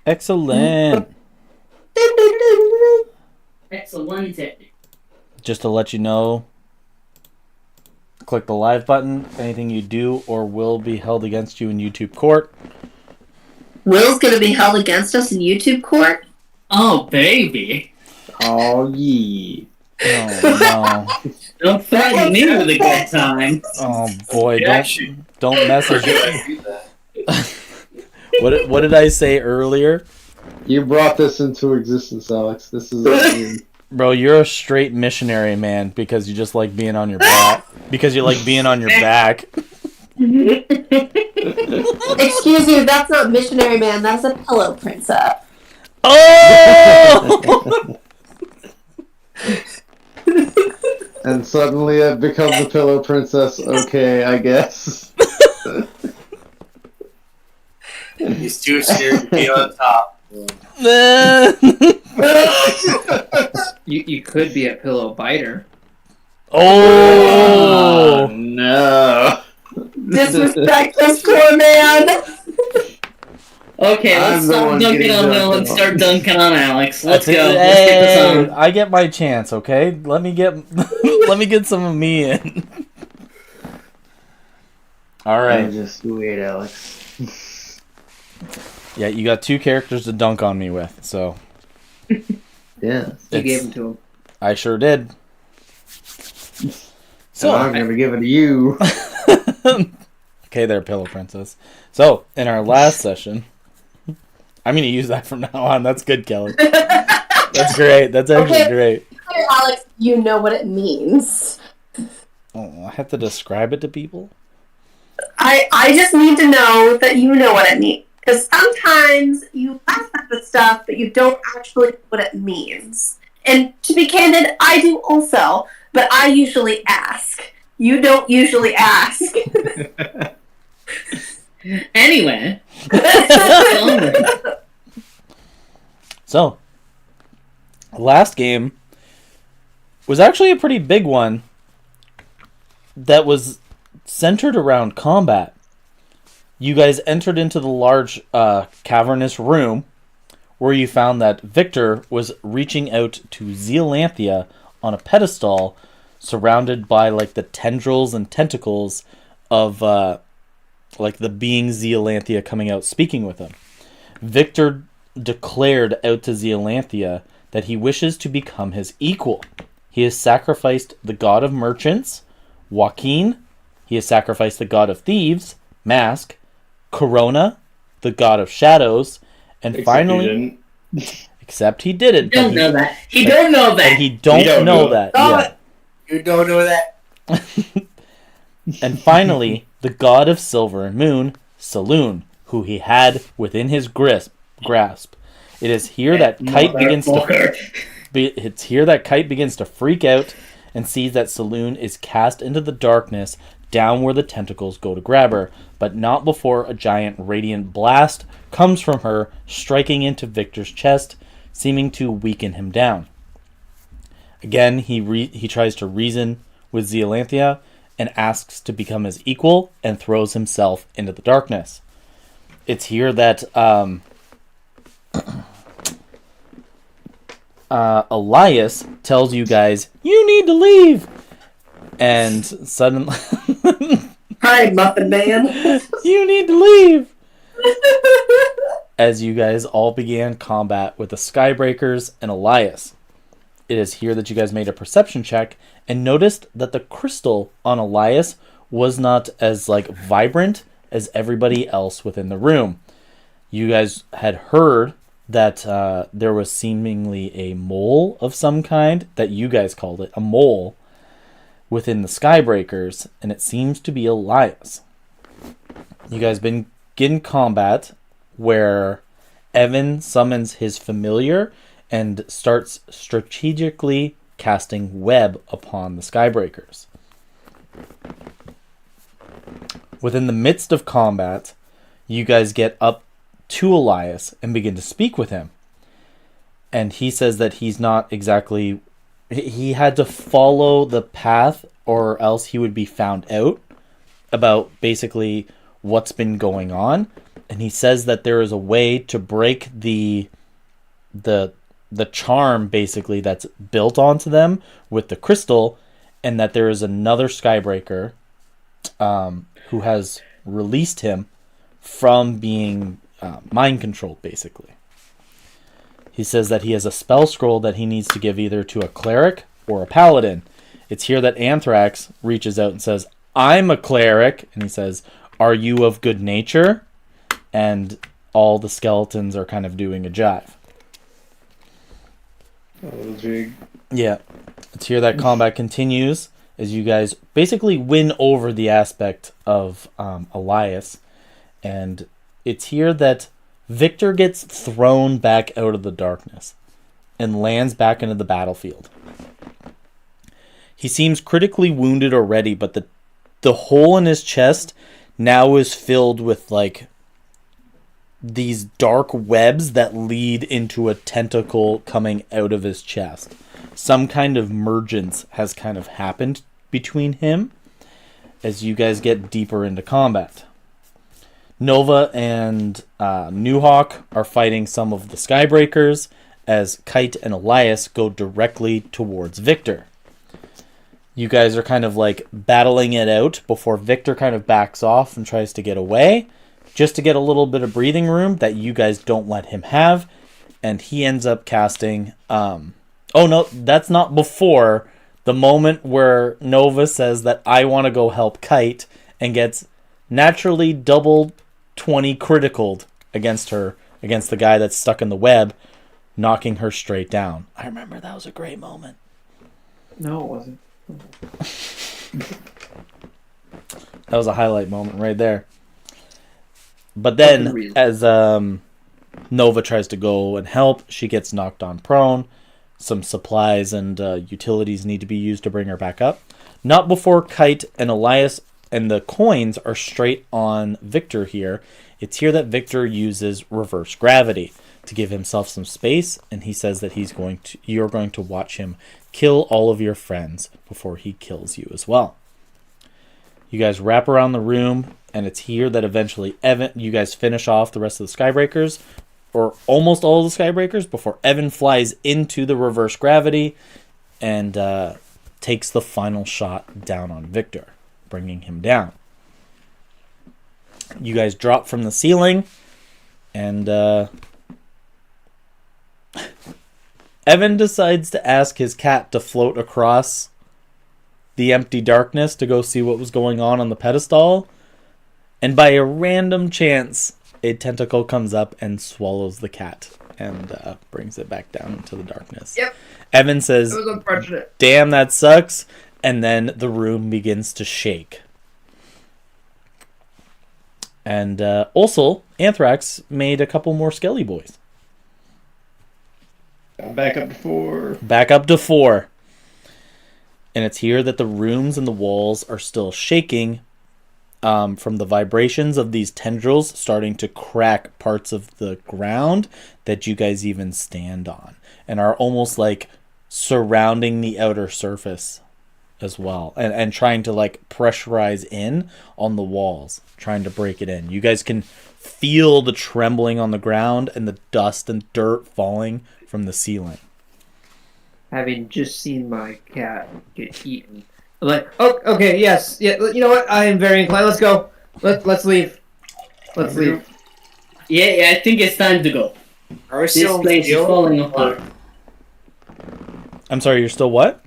Excellent. Excellent. Just to let you know, click the live button. Anything you do or will be held against you in YouTube court. Will's gonna be held against us in YouTube court? Oh, baby. Oh, yeah. Oh, no. Don't threaten me with a good time. Oh, boy. Yeah, Don't message me. What did I say earlier? You brought this into existence, Alex. This is... Bro, you're a straight missionary, man, because you just like being on your back. Because you like being on your back. Excuse me, that's not missionary man, that's a pillow princess. Oh! And suddenly I've become the pillow princess. Okay, I guess. He's too scared to be on top. You could be a pillow biter. Oh! No. Disrespect this poor man! Okay, let's I'm the stop one dunking getting on Will dunked and on. start dunking on Alex. Let's go. Hey, Let's get this on. I get my chance, okay? Let me get some of me in. All right. Just wait, Alex. Yeah, you got 2 characters to dunk on me with, so Yeah. You gave them to him. I sure did. So I'm gonna give it to you. Okay, there, Pillow Princess. So, in our last session, I'm going to use that from now on. That's good, Kelly. That's great. That's actually great. Clear, Alex, you know what it means. Oh, I have to describe it to people? I just need to know that you know what it means. Because sometimes you laugh at the stuff, but you don't actually know what it means. And to be candid, I do also, but I usually ask. You don't usually ask. Anyway. So, last game was actually a pretty big one that was centered around combat. You guys entered into the large cavernous room where you found that Victor was reaching out to Zealanthia on a pedestal surrounded by like the tendrils and tentacles of like the being Zealanthia coming out speaking with him. Victor declared out to Zealanthia that he wishes to become his equal. He has sacrificed the god of merchants, Joaquin. He has sacrificed the god of thieves, Mask, Corona, the god of shadows, and finally... Except he didn't. He don't know that. He don't know that. He don't know that. Yeah. You don't know that? And finally, the god of silver and moon, Saloon, who he had within his grasp. It is here that Kite begins to... It's here that Kite begins to freak out and sees that Saloon is cast into the darkness down where the tentacles go to grab her, but not before a giant radiant blast comes from her, striking into Victor's chest, seeming to weaken him down. Again, he tries to reason with Zealanthia and asks to become his equal and throws himself into the darkness. It's here that Elias tells you guys, you need to leave! And suddenly... Hi, Muffin Man. You need to leave! As you guys all began combat with the Skybreakers and Elias. It is here that you guys made a perception check and noticed that the crystal on Elias was not as like vibrant as everybody else within the room. You guys had heard that there was seemingly a mole of some kind, that you guys called it, a mole, within the Skybreakers, and it seems to be Elias. You guys begin combat where Evan summons his familiar and starts strategically casting web upon the Skybreakers. Within the midst of combat, you guys get up to Elias and begin to speak with him. And he says that he's not exactly... He had to follow the path or else he would be found out about basically what's been going on, and he says that there is a way to break the charm, basically, that's built onto them with the crystal, and that there is another Skybreaker who has released him from being mind controlled, basically. He says that he has a spell scroll that he needs to give either to a cleric or a paladin. It's here that Anthrax reaches out and says, I'm a cleric. And he says, are you of good nature? And all the skeletons are kind of doing a jive. Oh, jig. Yeah. It's here that combat continues as you guys basically win over the aspect of Elias. And it's here that Victor gets thrown back out of the darkness and lands back into the battlefield. He seems critically wounded already, but the hole in his chest now is filled with like these dark webs that lead into a tentacle coming out of his chest. Some kind of mergence has kind of happened between him as you guys get deeper into combat. Nova and Newhawk are fighting some of the Skybreakers as Kite and Elias go directly towards Victor. You guys are kind of like battling it out before Victor kind of backs off and tries to get away, just to get a little bit of breathing room that you guys don't let him have, and he ends up casting... oh no, that's not before the moment where Nova says that I want to go help Kite and gets naturally double 20 criticaled against the guy that's stuck in the web, knocking her straight down. I remember that was a great moment. No, it wasn't. That was a highlight moment right there. But then, as Nova tries to go and help, she gets knocked on prone. Some supplies and utilities need to be used to bring her back up. Not before Kite and Elias and the coins are straight on Victor here. It's here that Victor uses reverse gravity to give himself some space, and he says that you're going to watch him kill all of your friends before he kills you as well. You guys wrap around the room, and it's here that eventually you guys finish off the rest of the Skybreakers, or almost all of the Skybreakers, before Evan flies into the reverse gravity and takes the final shot down on Victor, bringing him down. You guys drop from the ceiling, and Evan decides to ask his cat to float across the empty darkness to go see what was going on the pedestal. And by a random chance, a tentacle comes up and swallows the cat and brings it back down into the darkness. Yep. Evan says, It was unfortunate. damn, that sucks. And then the room begins to shake. And also, Anthrax made a couple more Skelly Boys. Back up to 4. Back up to 4. And it's here that the rooms and the walls are still shaking from the vibrations of these tendrils starting to crack parts of the ground that you guys even stand on, and are almost like surrounding the outer surface as well, and trying to like pressurize in on the walls, trying to break it in. You guys can feel the trembling on the ground and the dust and dirt falling from the ceiling. Having just seen my cat get eaten, I'm like, oh, okay, yes, yeah. You know what? I am very inclined. Let's go. Let's leave. Let's leave. Yeah, I think it's time to go. Are we This still place is falling apart. I'm sorry, you're still what?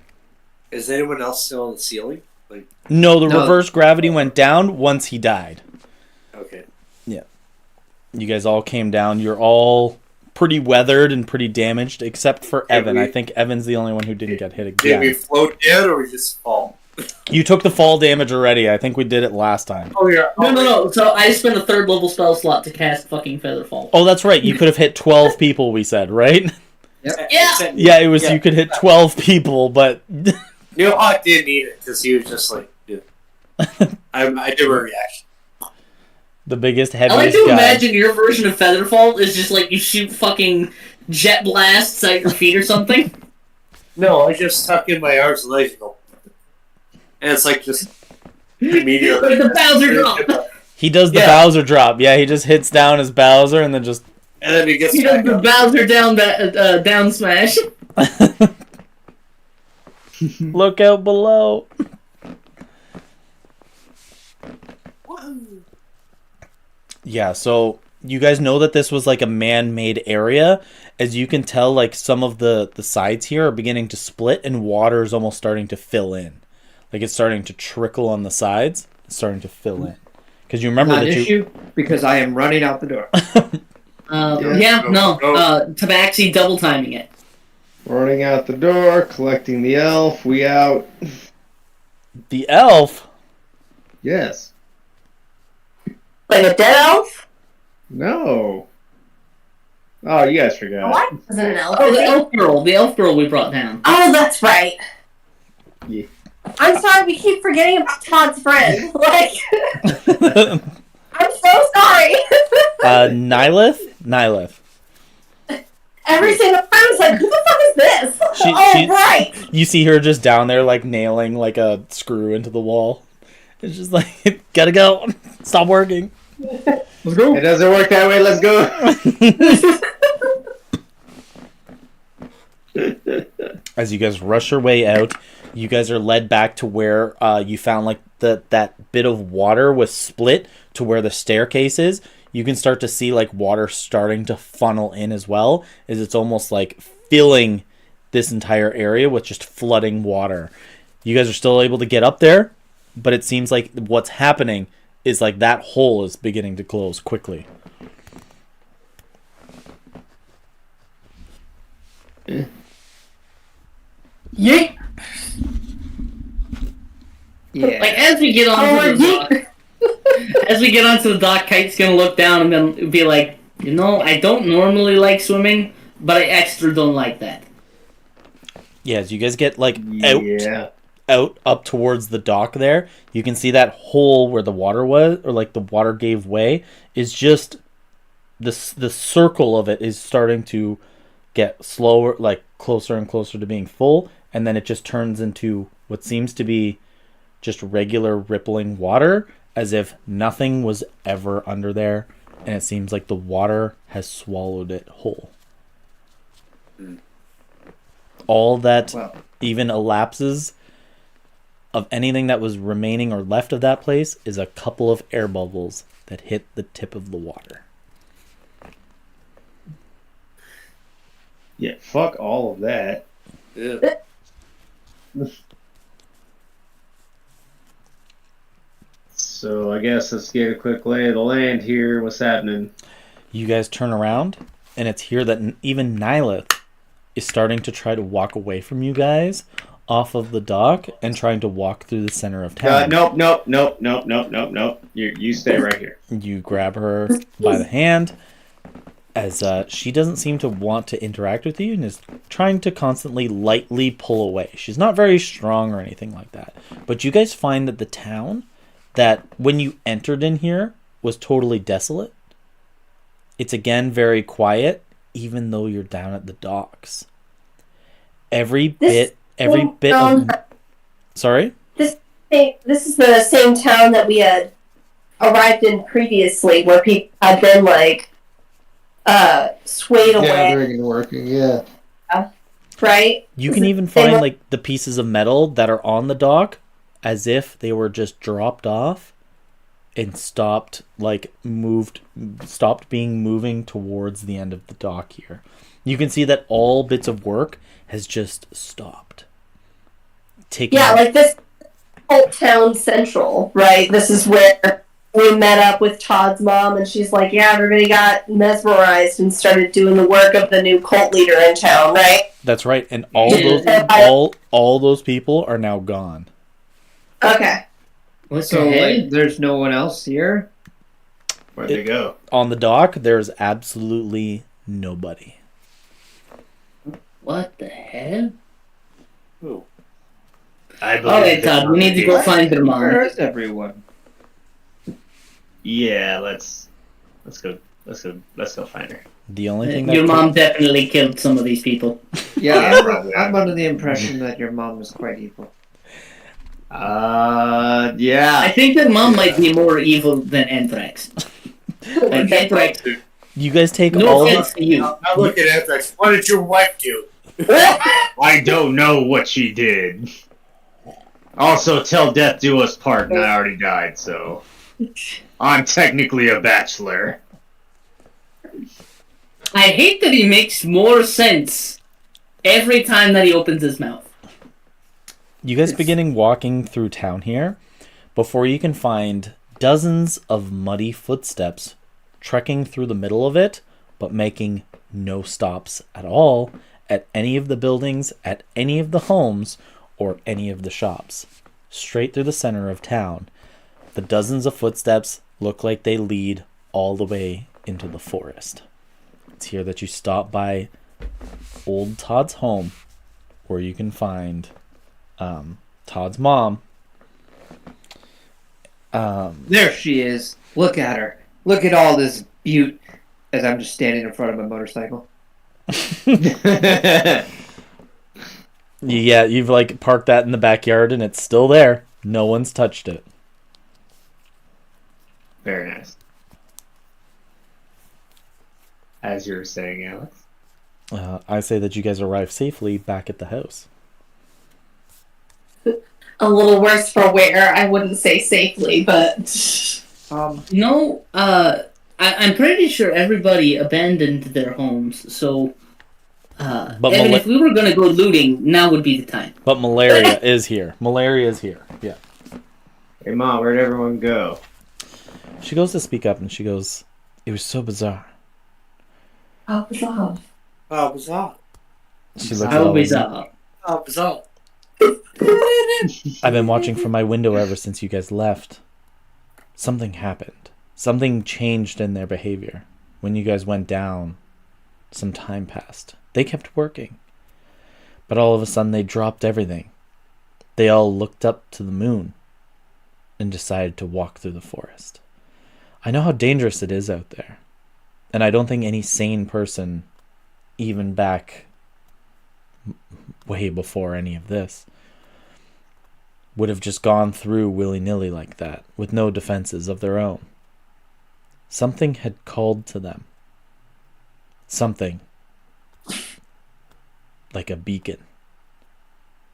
Is anyone else still on the ceiling? Like, No, the No. reverse gravity went down once he died. okay. You guys all came down. You're all pretty weathered and pretty damaged, except for Evan. I think Evan's the only one who didn't get hit Did we again. float down or we just fall? You took the fall damage already. I think we did it last time. Oh, yeah. No. So I spent a 3rd level spell slot to cast fucking Featherfall. Oh, that's right. You could have hit 12 people, we said, right? Yep. Yeah. Yeah, it was. Yeah. You could hit 12 people, but Newhawk did need it because he was just like, dude. I did a reaction. the biggest, I like heaviest to guy. imagine your version of Featherfall is just like you shoot fucking jet blasts at your feet or something. No, I just tuck in my arms and legs and go. And it's like just immediately. Like the Bowser drop. He does the Yeah. Bowser drop. Yeah, he just hits down as Bowser and then just... And then he gets He does back the up. Bowser down smash. Look out below. Yeah, so you guys know that this was like a man-made area. As you can tell, like some of the sides here are beginning to split and water is almost starting to fill in. Like it's starting to trickle on the sides. It's starting to fill in. Because you remember Not that an you... issue because I am running out the door. Tabaxi double timing it. Running out the door, collecting the elf. We out. The elf? Yes. Like a dead elf? No. Oh, you guys forgot. What? Wasn't an elf? Oh, the elf girl we brought down. Oh, that's right. Yeah. I'm sorry, we keep forgetting about Todd's friend. Like, I'm so sorry. Nylith? Every single time it's like, who the fuck is this? She- Right. You see her just down there, like, nailing, like, a screw into the wall. It's just like, gotta go. Stop working. Let's go. It doesn't work that way. Let's go. As you guys rush your way out, you guys are led back to where you found, like, that bit of water was split to where the staircase is. You can start to see, like, water starting to funnel in as well, as it's almost, like, filling this entire area with just flooding water. You guys are still able to get up there, but it seems like what's happening is, like, that hole is beginning to close quickly. Yeet. Yeah. Like as we get onto the dock, as we get onto the dock, Kite's gonna look down and then be like, you know, I don't normally like swimming, but I extra don't like that. Yeah, as you guys get, like, Yeah. out up towards the dock there, you can see that hole where the water was, or like the water gave way, is just the circle of it is starting to get slower, like closer and closer to being full, and then it just turns into what seems to be just regular rippling water, as if nothing was ever under there, and it seems like the water has swallowed it whole. All that Well. even elapses of anything that was remaining or left of that place is a couple of air bubbles that hit the tip of the water. Yeah, fuck all of that. Yeah. So I guess let's get a quick lay of the land here. What's happening? You guys turn around, and it's here that even Nylith is starting to try to walk away from you guys off of the dock and trying to walk through the center of town. Nope. You stay right here. You grab her by the hand as she doesn't seem to want to interact with you and is trying to constantly lightly pull away. She's not very strong or anything like that. But you guys find that the town, that when you entered in here, was totally desolate. It's again very quiet, even though you're down at the docks. Every bit of... Sorry? This is the same town that we had arrived in previously, where people had been like swayed away, Gathering and working, yeah. right? You can even find like the pieces of metal that are on the dock as if they were just dropped off and stopped being moving towards the end of the dock here. You can see that all bits of work has just stopped. Like this Old Town Central, right? This is where we met up with Todd's mom, and she's like, yeah, everybody got mesmerized and started doing the work of the new cult leader in town, right? That's right, and all those people are now gone. Okay. So there's no one else here? Where'd they go? On the dock, there's absolutely nobody. What the hell? Ooh. Alright, Todd, we need to go find their mom. Where is everyone? Yeah, let's go find her. The only thing Your mom definitely killed some of these people. Yeah, Yeah, probably. I'm under the impression that your mom is quite evil. Yeah. I think that Mom might be more evil than Anthrax. Like Anthrax. You guys take No all offense to you. Now look at Anthrax. What did your wife do? I don't know what she did. Also, till death do us part, and I already died, so I'm technically a bachelor. I hate that he makes more sense every time that he opens his mouth. You guys beginning walking through town here before you can find dozens of muddy footsteps trekking through the middle of it, but making no stops at all at any of the buildings, at any of the homes, or any of the shops. Straight through the center of town. The dozens of footsteps look like they lead all the way into the forest. It's here that you stop by old Todd's home, where you can find Todd's mom. There she is. Look at her. Look at all this beaut as I'm just standing in front of my motorcycle. Yeah, you've like parked that in the backyard and it's still there. No one's touched it. Very nice. As you were saying, Alex. I say that you guys arrive safely back at the house. A little worse for wear. I wouldn't say safely, but No, I'm pretty sure everybody abandoned their homes, so But Evan, if we were going to go looting, now would be the time. But malaria is here. Malaria is here. Yeah. Hey, Mom, where'd everyone go? She goes to speak up and she goes, "It was so bizarre." oh, bizarre. Oh, bizarre. She looks at How all of you. bizarre. Oh, bizarre. I've been watching from my window ever since you guys left. Something happened. Something changed in their behavior. When you guys went down, some time passed. They kept working. But all of a sudden they dropped everything. They all looked up to the moon and decided to walk through the forest. I know how dangerous it is out there. And I don't think any sane person, even back way before any of this, would have just gone through willy-nilly like that, with no defenses of their own. Something had called to them. Something. Like a beacon.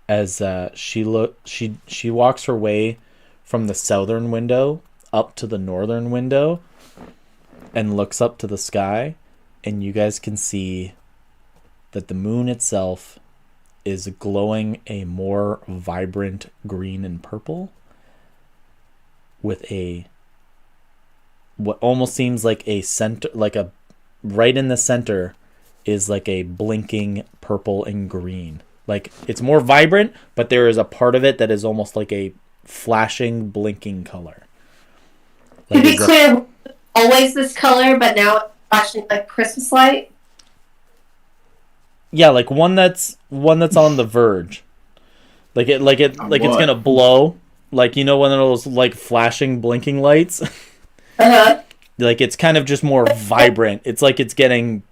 As she walks her way from the southern window up to the northern window and looks up to the sky, and you guys can see that the moon itself is glowing a more vibrant green and purple with a what almost seems like a center, like a right in the center is like a blinking purple and green. Like it's more vibrant, but there is a part of it that is almost like a flashing blinking color. To be clear, always this color, but now it's flashing like Christmas light. Yeah, like one that's on the verge. It's gonna blow. Like, you know, one of those like flashing blinking lights. Uh-huh. Like it's kind of just more vibrant. It's like it's getting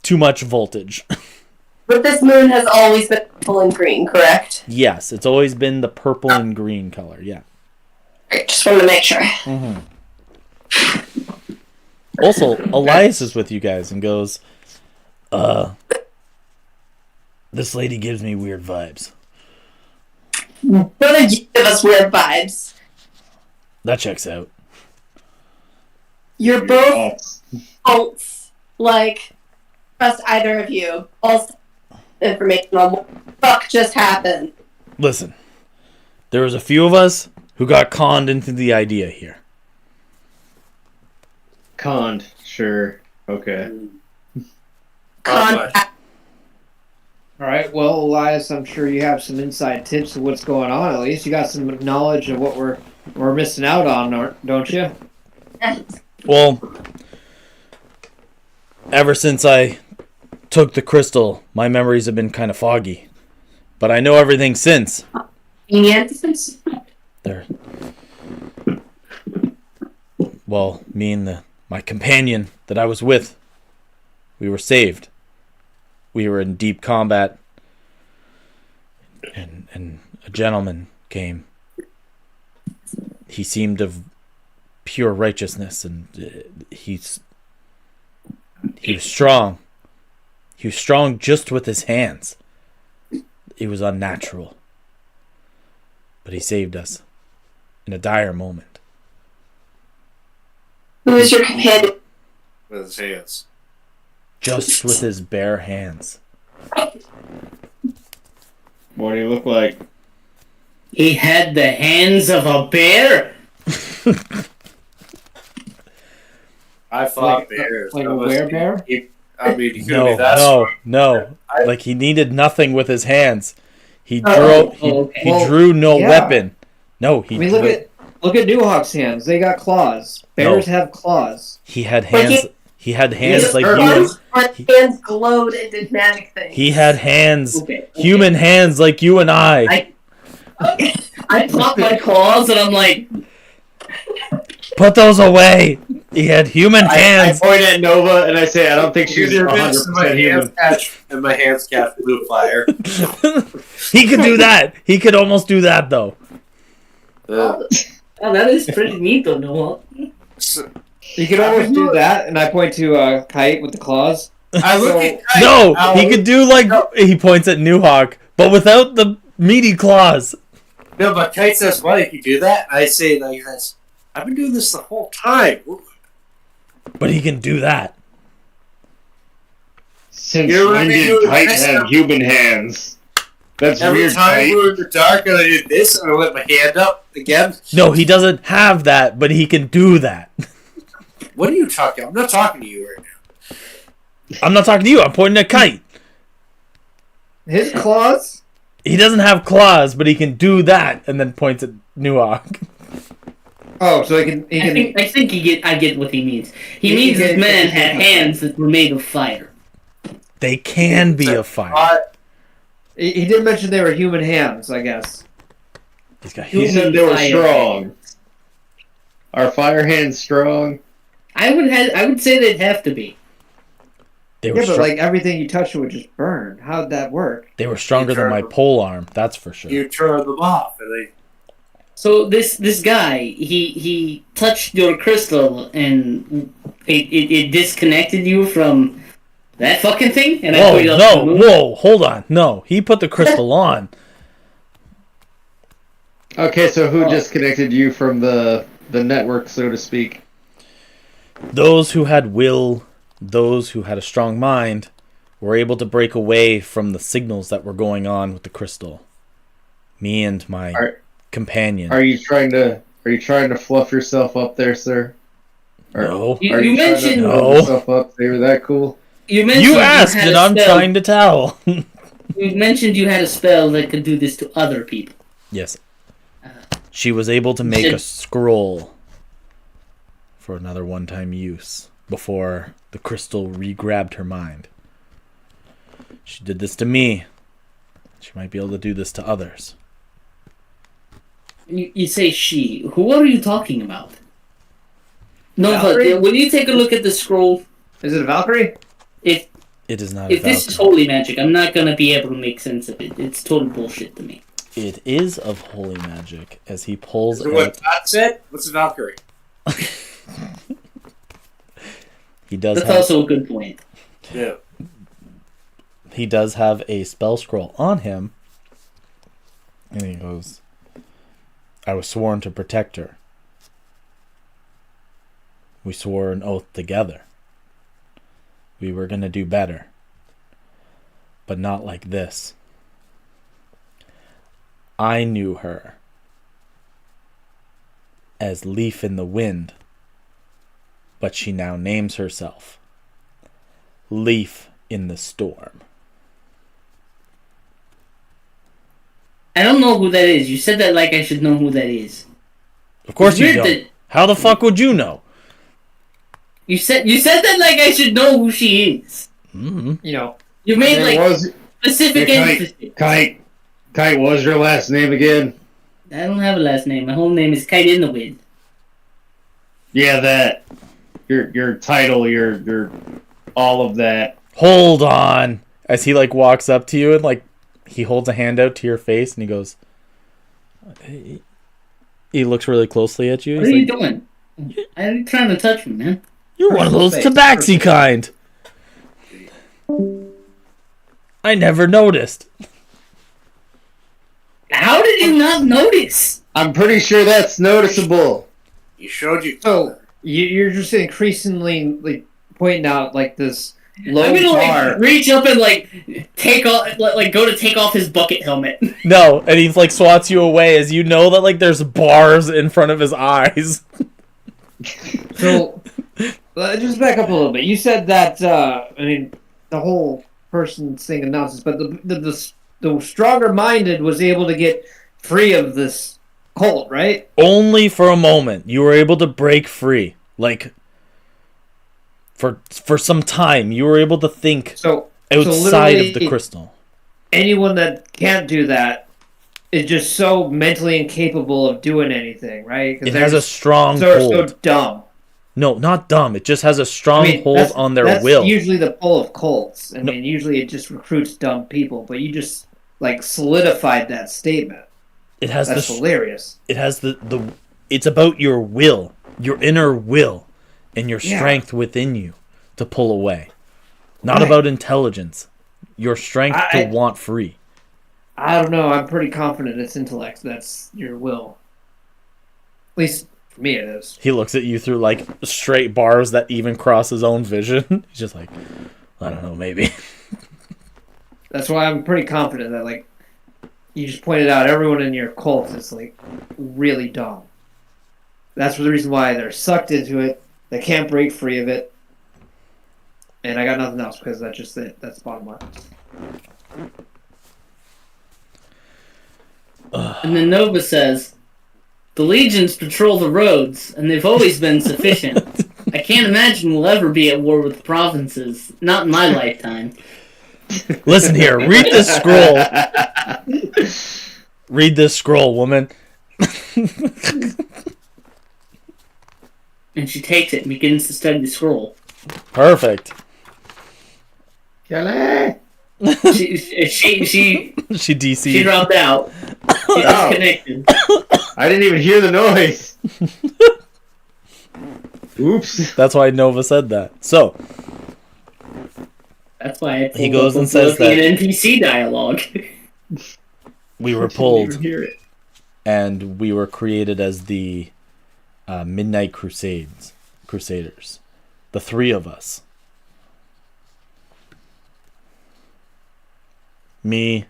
too much voltage. But this moon has always been purple and green, correct? Yes, it's always been the purple and green color. Yeah. Great, just wanted to make sure. Mm-hmm. Also, Elias is with you guys and goes, this lady gives me weird vibes. What did you give us weird vibes? That checks out. You're both cults. Like, trust either of you. Also, information on what the fuck just happened. Listen, there was a few of us who got conned into the idea here. Conned, sure. Okay. Contact. All right. Well, Elias, I'm sure you have some inside tips of what's going on. At least you got some knowledge of what we're missing out on, don't you? Well, ever since I took the crystal, my memories have been kind of foggy. But I know everything since. There. Well, me and my companion that I was with, we were saved. We were in deep combat, and a gentleman came He seemed of pure righteousness, and he was strong. He was strong just with his hands. It was unnatural. But he saved us in a dire moment. Who is your companion? With his hands. Just with his bare hands. What do you look like? He had the hands of a bear. I fought bears. Like a That was- werebear? I mean, you could No, be that strong. no. I- Like he needed nothing with his hands. He Oh, drew. okay. He Well, drew no yeah. weapon. No, he. I mean, look drew- at Newhawk's hands. They got claws. Bears have claws. He had Like hands. He had hands Yes, like sir. you. And, But hands glowed and did magic things. he had hands, Okay. human hands like you and I. I pop my claws and I'm like, Put those away. He had human I hands. point at Nova and I say, I don't think she's You're 100% my hands human. catch and my hands catch blue fire. He could do that. He could almost do that though. Uh, oh, that is pretty neat though, Noah. so- You can almost do that, and I point to Kite with the claws. I look So- at No, Ow. he could do like he points at Newhawk, but without the meaty claws. No, but Kite says, "Why did you do that?" I say, "Like this. I've been doing this the whole time." But he can do that. Since You're when right, did you Kite messed have up. human hands? That's Every weird, time Kite. we were in the dark and I did this, and I let my hand up again. No, he doesn't have that, but he can do that. What are you talking? I'm not talking to you right now. I'm not talking to you. I'm pointing at Kite. His claws? He doesn't have claws, but he can do that, and then points at Newhawk. Oh, so he can. I think I get what he means. He He means can this get- man had hands that were made of fire. They can be a fire. He did mention they were human hands, I guess. He's got He human. said they were Fire strong. Are fire hands strong? I would say they'd have to be. They were Yeah, but strong. like everything you touch would just burn. How'd that work? They were stronger than my pole arm. That's for sure. You turn them off, and they. So this guy, he touched your crystal and it disconnected you from that fucking thing. And I Whoa, put you up no, to the moon? whoa, hold on. No, he put the crystal on. Okay, so who disconnected you from the network, so to speak? Those who had will, those who had a strong mind, were able to break away from the signals that were going on with the crystal. Me and my companion. Are you trying to fluff yourself up there, sir? Or No. are You trying to mentioned No. fluff yourself up? They were that cool? you mentioned You asked, had and a I'm spell. trying to tell. You mentioned you had a spell that could do this to other people. Yes. She was able to make a scroll for another one-time use before the crystal re-grabbed her mind. She did this to me. She might be able to do this to others. You say she. Who are you talking about? No, Valkyrie? but when you take a look at the scroll, Is it a Valkyrie? if It is not a if this is Valkyrie. holy magic, I'm not gonna be able to make sense of it. It's total bullshit to me. It is of holy magic, as he pulls Is it what out... Todd said? What's a Valkyrie? He does That's have... also a good point. Yeah. He does have a spell scroll on him. And he goes, I was sworn to protect her. We swore an oath together. We were going to do better. But not like this. I knew her as Leaf in the Wind. But she now names herself Leaf in the Storm. I don't know who that is. You said that like I should know who that is. Of course It's you weird don't. that- How the fuck would you know? You said that like I should know who she is. Mm-hmm. You know, You made There like was specific Hey, emphasis. Kite, what was your last name again? I don't have a last name. My whole name is Kite in the Wind. Yeah, that. Your title, your all of that. Hold on. As he like walks up to you and like he holds a hand out to your face and he goes, "Hey, He looks really closely at you. What He's are you like, doing? I'm trying to touch him, man. "You're one of those Personal tabaxi space. kind." I never noticed. How did you not notice? I'm pretty sure that's noticeable. He showed you. So you're just increasingly like pointing out like this low I'm gonna bar. like reach up and like take off, like go to take off his bucket helmet. No, and he like swats you away as you know that like there's bars in front of his eyes. So just back up a little bit. You said that I mean the whole person thing announces, but the stronger minded was able to get free of this cult, right? Only for a moment. You were able to break free. Like for some time, you were able to think So outside of the literally crystal. anyone that can't do that is just so mentally incapable of doing anything, right? 'Cause It they're has a just strong so hold. dumb. No, not dumb. It just has a strong hold that's- on their that's will. usually the pull of cults. I No. mean, usually it just recruits dumb people, but you just like solidified that statement. It has That's the hilarious. it has the it's about your will, your inner will, and your Yeah. strength within you to pull away. Not Right. about intelligence. Your strength to I- want free. I don't know. I'm pretty confident it's intellect. That's your will. At least for me, it is. He looks at you through like straight bars that even cross his own vision. He's just like, I don't know, maybe. That's why I'm pretty confident that, like, you just pointed out everyone in your cult is, like, really dumb. That's the reason why they're sucked into it. They can't break free of it. And I got nothing else because that's just it. That's the bottom line. And then Nova says, "The legions patrol the roads, and they've always been sufficient. I can't imagine we'll ever be at war with the provinces. Not in my lifetime." Listen here, read this scroll. Read this scroll, woman. And she takes it and begins to study the scroll. Perfect. Kelly! She She DC'd. dropped out. She Oh. disconnected. I didn't even hear the noise. Oops. That's why Nova said that. So, That's why I pulled He goes up and says looking that- at NPC dialogue. we were Didn't pulled even hear it. and we were created as the Midnight Crusaders. The three of us. Me,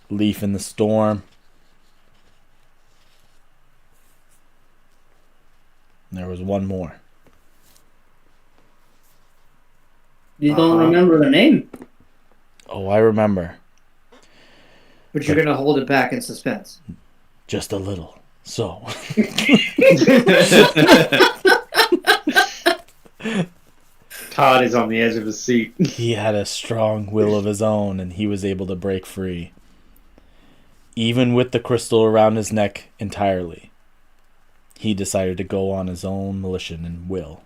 Leaf in the Storm, and there was one more. You don't remember the name? Oh, I remember. But you're going to hold it back in suspense. Just a little. So, Todd is on the edge of his seat. he had a strong will of his own and he was able to break free. Even with the crystal around his neck entirely, he decided to go on his own volition and will.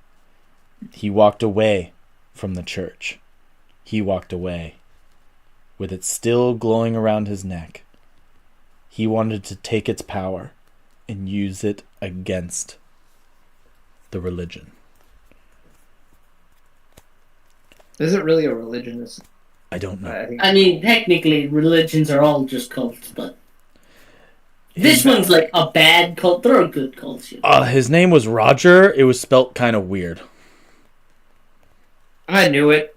He walked away from the church. He walked away with it still glowing around his neck. He wanted to take its power and use it against the religion. Is it really a religion? I don't know. I think I mean, technically, religions are all just cults, but this one's like a bad cult. They're a good cult. You know? His name was Roger. It was spelt kind of weird. I knew it.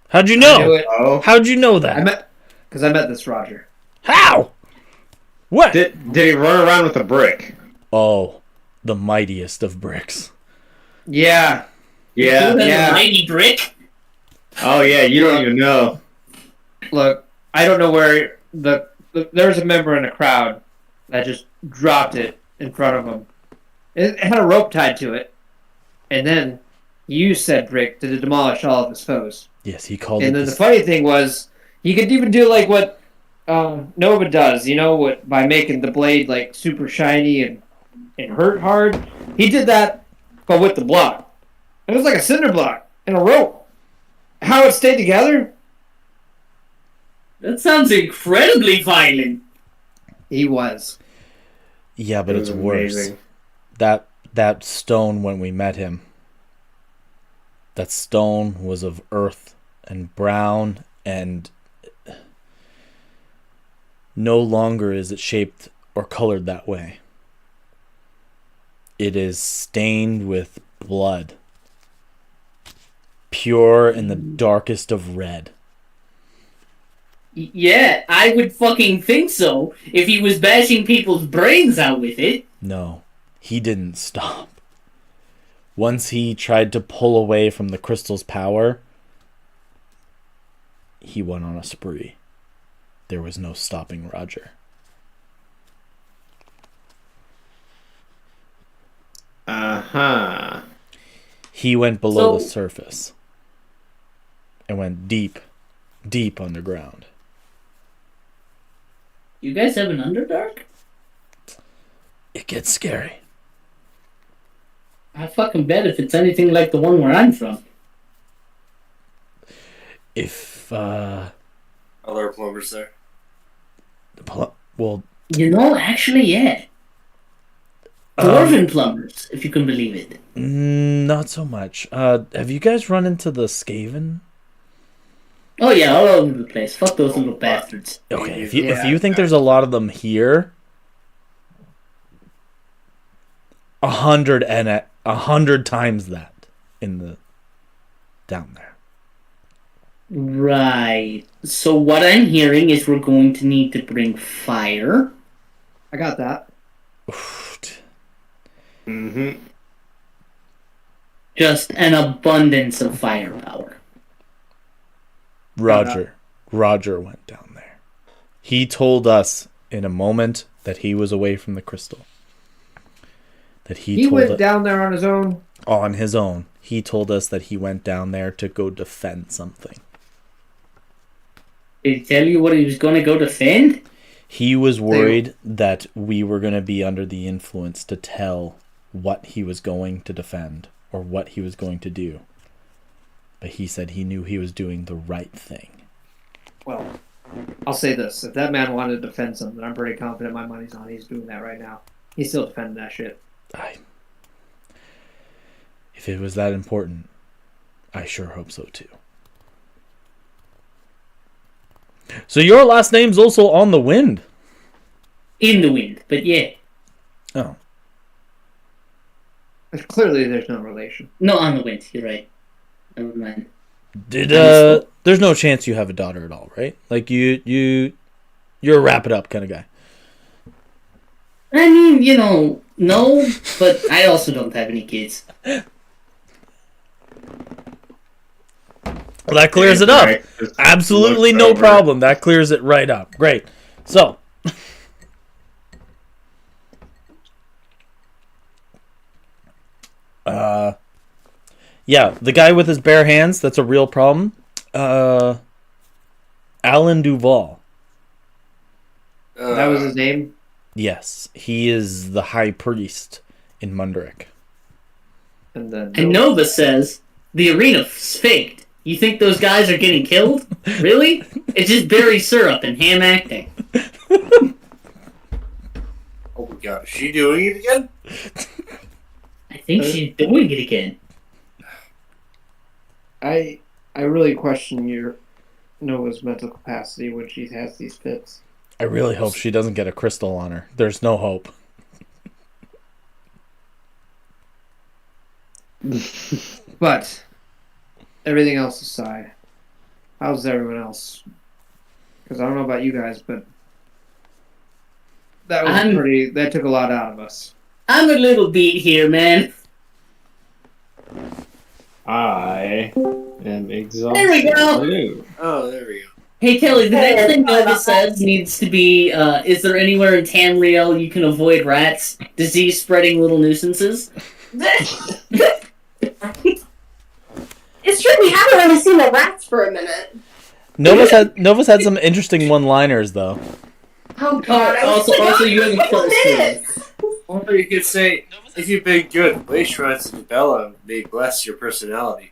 How'd you I knew know? it. Oh. How'd you know that? Because I met this Roger. How? What? Did he run around with a brick? Oh, the mightiest of bricks. Yeah. Yeah. Who has a yeah. mighty brick? Oh, yeah, you don't even know. Look, I don't know where there was a member in the crowd that just dropped it in front of him. It had a rope tied to it, and then used said brick to demolish all of his foes. Yes, he called And it then the the funny thing was, he could even do like what Nova does, you know, what by making the blade like super shiny and hurt hard. He did that, but with the block. It was like a cinder block and a rope. How it stayed together? That sounds incredibly violent. He was. Yeah, but It it's was worse. amazing. That stone when we met him. That stone was of earth and brown, and no longer is it shaped or colored that way. It is stained with blood, pure in the darkest of red. Yeah, I would fucking think so if he was bashing people's brains out with it. No, he didn't stop. Once he tried to pull away from the crystal's power, he went on a spree. There was no stopping Roger. Uh-huh. He went below the So- surface and went deep, deep underground. You guys have an Underdark? It gets scary. I fucking bet if it's anything like the one where I'm from. If, Other plumbers there. well, You know, actually, yeah. Dwarven plumbers, if you can believe it. not so much. Have you guys run into the Skaven? Oh yeah, all over the place. Fuck those little bastards. Okay, if you think there's a lot of them here, 100 times that in the down there. Right. So what I'm hearing is we're going to need to bring fire. I got that. Mm-hmm. Just an abundance of firepower. Roger went down there. He told us in a moment that he was away from the crystal. That He told went us down there on his own. on his own. He told us that he went down there to go defend something. Did he tell you what he was going to go defend? He was worried that we were going to be under the influence to tell what he was going to defend or what he was going to do. But he said he knew he was doing the right thing. Well, I'll say this. If that man wanted to defend something, I'm pretty confident my money's on he's doing that right now. He's still defending that shit. If it was that important, I sure hope so too. So your last name's also on the wind. In the wind, but yeah. Oh. Clearly, there's no relation. No, on the wind, you're right. Never mind. There's no chance you have a daughter at all, right? Like you're a wrap it up kind of guy. I mean, you know, no, but I also don't have any kids. Well, that clears it up. Absolutely no problem. That clears it right up. Great. So, yeah, the guy with his bare hands, that's a real problem. Alan Duval. That was his name? Yes, he is the high priest in Munderick. And then And Nova says, the arena's faked. You think those guys are getting killed? Really? It's just berry syrup and ham acting. Oh my god, is she doing it again? I think she's doing it again. I really question your Nova's mental capacity when she has these fits. I really hope she doesn't get a crystal on her. There's no hope. But everything else aside, how's everyone else? Because I don't know about you guys, but that was that took a lot out of us. I'm a little beat here, man. I am exhausted. There we go. too. Oh, there we go. Hey, Kelly, the next thing Nova says needs to be, is there anywhere in Tamriel you can avoid rats? Disease-spreading little nuisances? It's true, we haven't really seen the rats for a minute. Nova's had some interesting one-liners though. Oh god, I was also you have a close minutes. Or you could say, if you've been good, way shrines to Bella may bless your personality.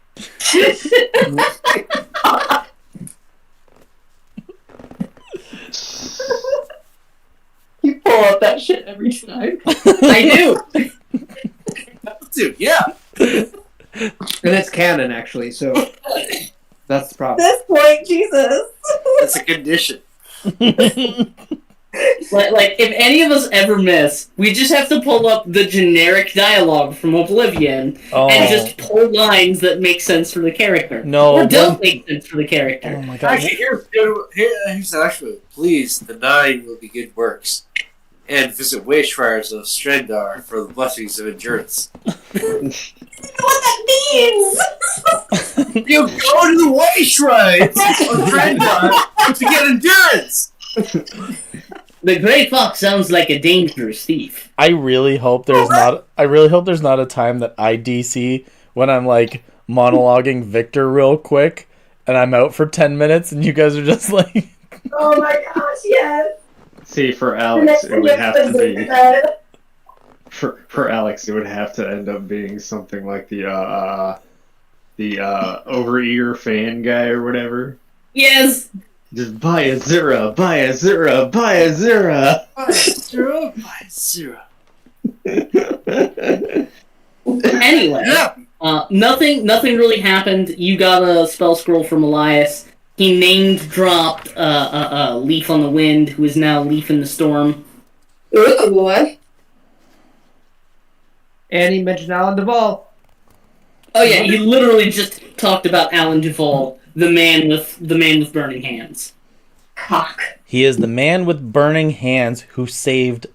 You pull up that shit every time. I do. Dude, yeah. And it's canon, actually, so that's the At problem. this point, Jesus. That's a condition. Like, if any of us ever miss, we just have to pull up the generic dialogue from Oblivion Oh. and just pull lines that make sense for the character. No, Or don't one- make sense for the character. Oh my god. Actually, here's actually, please deny your good works, and visit way shrines of Strendar for the blessings of endurance. I don't know what that means. You go to the way shrines of Strendar to get endurance. The Grey Fox sounds like a dangerous thief. I really hope there's not a time that I DC when I'm like monologuing Victor real quick and I'm out for 10 minutes and you guys are just like Oh my gosh, yes. See, for The Alex, next it thing would you have have to to be say. for Alex. It would have to end up being something like the overeager fan guy or whatever. Yes! Just buy a Zera, buy a Zera, buy a Zera. By zero. Anyway, Yeah. nothing really happened. You got a spell scroll from Elias. He name-dropped Leaf on the Wind, who is now Leaf in the Storm. Ooh. And he mentioned Alan Duvall. Oh yeah, he literally just talked about Alan Duvall, the man with burning hands. Cock. he is the man with burning hands who saved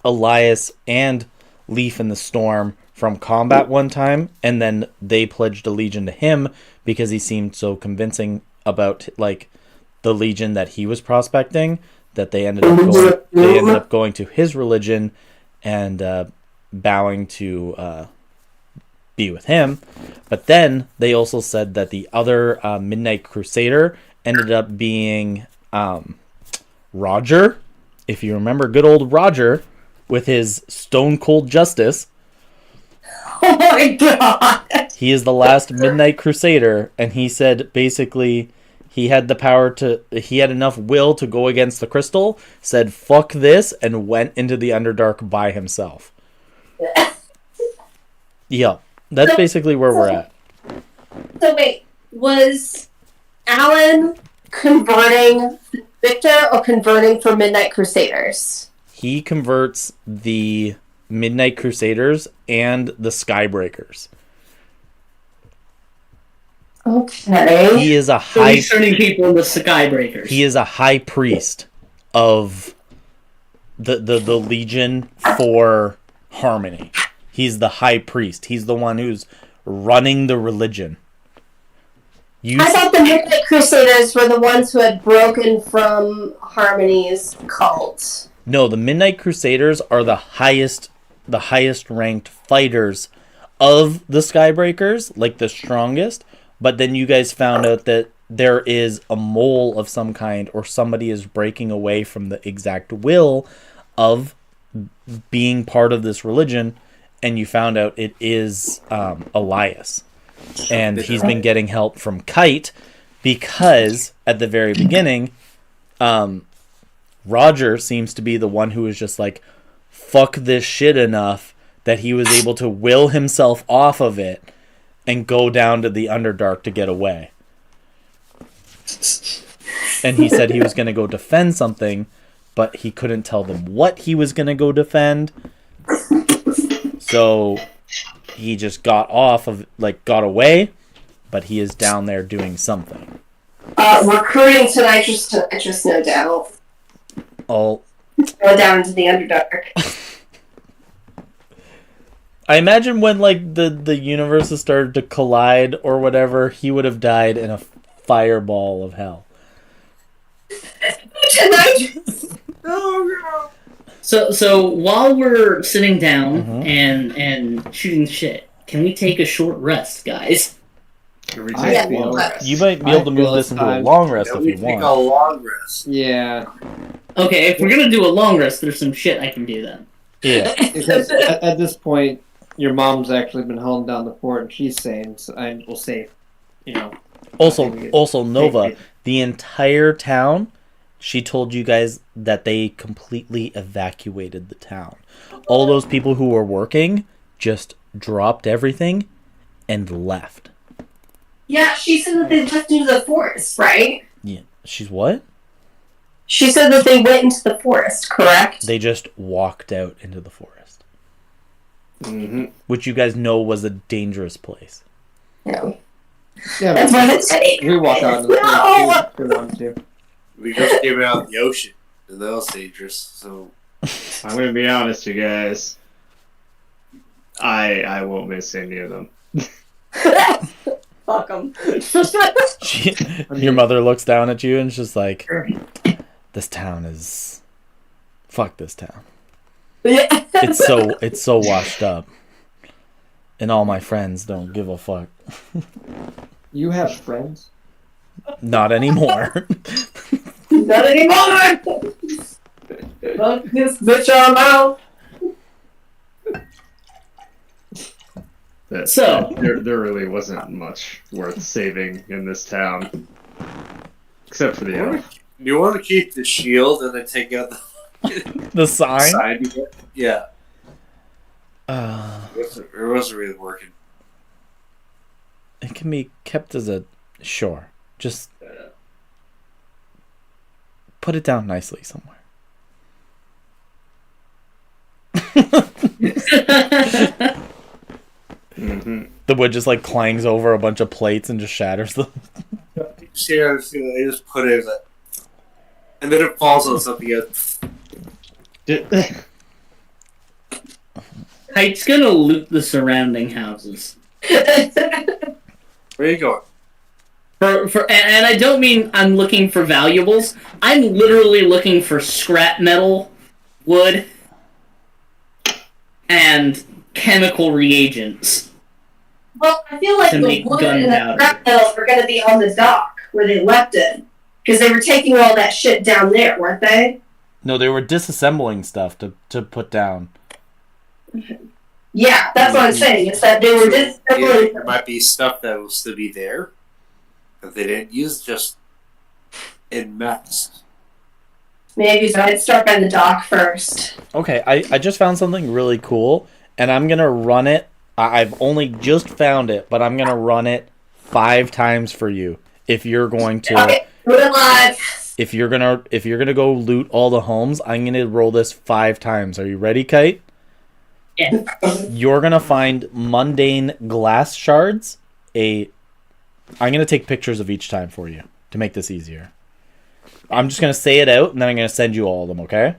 Elias and Leaf in the Storm from combat one time, and then they pledged a legion to him because he seemed so convincing about like the legion that he was prospecting that they ended up going to his religion and bowing to be with him. But then they also said that the other Midnight Crusader ended up being Roger, if you remember good old Roger with his stone cold justice. Oh my god. He is the last Midnight Crusader, and he said basically he had the power he had enough will to go against the crystal, said fuck this, and went into the Underdark by himself. Yeah, that's basically where we're at. So wait, was Alan converting Victor or converting for Midnight Crusaders? He converts the Midnight Crusaders and the Skybreakers. Okay. He is a So high he's turning people into Skybreakers. he is a high priest of the Legion for Harmony. He's the high priest. He's the one who's running the religion. I thought the Midnight Crusaders were the ones who had broken from Harmony's cult. No, the Midnight Crusaders are the highest ranked fighters of the Skybreakers, like the strongest. But then you guys found out that there is a mole of some kind, or somebody is breaking away from the exact will of being part of this religion, and you found out it is Elias. And he's been getting help from Kite because at the very beginning, Roger seems to be the one who is just like, fuck this shit enough that he was able to will himself off of it and go down to the Underdark to get away. And he said he was going to go defend something, but he couldn't tell them what he was going to go defend. So he just got away, but he is down there doing something. Recruiting to nitrous, no doubt. Oh, Go down into the Underdark. I imagine when like the universes started to collide or whatever, he would have died in a fireball of hell. So while we're sitting down Mhm. and shooting shit, can we take a short rest, guys? Can we I take feel- the rest? You might be able to I feel move this it's into a time. long rest Then if we you take want. a long rest. Yeah. Okay, if we're gonna do a long rest, there's some shit I can do then. Yeah. Because at this point, your mom's actually been holding down the fort, and she's saying, so I will say, Also Nova, the entire town She told you guys that they completely evacuated the town. All those people who were working just dropped everything and left. Yeah, she said that they left into the forest, right? Yeah. She's what? She said that they went into the forest, correct? They just walked out into the forest. Mm-hmm. Which you guys know was a dangerous place. No. Yeah, That's what it's saying. we walk out in the No! forest if we wanted to. We just came out of the ocean, and that was dangerous. So I'm gonna be honest, you guys. I won't miss any of them. Fuck them. Your mother looks down at you and she's like, this town is... Fuck this town. It's so washed up. And all my friends don't give a fuck. You have friends? Not anymore. Not anymore! Fuck this bitch I'm out. So- there really wasn't much worth saving in this town, except for the elf. you want to keep the shield and then take out The sign? side again? Yeah, Uh, it wasn't really working. it can be kept as a... Sure. Just... put it down nicely somewhere. Mm-hmm. The wood just like clangs over a bunch of plates and just shatters them. See, I just put it, and then it falls on something else. Kite's gonna loot the surrounding houses. Where are you going? And I don't mean I'm looking for valuables. I'm literally looking for scrap metal, wood, and chemical reagents. Well, I feel like To the make wood and the gunpowder. scrap metal are going to be on the dock where they left it. Because they were taking all that shit down there, weren't they? No, they were disassembling stuff to put down. Yeah, that's what I'm saying. Is that they were just Yeah, there might be stuff that will still be there that they didn't use, just in mass. maybe, but I'd start by the dock first. Okay, I just found something really cool, and I'm gonna run it. I've only just found it, but I'm gonna run it 5 times for you. If you're going to, Okay, do it live. if you're gonna go loot all the homes, I'm gonna roll this 5 times. Are you ready, Kite? Yeah. You're gonna find mundane glass shards. I'm gonna take pictures of each time for you to make this easier. I'm just gonna say it out, and then I'm gonna send you all of them. Okay?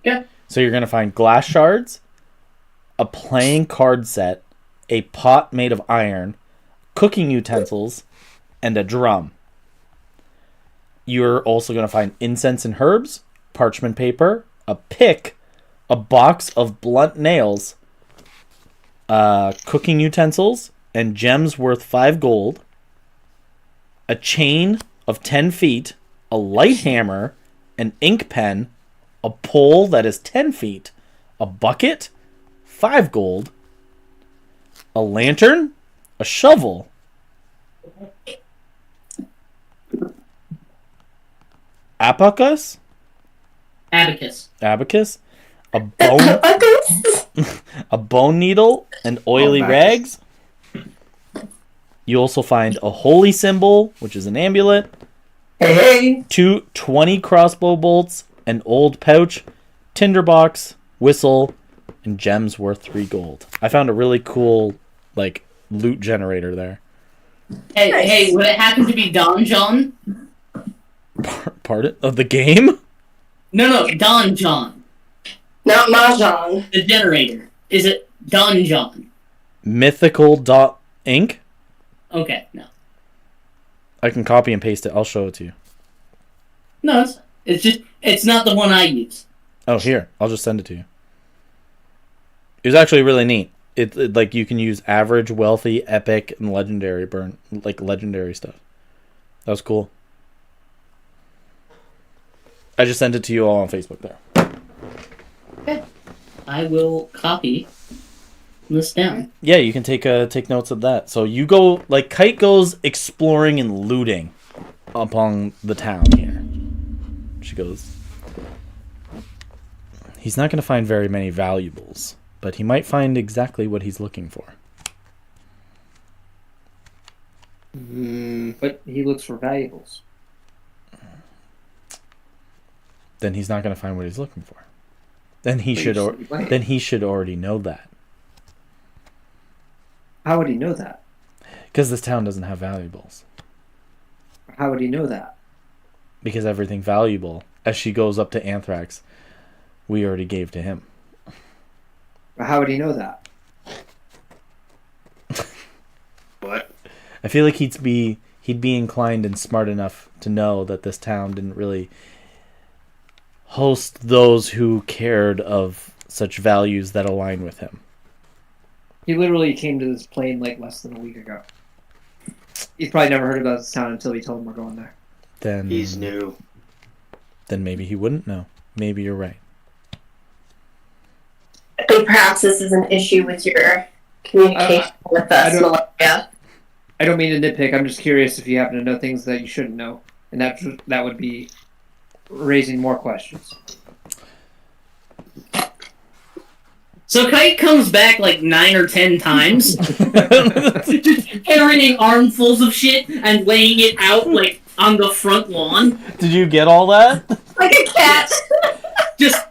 Yeah. So you're gonna find glass shards, a playing card set, a pot made of iron, cooking utensils, and a drum. You're also gonna find incense and herbs, parchment paper, a pick, a box of blunt nails, cooking utensils, and gems worth 5 gold, a chain of 10 feet, a light hammer, an ink pen, a pole that is 10 feet, a bucket, 5 gold, a lantern, a shovel, abacus, a bone, a bone needle, and oily rags. You also find a holy symbol, which is an amulet, Hey. 20 crossbow bolts, an old pouch, tinderbox, whistle, and gems worth 3 gold. I found a really cool, like, loot generator there. Hey, Nice. hey, would it happen to be Don John? Pardon? Of the game? No, Don John. Not Mahjong. The generator. Is it Don John? Mythical dot Inc. Okay, no. I can copy and paste it. I'll show it to you. No, it's not the one I use. Oh, here. I'll just send it to you. It was actually really neat. It like you can use average, wealthy, epic, and legendary legendary stuff. That was cool. I just sent it to you all on Facebook there. Okay. I will copy this down. Yeah, you can take notes of that. So you go, like, Kite goes exploring and looting upon the town here. She goes, he's not going to find very many valuables, but he might find exactly what he's looking for. But he looks for valuables. Then he's not going to find what he's looking for. Then he should already know that. How would he know that? Because this town doesn't have valuables. How would he know that? Because everything valuable, as she goes up to Anthrax, we already gave to him. How would he know that? What? I feel like he'd be inclined and smart enough to know that this town didn't really host those who cared of such values that align with him. He literally came to this plane like less than a week ago. He's probably never heard about this town until we told him we're going there. Then He's new. Then maybe he wouldn't know. Maybe you're right. I think perhaps this is an issue with your communication with us, Lumoria. I don't mean to nitpick. I'm just curious if you happen to know things that you shouldn't know, and that would be raising more questions. So Kite comes back like 9 or 10 times, just carrying armfuls of shit and laying it out like on the front lawn. Did you get all that? Like a cat. Just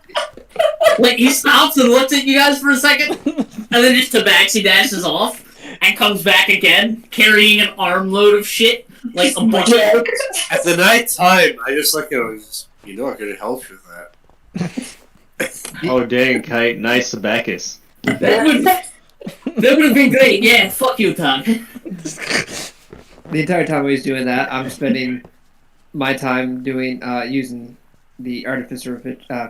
like he stops and looks at you guys for a second, and then just tabaxi dashes off and comes back again, carrying an armload of shit like a bucket. At the night time, I just look at him and just, I could have helped you with that. Oh dang, Kite, nice Abacus. That would have been great. Yeah, fuck you, Todd. The entire time he's doing that, I'm spending my time doing using the Artificer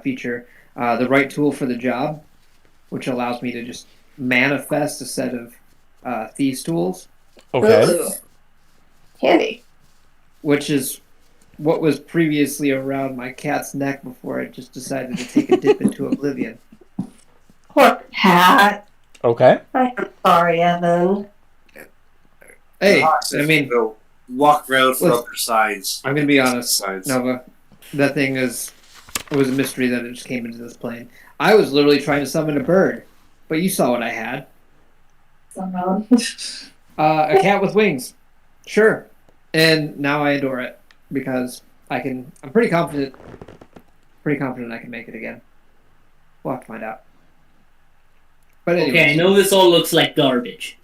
feature, the right tool for the job, which allows me to just manifest a set of thieves tools. Okay. Ooh. Handy. Which is what was previously around my cat's neck before it just decided to take a dip into oblivion. Poor cat. Okay. I'm sorry, Evan. Hey, I mean, Go walk around for Let's- other signs. I'm gonna be honest, Signs. Nova. That thing it was a mystery that it just came into this plane. I was literally trying to summon a bird, but you saw what I had. A cat with wings. Sure. And now I adore it because I'm pretty confident I can make it again. We'll have to find out. But anyway, Okay, I know this all looks like garbage.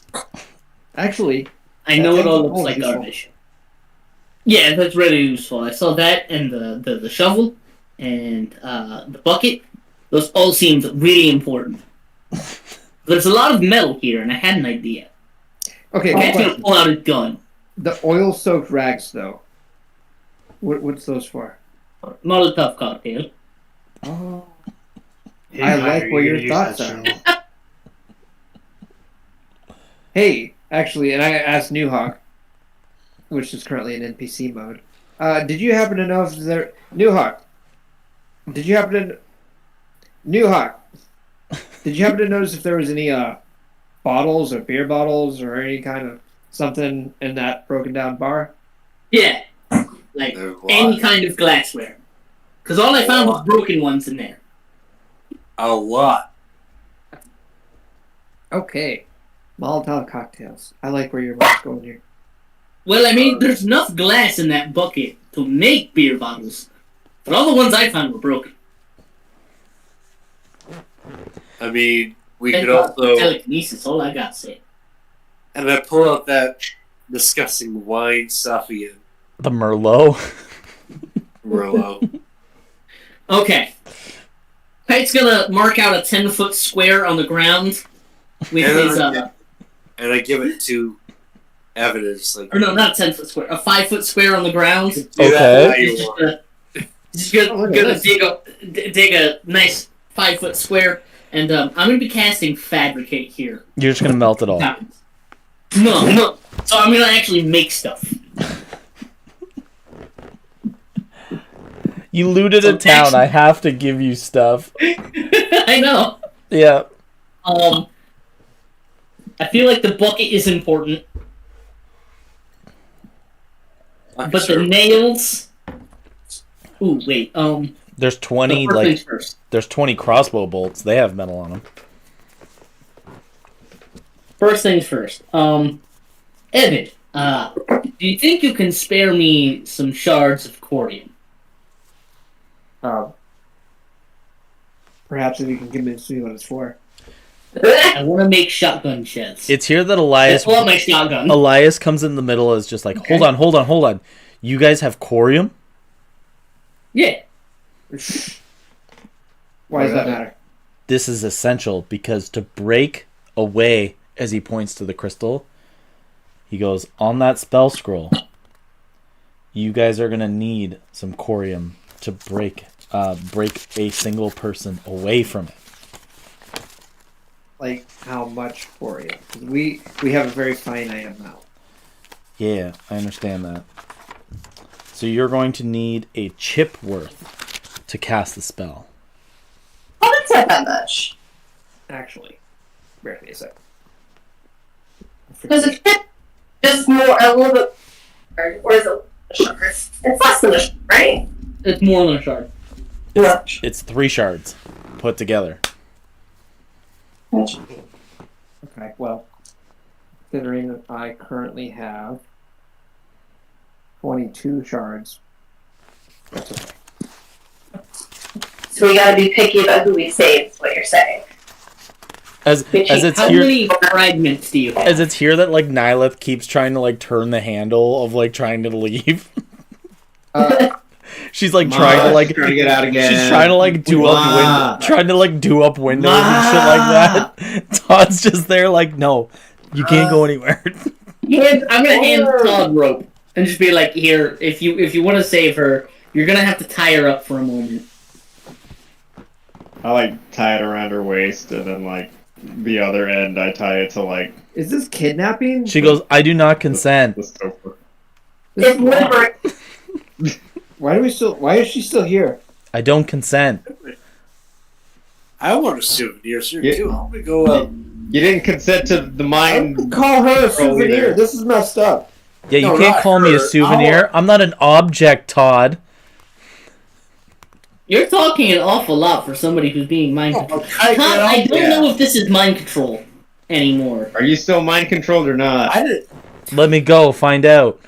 actually, I know it all That's looks like useful. garbage. Yeah, that's really useful. I saw that and the shovel and the bucket. Those all seemed really important. There's a lot of metal here, and I had an idea. okay. Cat's gonna question. pull out a gun. The oil-soaked rags, though. What's those for? Molotov cocktail. Oh, Hey, I Kite, like are where you your gonna use thoughts that are. shovel? hey, actually, and I asked Newhawk, which is currently in NPC mode. Did you happen to know if there Newhawk? Did you happen to Newhawk? Did you happen to notice if there was any bottles or beer bottles or any kind of something in that broken down bar? Yeah, like There's a any lot. kind of glassware. Because all I found was broken ones in there. A lot. Okay, Molotov cocktails. I like where your mind's going here. Well, I mean, there's enough glass in that bucket to make beer bottles, but all the ones I found were broken. I mean, we Thank could God for also, telekinesis. All I got to say. and I pull out that disgusting wine stuff again. The Merlot. Merlot. Okay. Kite's gonna mark out a 10-foot square on the ground with And his and I give it to evidence. Like, or no, not a 10-foot square, a 5-foot square on the ground. do that Okay. how you He's just want. gonna dig a nice 5-foot square, and I'm gonna be casting Fabricate here. You're just gonna melt it all. No. So I'm gonna actually make stuff. You looted a town. I have to give you stuff. I know. Yeah. I feel like the bucket is important, but the nails Ooh, wait. There's 20 first things first. there's 20 crossbow bolts. They have metal on them. First things first. Evan, do you think you can spare me some shards of corium? Perhaps if you can convince me what it's for. I want to make shotgun sheds. It's here that Elias I love my shotgun. Elias comes in the middle as just like, Okay. hold on. You guys have corium? Yeah. Why does that matter? This is essential because to break away, as he points to the crystal, he goes, on that spell scroll, you guys are going to need some corium to break a single person away from it. Like, how much for you? 'Cause we have a very finite amount. Yeah, I understand that. So you're going to need a chip worth to cast the spell. Oh, that's not that much. Actually, bear with me a sec. Because it's just more, a little bit, or is it a shard? It's less than a shard, right? It's more than a shard. Yeah. It's 3 shards put together. Okay, well, considering that I currently have 22 shards, that's okay. So we gotta be picky about who we save, is what you're saying. As it's How here, many fragments do you have? as it's here that like Nyleth keeps trying to like turn the handle of like trying to leave. She's like trying to like trying to get out again. she's trying to like do up windows and shit like that. Todd's just there like, no, you can't go anywhere. I'm gonna hand Todd rope and just be like, here, if you want to save her, you're gonna have to tie her up for a moment. I like tie it around her waist, and then like the other end, I tie it to like Is this kidnapping? She goes, I do not consent. the sofa. It's liberating. Why is she still here? I don't consent. I want a souvenir, sir, Yeah. too. I'm gonna go up. You didn't consent to the I mind. don't call her a souvenir. either. This is messed up. Yeah, you No, can't not call me a her. souvenir. I'm not an object, Todd. You're talking an awful lot for somebody who's being mind controlled. I Todd, get I off don't there. know if this is mind control anymore. Are you still mind controlled or not? I didn't. Let me go. Find out.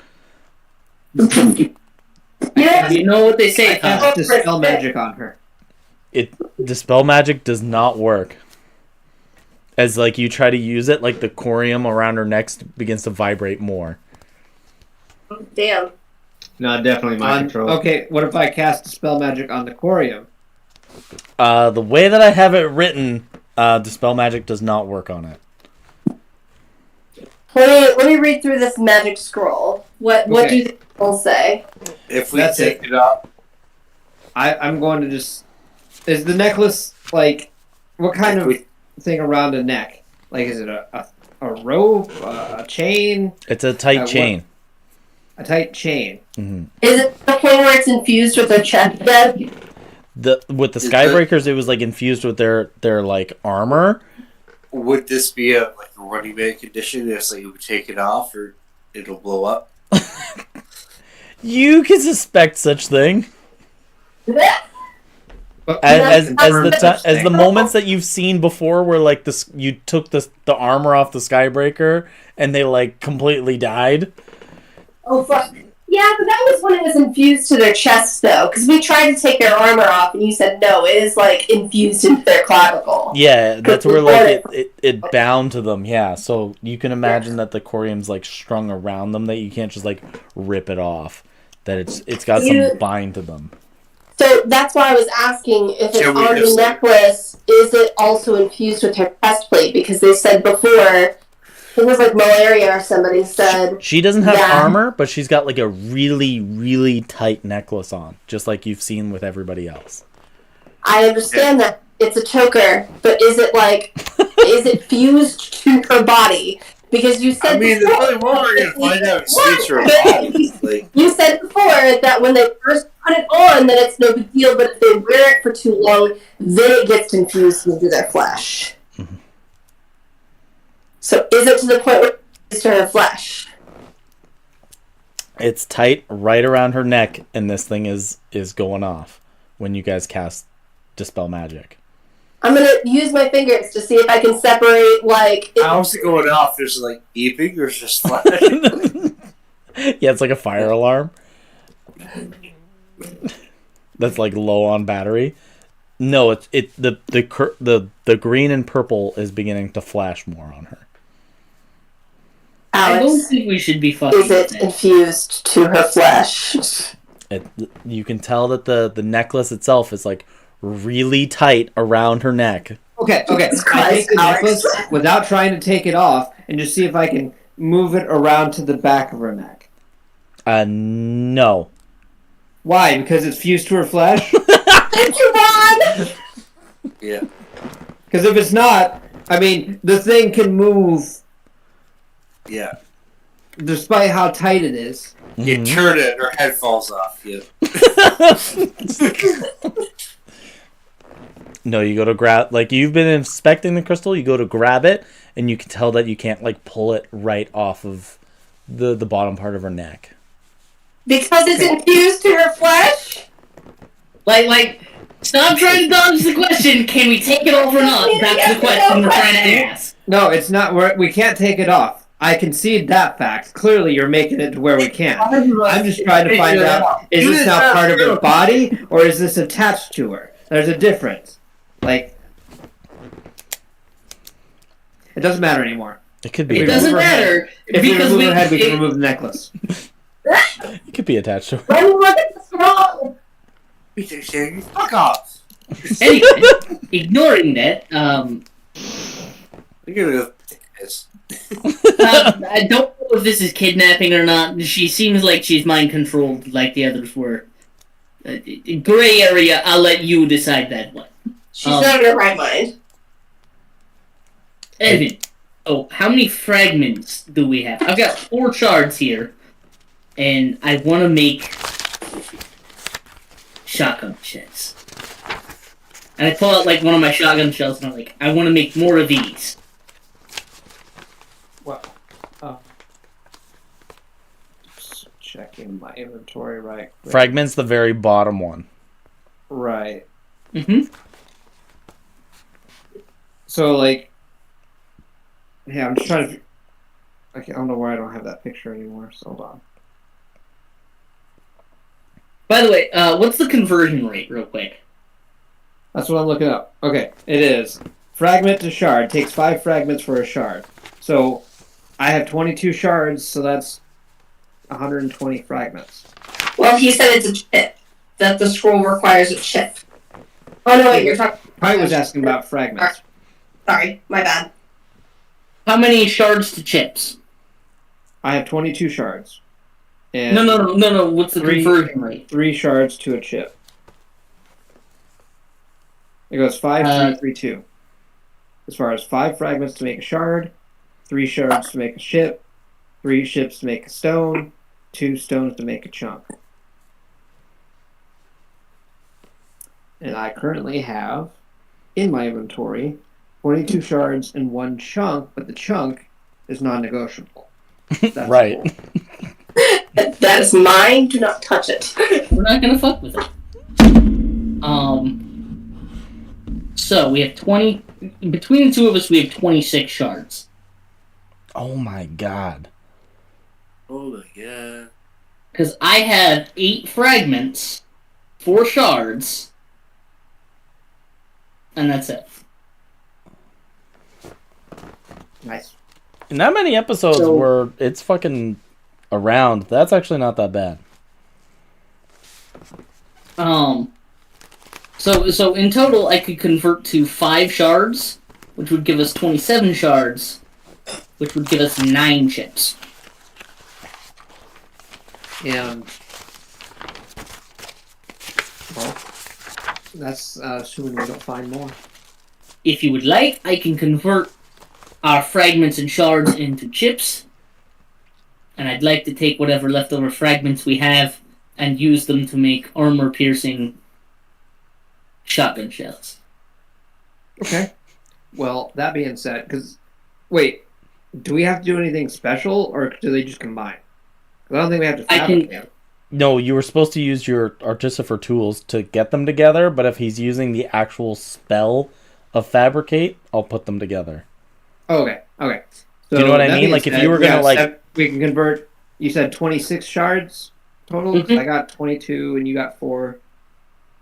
Yeah. You know what they say, I Todd. cast dispel magic on her. Dispel magic does not work. As like you try to use it, like the corium around her neck begins to vibrate more. Damn. No, definitely mind control. Okay, what if I cast dispel magic on the corium? The way that I have it written, dispel magic does not work on it. Let me read through this magic scroll. What do Okay. you think it'll say? If we That's take it up, I'm going to just... Is the necklace, like... What kind if of we, thing around the neck? Like, is it a rope? A chain? It's a tight what- chain. A tight chain? hmm Is it the point where it's infused with a chest bed? With the Is Skybreakers, it was like infused with their like armor. would this be a like a running man condition? If like, you would take it off, or it'll blow up? You can suspect such thing. But As That's the moments that you've seen before, where like this, you took the armor off the Skybreaker and they like completely died. Oh, fuck. Yeah, but that was when it was infused to their chests, though, because we tried to take their armor off, and you said no, it is, like, infused into their clavicle. Yeah, that's where like it bound to them. Yeah, so you can imagine that the corium's like strung around them, that you can't just like rip it off. That it's got some bind to them. So that's why I was asking if it's Can we on the just- necklace, is it also infused with her chest plate? Because they said before, it was like Lumoria or somebody said, She doesn't have Yeah. armor, but she's got like a really, really tight necklace on, just like you've seen with everybody else. I understand that it's a choker, but is it like, is it fused to her body? Because you said I mean, the before, only one we're gonna find out is What? nature of body. Like, You said before that when they first put it on, that it's no big deal, but if they wear it for too long, then it gets infused into their flesh. Mhm. So is it to the point where it's to her flesh? It's tight right around her neck, and this thing is going off when you guys cast Dispel Magic. I'm gonna use my fingers to see if I can separate, like... How's it going off? There's like beeping or just flash? Yeah, it's like a fire alarm. That's like low on battery. No, the green and purple is beginning to flash more on her. I don't Alex, think we should be fucking is it with that. infused to her flesh? You can tell that the necklace itself is like really tight around her neck. Okay. Jesus I take the Christ, necklace without trying to take it off and just see if I can move it around to the back of her neck. No. Why? Because it's fused to her flesh? Thank you, Ron! Yeah. Because if it's not, I mean, the thing can move Yeah. despite how tight it is. You Mhm. turn it and her head falls off. Yeah. No, you go to grab, like, you've been inspecting the crystal, you go to grab it, and you can tell that you can't, like, pull it right off of the bottom part of her neck. Because it's infused to her flesh? Like, stop trying to dodge the question. Can we take it off or not? That's the question we're trying to ask. No, it's not. We can't take it off. I concede that fact. Clearly, you're making it to where we can't. I'm just trying to find out, is this now part of her body, or is this attached to her? There's a difference. Like, it doesn't matter anymore. It could be. It doesn't matter If we because remove her head, we can remove the necklace. It could be attached to her. When was it wrong? Fuck off. Anyway, ignoring that, You're gonna go this. I don't know if this is kidnapping or not. She seems like she's mind controlled, like the others were. Gray area. I'll let you decide that one. She's not in her right mind. Evan, how many fragments do we have? I've got 4 shards here, and I want to make shotgun shells. And I pull out like one of my shotgun shells, and I'm like, I want to make more of these. Well, just checking my inventory right quick. Fragment's the very bottom one. Right. Mm-hmm. So, like, yeah, I'm just trying to. I don't know why I don't have that picture anymore. So hold on. By the way, what's the conversion rate, real quick? That's what I'm looking up. Okay, it is fragment to shard takes 5 fragments for a shard. So I have 22 shards, so that's 120 fragments. Well, he said it's a chip. That the scroll requires a chip. Oh, no, wait, you're talking... I was asking about fragments. Sorry, my bad. How many shards to chips? I have 22 shards. And No. What's the 3 conversion rate? 3 shards to a chip. It goes 5, 3, 3, 2. As far as 5 fragments to make a shard, 3 shards to make a chip, 3 chips to make a stone, 2 stones to make a chunk. And I currently have in my inventory 22 shards and 1 chunk, but the chunk is non-negotiable. That's Right. cool. That is mine. Do not touch it. We're not gonna fuck with it. So we have 20. Between the two of us, we have 26 shards. Oh my god. Oh my god. Because I have 8 fragments, 4 shards, and that's it. Nice. In that many episodes So- where it's fucking around, that's actually not that bad. So in total, I could convert to 5 shards, which would give us 27 shards, which would give us 9 chips. And well, that's assuming we don't find more. If you would like, I can convert our fragments and shards into chips, and I'd like to take whatever leftover fragments we have and use them to make armor-piercing shotgun shells. Okay. Well, that being said, wait, do we have to do anything special, or do they just combine? I don't think we have to I can- fabricate them. No, you were supposed to use your artificer tools to get them together, but if he's using the actual spell of fabricate, I'll put them together. Okay. So Do you know what I that mean? being Like, if said, you were gonna, we can convert. You said 26 shards total. Mhm. I got 22, and you got 4.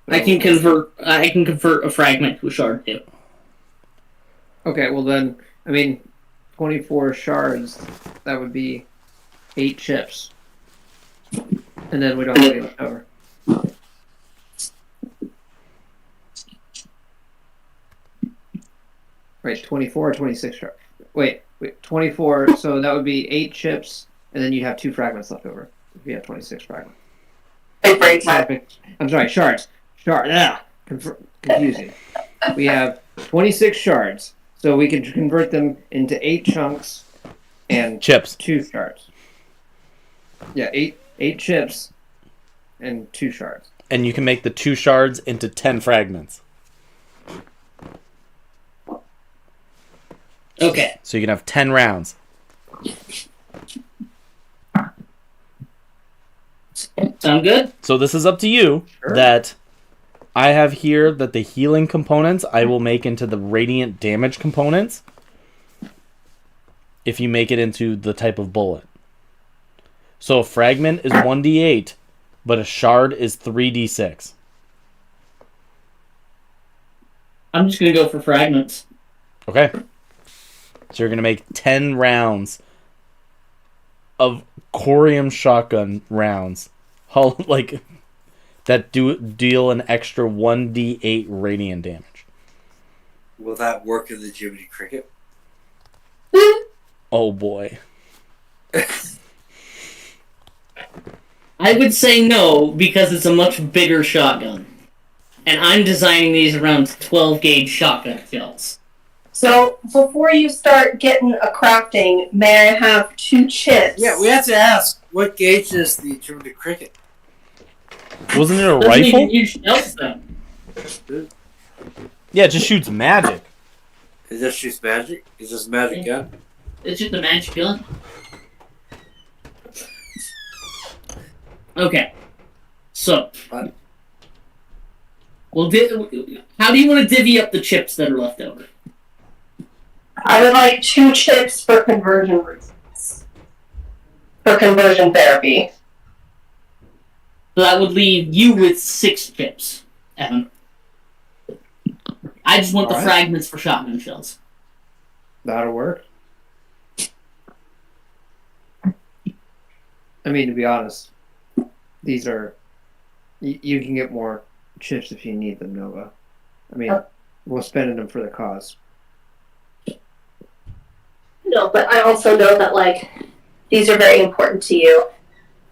I can convert a fragment to a shard too. Okay, well then, 24 shards. That would be 8 chips, and then we don't have any left over. Right, 24 or 26 shards. Wait, 24. So that would be 8 chips, and then you'd have 2 fragments left over. If you have 26 fragments. Big brain time. I'm sorry, shards. Confusing. We have 26 shards, so we can convert them into 8 chunks and chips. 2 shards. Yeah, 8 chips and 2 shards. And you can make the 2 shards into 10 fragments. Okay. So you can have 10 rounds. Sound good? So this is up to you. Sure. That I have here that the healing components I will make into the radiant damage components if you make it into the type of bullet. So a fragment is 1d8, but a shard is 3d6. I'm just gonna go for fragments. Okay. So you're going to make 10 rounds of corium shotgun rounds. That deal an extra 1d8 radiant damage. Will that work in the Jiminy Cricket? Oh boy. I would say no, because it's a much bigger shotgun. And I'm designing these around 12 gauge shotgun shells. So before you start getting a crafting, may I have 2 chips? Yeah, we have to ask, what gauge is the Jiminy Cricket? Wasn't it a Doesn't rifle? even use shells though. Yeah, it just shoots magic. It just shoots magic? It's just a magic gun? It's just a magic gun. Okay. So. What? Well, how do you want to divvy up the chips that are left over? I would like 2 chips for conversion reasons. For conversion therapy. So that would leave you with 6 chips, Evan. I just want the Alright. fragments for shotgun shells. That'll work. To be honest, these are. You can get more chips if you need them, Nova. We're spending them for the cause. No, but I also know that, like, these are very important to you,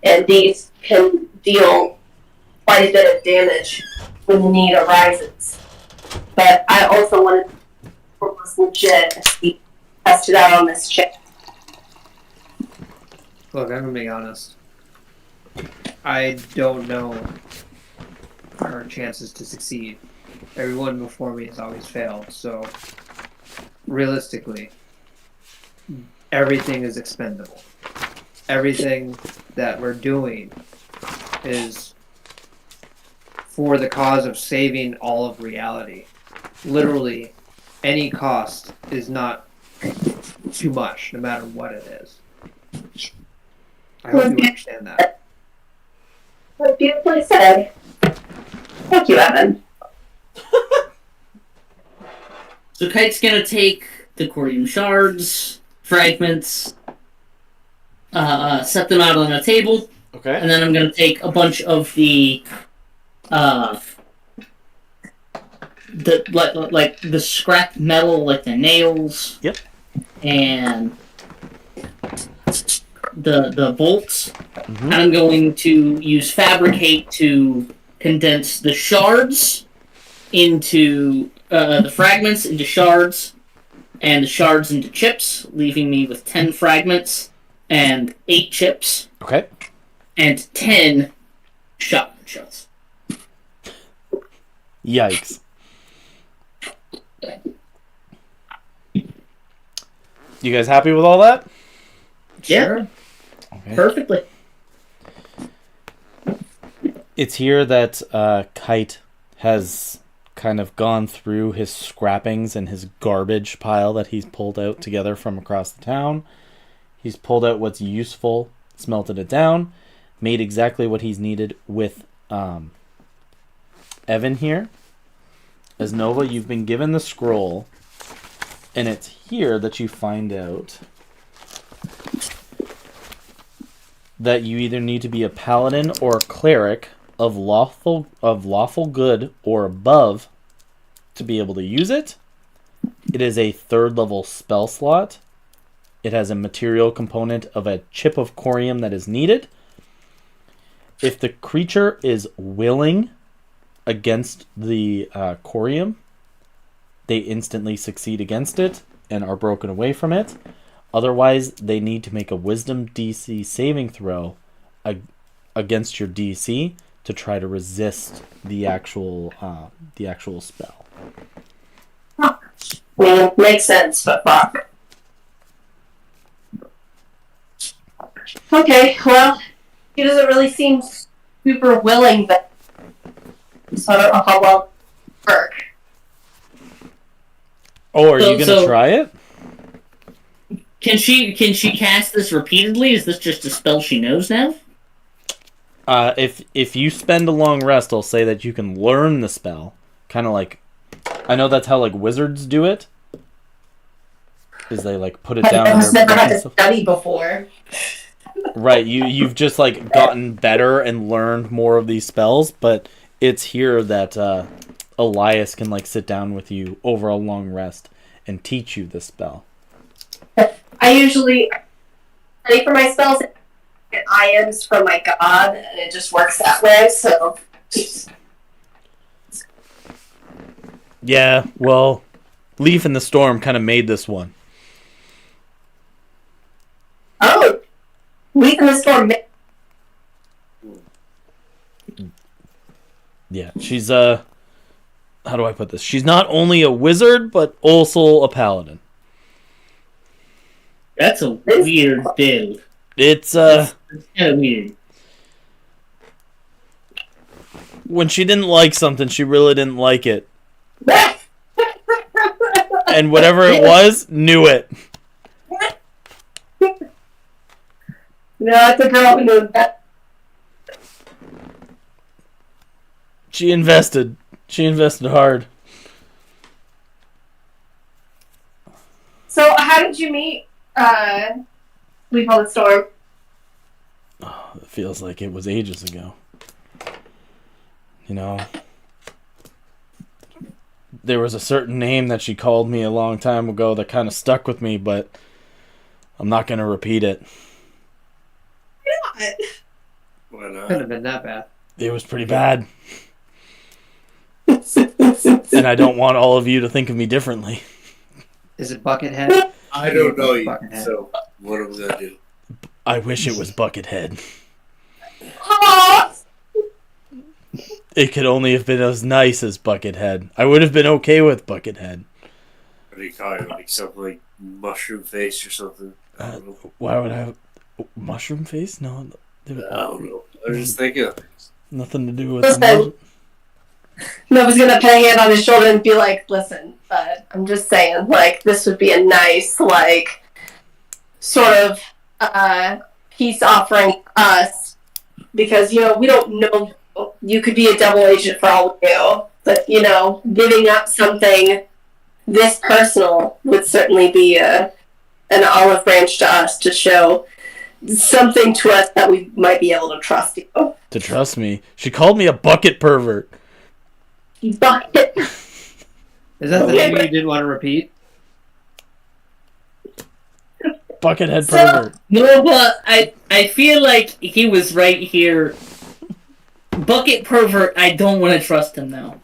and these can deal quite a bit of damage when the need arises. But I also wanted to work was legit and see tested out on this chip. Look, I'm gonna be honest. I don't know our chances to succeed. Everyone before me has always failed, so realistically, everything is expendable. Everything that we're doing is for the cause of saving all of reality. Literally, any cost is not too much, no matter what it is. I hope you understand that. What beautifully said. Thank you, Evan. So Kite's gonna take the corium shards, fragments, set them out on a table, Okay. and then I'm gonna take a bunch of the the scrap metal, like the nails. Yep. And the bolts. Mhm. And I'm going to use fabricate to condense the shards into the fragments into shards, and the shards into chips, leaving me with 10 fragments and 8 chips Okay. and 10 shotgun shells. Yikes. You guys happy with all that? Yeah. Sure. Okay. Perfectly. It's here that Kite has kind of gone through his scrappings and his garbage pile that he's pulled out together from across the town. He's pulled out what's useful, smelted it down, made exactly what he's needed with Evan here. As Nova, you've been given the scroll, and it's here that you find out that you either need to be a paladin or a cleric of lawful good or above to be able to use it. It is a 3rd level spell slot. It has a material component of a chip of corium that is needed. If the creature is willing against the corium, they instantly succeed against it and are broken away from it. Otherwise, they need to make a wisdom DC saving throw against your DC to try to resist the actual spell. Well, makes sense, but fuck. Okay, well, he doesn't really seem super willing, but so I don't know how well it'll work. Oh, are you gonna try it? Can she cast this repeatedly? Is this just a spell she knows now? If you spend a long rest, I'll say that you can learn the spell. Kind of like, I know that's how like wizards do it. Is they like put it down. I've never had to study before. Right, you've just like gotten better and learned more of these spells, but it's here that Elias can like sit down with you over a long rest and teach you the spell. I usually study for my spells and items from my god, and it just works that way, so... Yeah, well, Leaf in the Storm kind of made this one. Oh! Leaf in the Storm... Yeah, she's, how do I put this? She's not only a wizard, but also a paladin. That's a weird build. It's kind of weird. When she didn't like something, she really didn't like it. And whatever it was, knew it. No, it's a girl who knows that. She invested. She invested hard. So, how did you meet, Leaf on the Storm? Oh, it feels like it was ages ago. You know, there was a certain name that she called me a long time ago that kind of stuck with me, but I'm not going to repeat it. Why not? Couldn't have been that bad. It was pretty bad. And I don't want all of you to think of me differently. Is it Buckethead? I don't know you, Buckethead. so what am I gonna do? I wish it was Buckethead. It could only have been as nice as Buckethead. I would have been okay with Buckethead. What do you call it? Like something like mushroom face or something? I don't know. Why would I have mushroom face? No, I don't know. I was just thinking. nothing to do with Listen. Nova's gonna put a hand on his shoulder and be like, listen, bud, I'm just saying, like, this would be a nice, like, sort of, peace offering us, because, you know, we don't know, you could be a double agent for all we know, but, you know, giving up something this personal would certainly be an olive branch to us to show something to us that we might be able to trust you. To trust me. She called me a bucket pervert. Bucket. Is that the name you didn't want to repeat? Buckethead pervert. No, but I feel like he was right here. Bucket pervert, I don't want to trust him now.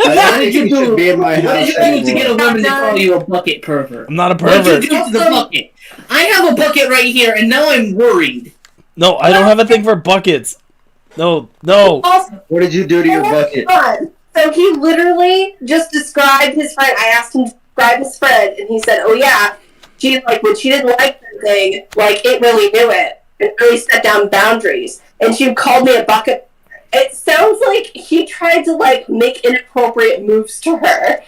I think you should be in my What house did you do to get a anymore. woman to call you a bucket pervert? I'm not a What pervert. did you do to the bucket? I have a bucket right here, and now I'm worried. No, I don't have a thing for buckets. No. Also, What did you do to your bucket? so he literally just described his friend. I asked him to describe his friend, and he said, "Oh yeah, she like when she didn't like something, like it really knew it, and really set down boundaries." And she called me a bucket, It sounds like he tried to like make inappropriate moves to her.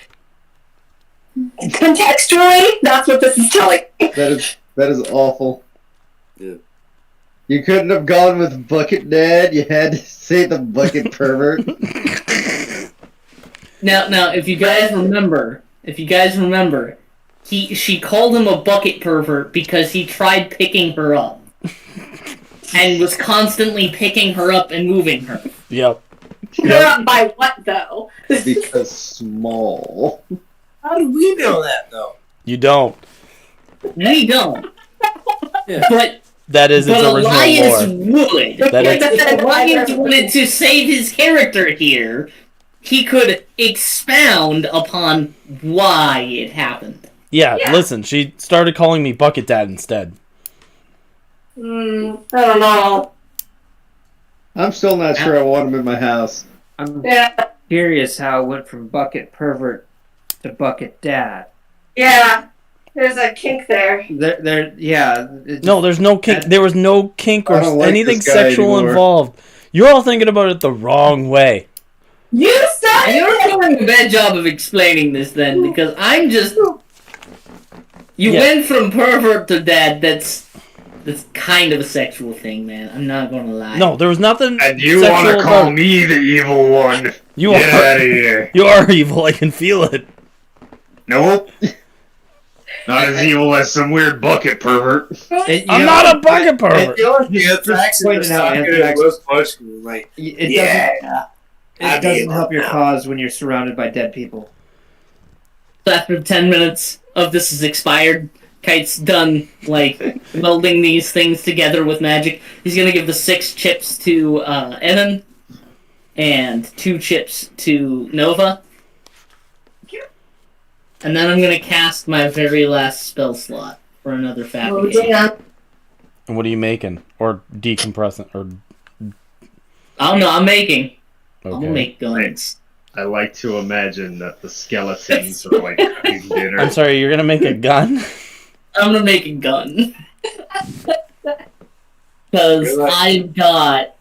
Contextually, that's what this is telling me. That is awful. Yeah. You couldn't have gone with Bucket Dad. You had to say the Bucket Pervert. Now, if you guys remember, she called him a bucket pervert because he tried picking her up, and was constantly picking her up and moving her. Yep. By what though? Because small. How do we know that, though? You don't. We don't. Yeah. But That is its original Elias lore. would. That is- If Elias wanted to save his character here, he could expound upon why it happened. Yeah, Yeah. listen, she started calling me Bucket Dad instead. I don't know. I'm still not sure I want him in my house. I'm Yeah, curious how it went from bucket pervert to bucket dad. yeah. There's a kink there. Yeah. No, there's no kink. There was no kink or I don't like anything this guy sexual anymore. involved. You're all thinking about it the wrong way. You started You're it! doing a bad job of explaining this then, because I'm just... You Yeah. went from pervert to dad, that's kind of a sexual thing, man. I'm not gonna lie. No, there was nothing And you sexual want to call about it. me the evil one? You Get are. out of here. You are evil. I can feel it. Nope. Not as evil as some weird bucket pervert. I'm not a bucket pervert. The only thing that's actually pointed out talking Anthrax. was punching, like, It I'm doesn't evil help your now. cause when you're surrounded by dead people. So after 10 minutes of this is expired, Kite's done, like, melding these things together with magic. He's gonna give the 6 chips to Evan, and 2 chips to Nova. And then I'm gonna cast my very last spell slot for another fat Oh, game. damn. And what are you making? Or decompressing? Or I don't know, I'm making. okay. I'll make guns. I like to imagine that the skeletons are like cooking dinner. I'm sorry. You're gonna make a gun? I'm gonna make a gun. Because I've got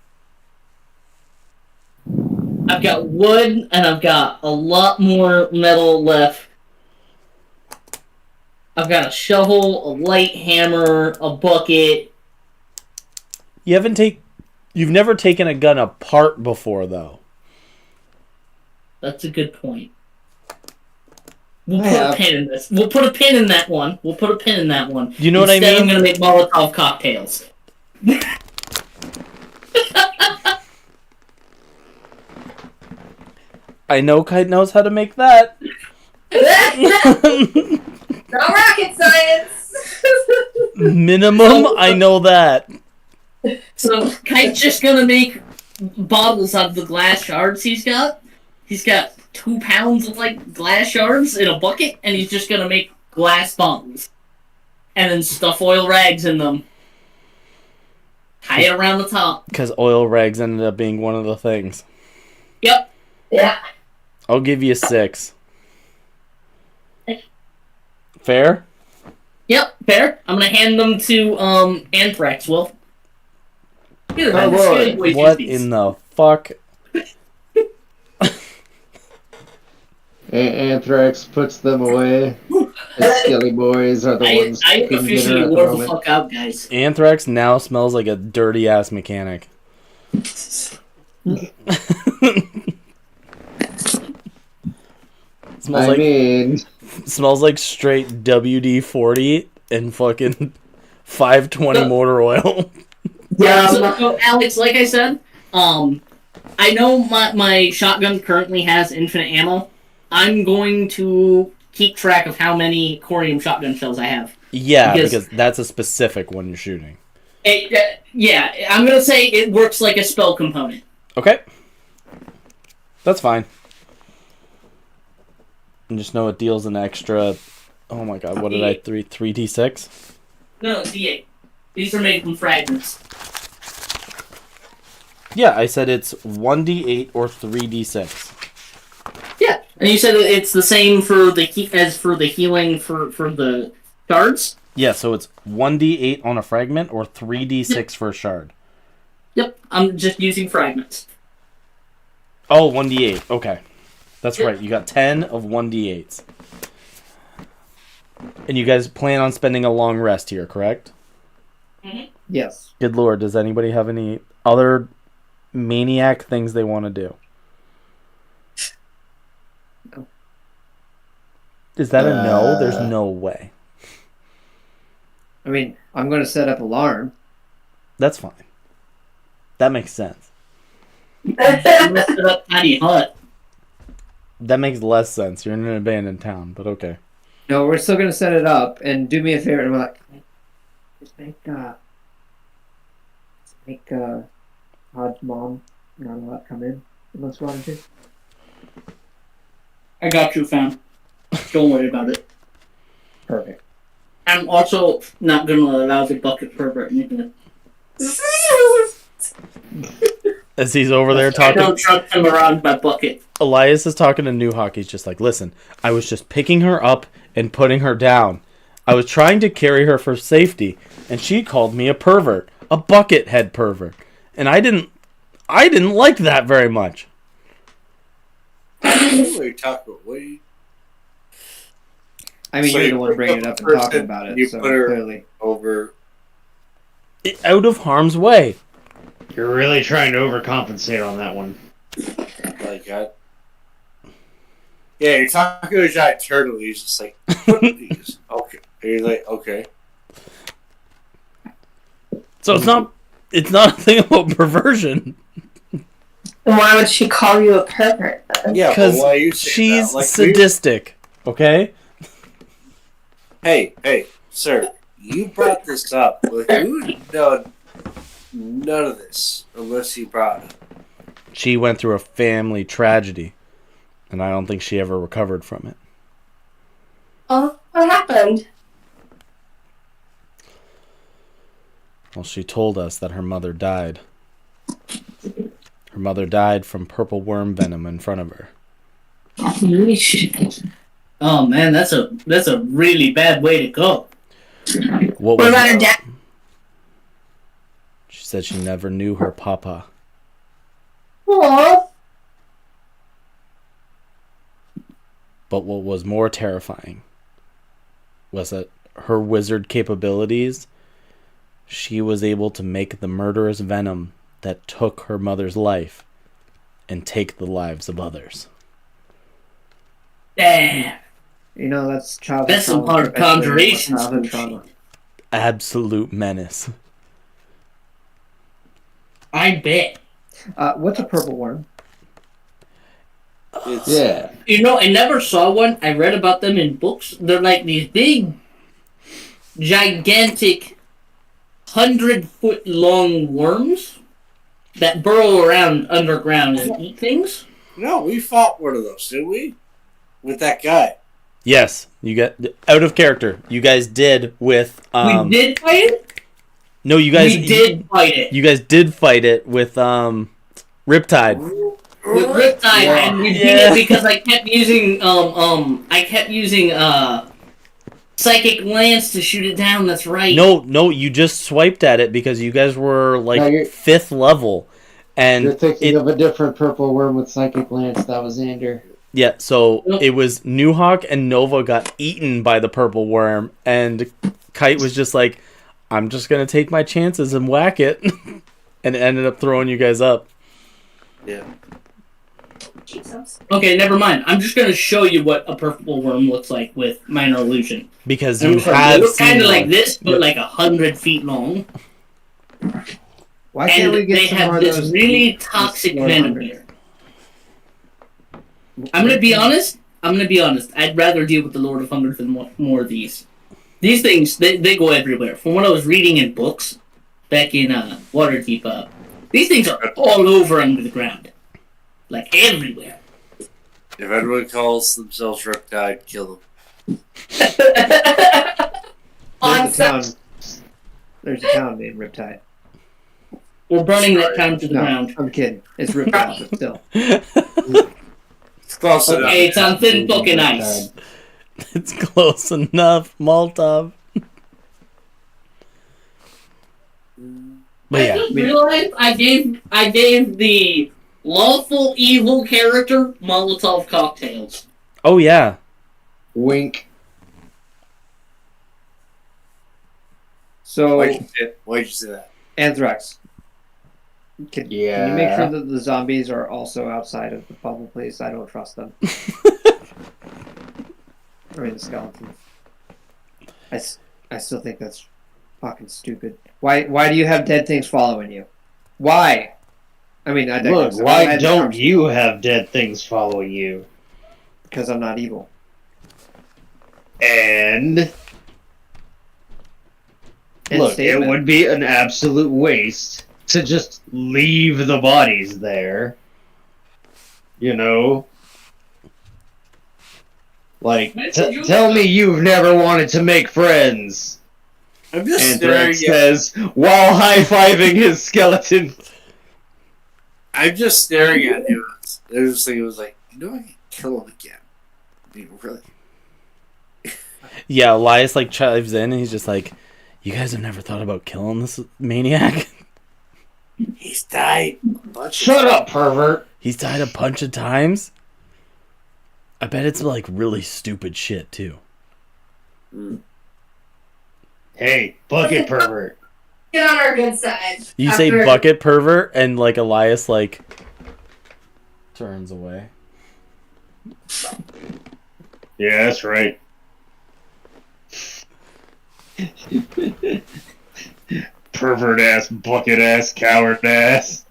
wood and I've got a lot more metal left. I've got a shovel, a light hammer, a bucket. You've never taken a gun apart before, though. That's a good point. We'll I put a have. pin in this. We'll put a pin in that one. You know what I Instead, I'm mean? gonna make Molotov cocktails. I know Kite knows how to make that. Not rocket science! Minimum, I know that. So Kite's just gonna make bottles out of the glass shards he's got. He's got 2 pounds of like glass shards in a bucket, and he's just gonna make glass bottles. And then stuff oil rags in them. Tie it around the top. Because oil rags ended up being one of the things. Yep. Yeah. I'll give you 6. Fair? Yep, fair. I'm gonna hand them to Anthrax, Will. Here, man, boy. this good boy What juices. in the fuck? Anthrax puts them away. The Skelly boys are the ones I cooking officially dinner at the wore the moment. fuck out, guys. Anthrax now smells like a dirty ass mechanic. Smells like straight WD-40 and fucking 520 motor oil. Yeah. So, Alex, like I said, I know my shotgun currently has infinite ammo. I'm going to keep track of how many corium shotgun shells I have. Yeah, Because- because that's a specific one you're shooting. Yeah, I'm gonna say it works like a spell component. Okay. That's fine. And just know it deals an extra... Oh my god, what did I... 3d6? No, D8. These are made from fragments. Yeah, I said it's 1d8 or 3d6. Yeah, and you said it's the same for the as for the healing for the shards. Yeah, so it's 1d8 on a fragment or 3d6 for a shard. Yep, I'm just using fragments. Oh, 1d8. Okay. That's right. You got 10 of 1d8s. And you guys plan on spending a long rest here, correct? Yes. Good lord, does anybody have any other maniac things they want to do? No. Is that a no? There's no way. I mean, I'm going to set up alarm. That's fine. That makes sense. I'm gonna set up tiny hut. That makes less sense. You're in an abandoned town, but okay. No, we're still going to set it up, and do me a favor, and we're like, just make Hod's mom not allowed to come in unless we wanted to. I got you, fam. Don't worry about it. Perfect. I'm also not gonna allow the bucket pervert in it. As he's over there I talking, don't trust him around my bucket. Elias is talking to New Hawk. He's just like, listen, I was just picking her up and putting her down. I was trying to carry her for safety, and she called me a pervert, a bucket head pervert. And I didn't like that very much. What are you talking about? What are you... I mean, So you're you the one pick bringing up it up the and talking person, about it, you so put her- clearly. over... Out of harm's way. You're really trying to overcompensate on that one. Like, yeah, you're talking to a giant turtle. He's just like, please. Okay. And you're like, okay. So it's not a thing about perversion. And why would she call you a pervert then? Yeah, Because but why are you saying she's that? Like, sadistic, okay? Hey, sir, you brought this up. Like, you would know none of this unless you brought it. She went through a family tragedy, and I don't think she ever recovered from it. Oh, what happened? Well, she told us that her mother died. Her mother died from purple worm venom in front of her. Oh man, that's a really bad way to go. What What about her dad? She said she never knew her papa. Aw. But what was more terrifying was that her wizard capabilities, she was able to make the murderous venom that took her mother's life and take the lives of others. Damn. You know, that's childhood That's some trauma, hard especially conjuration childhood school trauma. Absolute menace. I bet. What's a purple worm? It's, Yeah. You know, I never saw one. I read about them in books. They're like these big, gigantic, 100-foot long worms that burrow around underground and eat things. No, we fought one of those, didn't we? With that guy. Yes, you got out of character. You guys did with We did fight it? no, you guys We did fight it. You guys did fight it with Riptide. With Riptide, Yeah. and we beat Yeah. it because I kept using Psychic Lance to shoot it down. That's right. No, you just swiped at it because you guys were like No, you're- 5th level, and You're thinking it, of a different purple worm with psychic lance. That was Xander. yeah. So Nope. it was Newhawk and Nova got eaten by the purple worm, and Kite was just like, "I'm just gonna take my chances and whack it," and it ended up throwing you guys up. Yeah. Jesus. Okay, never mind. I'm just gonna show you what a purple worm looks like with minor illusion. Because They you have look seen kind of one. like this, but Yep. like 100 feet long. Why can't And we get they some more have of this those? really these toxic Lord venom Hunters? here. I'm gonna be honest. I'd rather deal with the Lord of Hunger than more of these. These things, they go everywhere. From what I was reading in books back in Waterdeep, these things are all over under the ground, like everywhere. If anyone calls themselves Riptide, kill them. There's a town. There's a town named Riptide. We're burning that town to the No, ground. I'm kidding. It's Riptide, but still. It's close enough. Okay, it's on thin fucking ice. It's close enough, Molotov. But I yeah, just realized I gave the Lawful evil character, Molotov cocktails. Oh yeah. Wink. So, Why'd you say that? Anthrax. Can you make Yeah. sure that the zombies are also outside of the bubble, please? I don't trust them. I mean, the skeletons. I still think that's fucking stupid. Why do you have dead things following you? Why? I mean, I Look, digress. why don't you have dead things following you? Because I'm not evil. And look, statement. it would be an absolute waste to just leave the bodies there. You know? Like, tell me you've never wanted to make friends. I'm just staring Anthrax at. says while high-fiving his skeleton. I'm just staring at him. It was like, I can kill him again. I mean, really. Yeah, Elias like chimes in and he's just like, "You guys have never thought about killing this maniac? He's died. A bunch of Shut up, pervert. He's died a bunch of times. I bet it's like really stupid shit too." Hey, bucket pervert. Get on our good side. You say After- bucket pervert and like Elias like turns away. Yeah, that's right. Pervert ass, bucket ass, coward ass.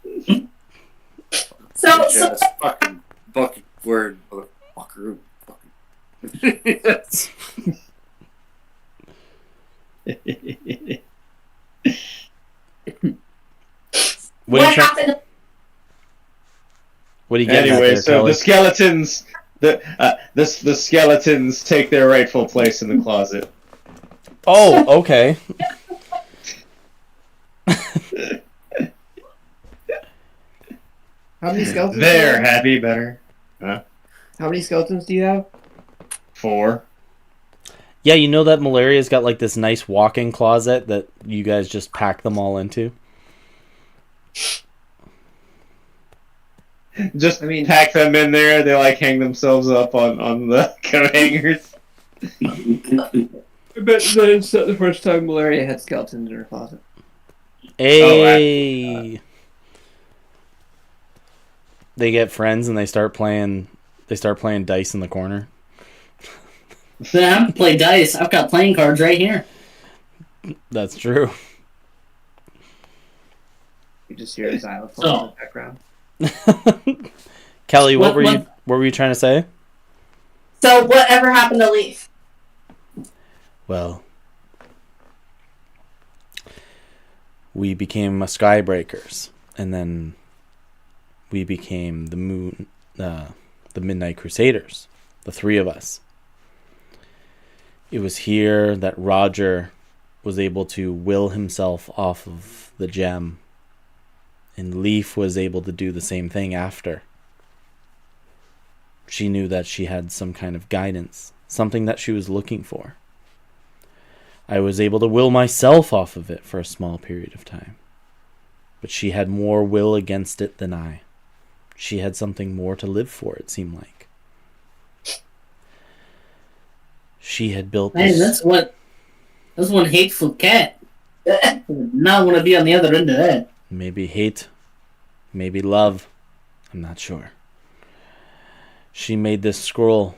So ass fucking bucket word, motherfucker. Fucking. Yes. What are you trying? happened? What are you getting at Anyway, there, so Kelly? the skeletons, the skeletons take their rightful place in the closet. Oh, okay. How many skeletons? There, do you happy, better. have? How many skeletons do you have? 4. Yeah, you know that Malaria's got like this nice walk-in closet that you guys just pack them all into. Just pack them in there. They like hang themselves up on the coat hangers. I bet that's not the first time Malaria had skeletons in her closet. Hey. They get friends and they start playing dice in the corner. Then I'm play dice. I've got playing cards right here. That's true. You just hear a xylophone So- in the background. Kelly, what What- were you trying to say? So whatever happened to Leaf? Well, we became Skybreakers, and then we became the Midnight Crusaders, the 3 of us. It was here that Roger was able to will himself off of the gem, and Leaf was able to do the same thing after. She knew that she had some kind of guidance, something that she was looking for. I was able to will myself off of it for a small period of time. But she had more will against it than I. She had something more to live for, it seemed like. She had built Man, this... that's one hateful cat. Not want to be on the other end of that. Maybe hate, maybe love. I'm not sure. She made this scroll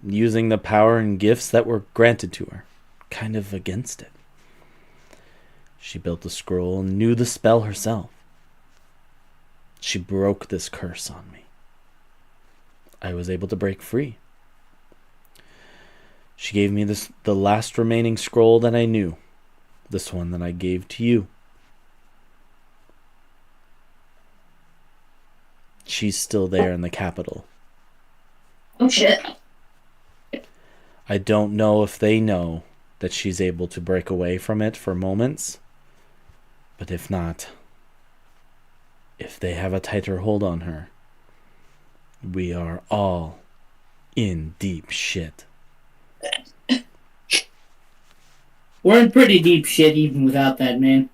using the power and gifts that were granted to her, kind of against it. She built the scroll and knew the spell herself. She broke this curse on me. I was able to break free. She gave me the last remaining scroll that I knew, this one that I gave to you. She's still there in the capital. Oh shit. I don't know if they know that she's able to break away from it for moments. But if not, if they have a tighter hold on her, we are all in deep shit. We're in pretty deep shit even without that, man.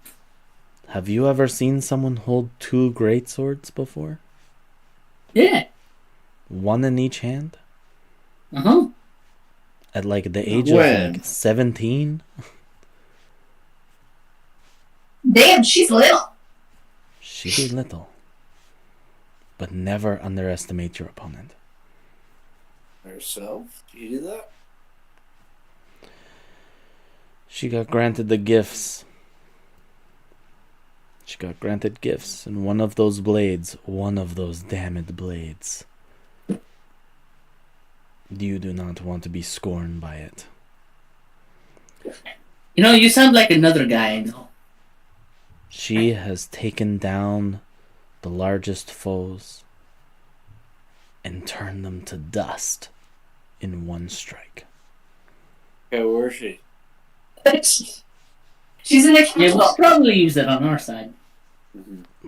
Have you ever seen someone hold 2 great swords before? Yeah. One in each hand? Uh-huh. At like the age When? of like 17? Damn, she's little. She be little. But never underestimate your opponent. Herself? Do you do that? She got granted the gifts. She got granted gifts, and one of those damned blades. You do not want to be scorned by it. You know, you sound like another guy I know. She has taken down the largest foes and turned them to dust in one strike. Okay, where is she? She's in a Yeah, we'll castle. probably use that on our side.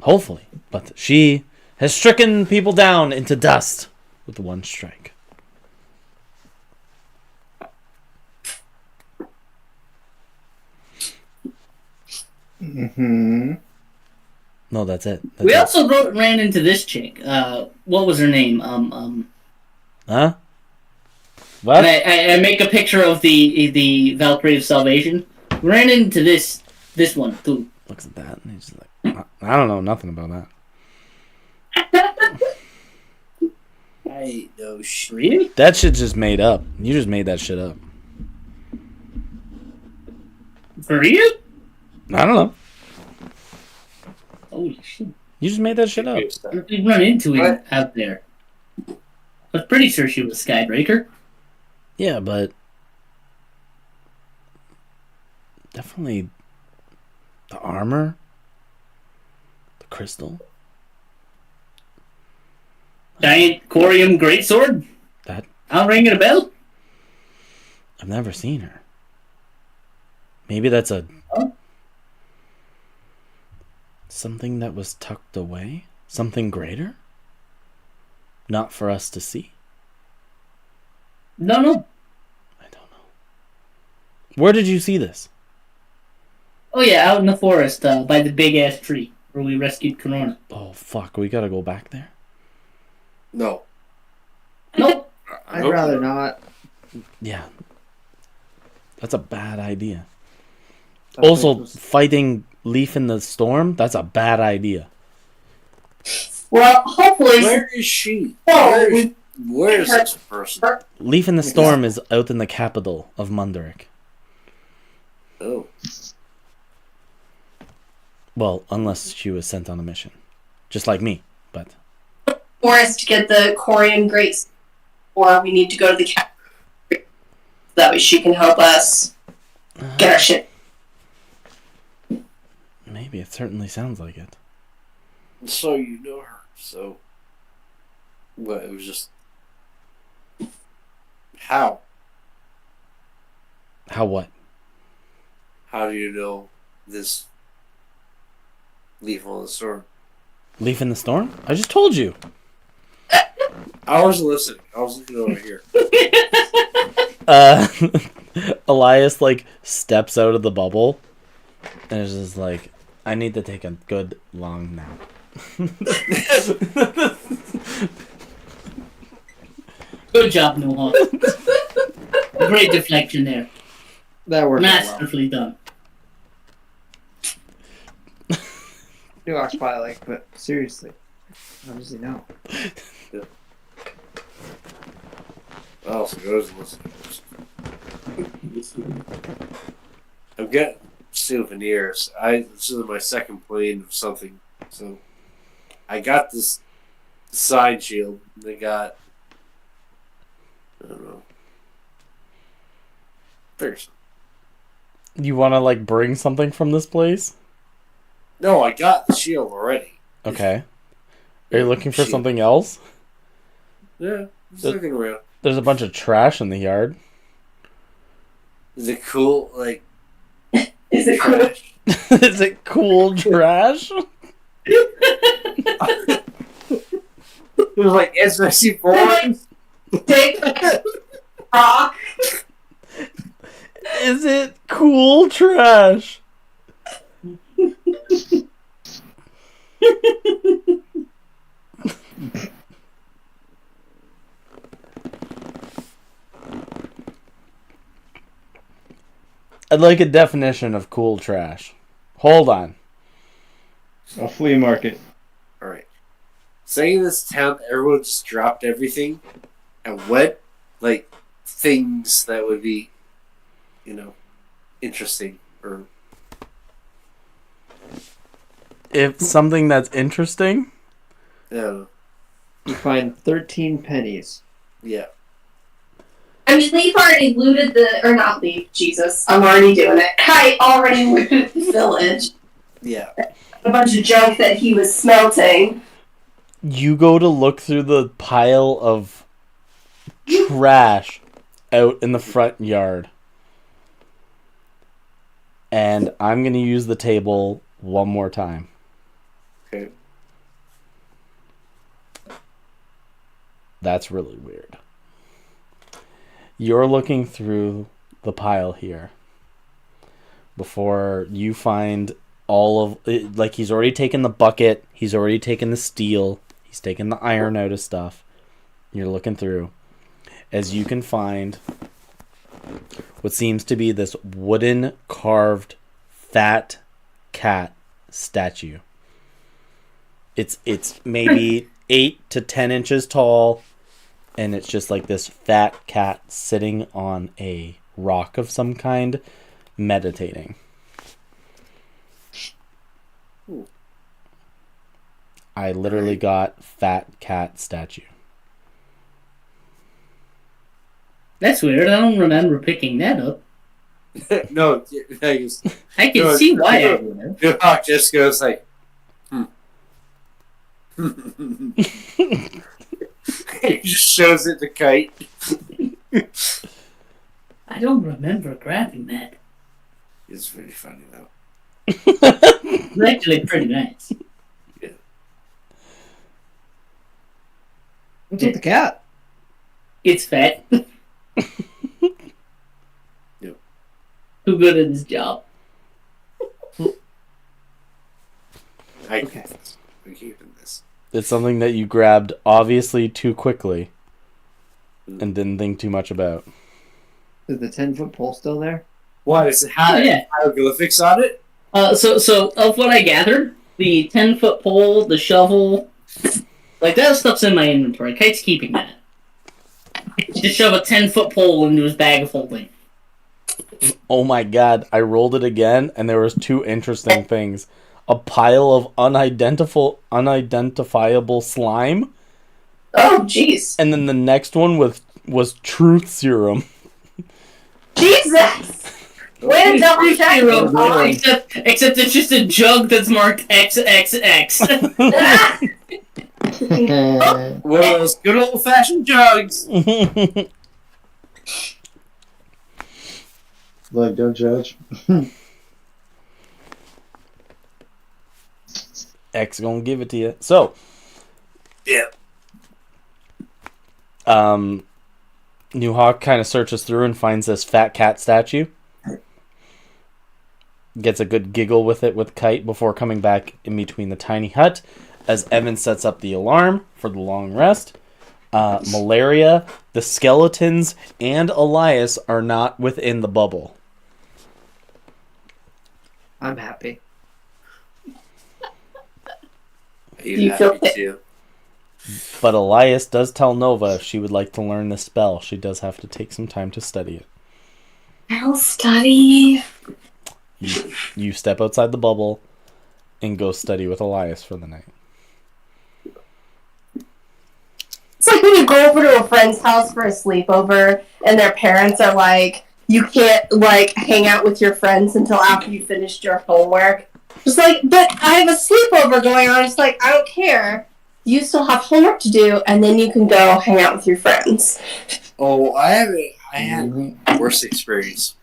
Hopefully. But she has stricken people down into dust with one strike. Mm-hmm. No, that's it. That's We it. also ran into this chick. What was her name? Huh? And What? I make a picture of the Valkyrie of Salvation. We ran into this one too. Looks at that and he's just like, I don't know nothing about that. I know shit. Really? That shit's just made up. You just made that shit up. For real? I don't know. Holy shit! You just made that shit up. We run into it What? out there. I was pretty sure she was Skybreaker. Yeah, but definitely the armor, the crystal, Giant Corium Greatsword? that I'll ring it a bell. I've never seen her. Maybe that's a Oh. something that was tucked away? Something greater? Not for us to see? No. I don't know. Where did you see this? Oh yeah, out in the forest by the big ass tree where we rescued Corona. Oh fuck, we gotta go back there. No. Nope. I'd Nope. rather not. Yeah. That's a bad idea. That Also, place was- fighting Leaf in the Storm, that's a bad idea. Well, hopefully. Where is she? Oh, Where is this person? Leaf in the Storm is out in the capital of Mundarik. Oh. Well, unless she was sent on a mission. Just like me, but... forest to get the Corian Greats, or we need to go to the castle. That way she can help us get our shit. Maybe, it certainly sounds like it. So you know her. So. What? It was just. How? How what? How do you know this leaf on the storm? Leaf in the Storm? I just told you! I was listening. I was looking over here. Elias, like, steps out of the bubble and is just like, I need to take a good long nap. Good job, Noah. Great deflection there. That worked out well. Masterfully done. New Ox probably like, but seriously, how does he know? Oh, so goes listening. I'm getting souvenirs. This is my second plane of something. So I got this side shield. They got, I don't know. There's You want to, like, bring something from this place? no. I got the shield already. Okay. Are you looking for Shield. something else? Yeah, just The- looking around. There's a bunch of trash in the yard. Is it cool? Like Is it cool? trash? Is it cool trash? It was like SIC4. Take rock. Is it cool trash? I'd like a definition of cool trash. Hold on. A flea market. Alright. Say in this town, everyone just dropped everything and went, like, things that would be, interesting. Or If something that's interesting, yeah. You find 13 pennies. Yeah. I mean, Leaf already looted or not Leaf, Jesus, I'm already doing it. Kite already looted the village. Yeah. A bunch of junk that he was smelting. you go to look through the pile of trash out in the front yard. And I'm going to use the table one more time. Okay. That's really weird. You're looking through the pile here before you find all of it. Like, he's already taken the bucket, he's already taken the steel, he's taken the iron out of stuff. You're looking through as you can find what seems to be this wooden carved fat cat statue. It's maybe 8 to 10 inches tall, and it's just like this fat cat sitting on a rock of some kind, meditating. Ooh. I literally got fat cat statue. That's weird. I don't remember picking that up. No, I I can No, see why I no. would have. New Hawk just goes like, He just shows it to Kite. I don't remember grabbing that. It's really funny though. It's actually pretty nice. What's with the cat? It's fat. Yep. Too good at his job. I'm keeping this. It's something that you grabbed obviously too quickly and didn't think too much about. Is the 10-foot pole still there? What is it? Oh, yeah. Hieroglyphics on it? So of what I gathered, the 10-foot pole, the shovel, like that stuff's in my inventory. Kite's keeping that. Just shove a 10-foot pole into his bag of holding. Oh my god, I rolled it again and there was two interesting things. A pile of unidentifiable slime, Oh, jeez. and then the next one was truth serum. Jesus! Way to double check. Zero, except it's just a jug that's marked XXX. One of those good old fashioned jugs. Like, don't judge. X gonna give it to you. So, Yeah. New Hawk kind of searches through and finds this fat cat statue. Gets a good giggle with it with Kite before coming back in between the tiny hut as Evan sets up the alarm for the long rest. Malaria, the skeletons, and Elias are not within the bubble. I'm happy. You feel happy too? But Elias does tell Nova if she would like to learn this spell, she does have to take some time to study it. I'll study. You step outside the bubble and go study with Elias for the night. It's like when you go over to a friend's house for a sleepover and their parents are like, you can't, like, hang out with your friends until after you finished your homework. Just like, but I have a sleepover going on. It's like, I don't care. You still have homework to do, and then you can go hang out with your friends. Oh, I had a worse experience.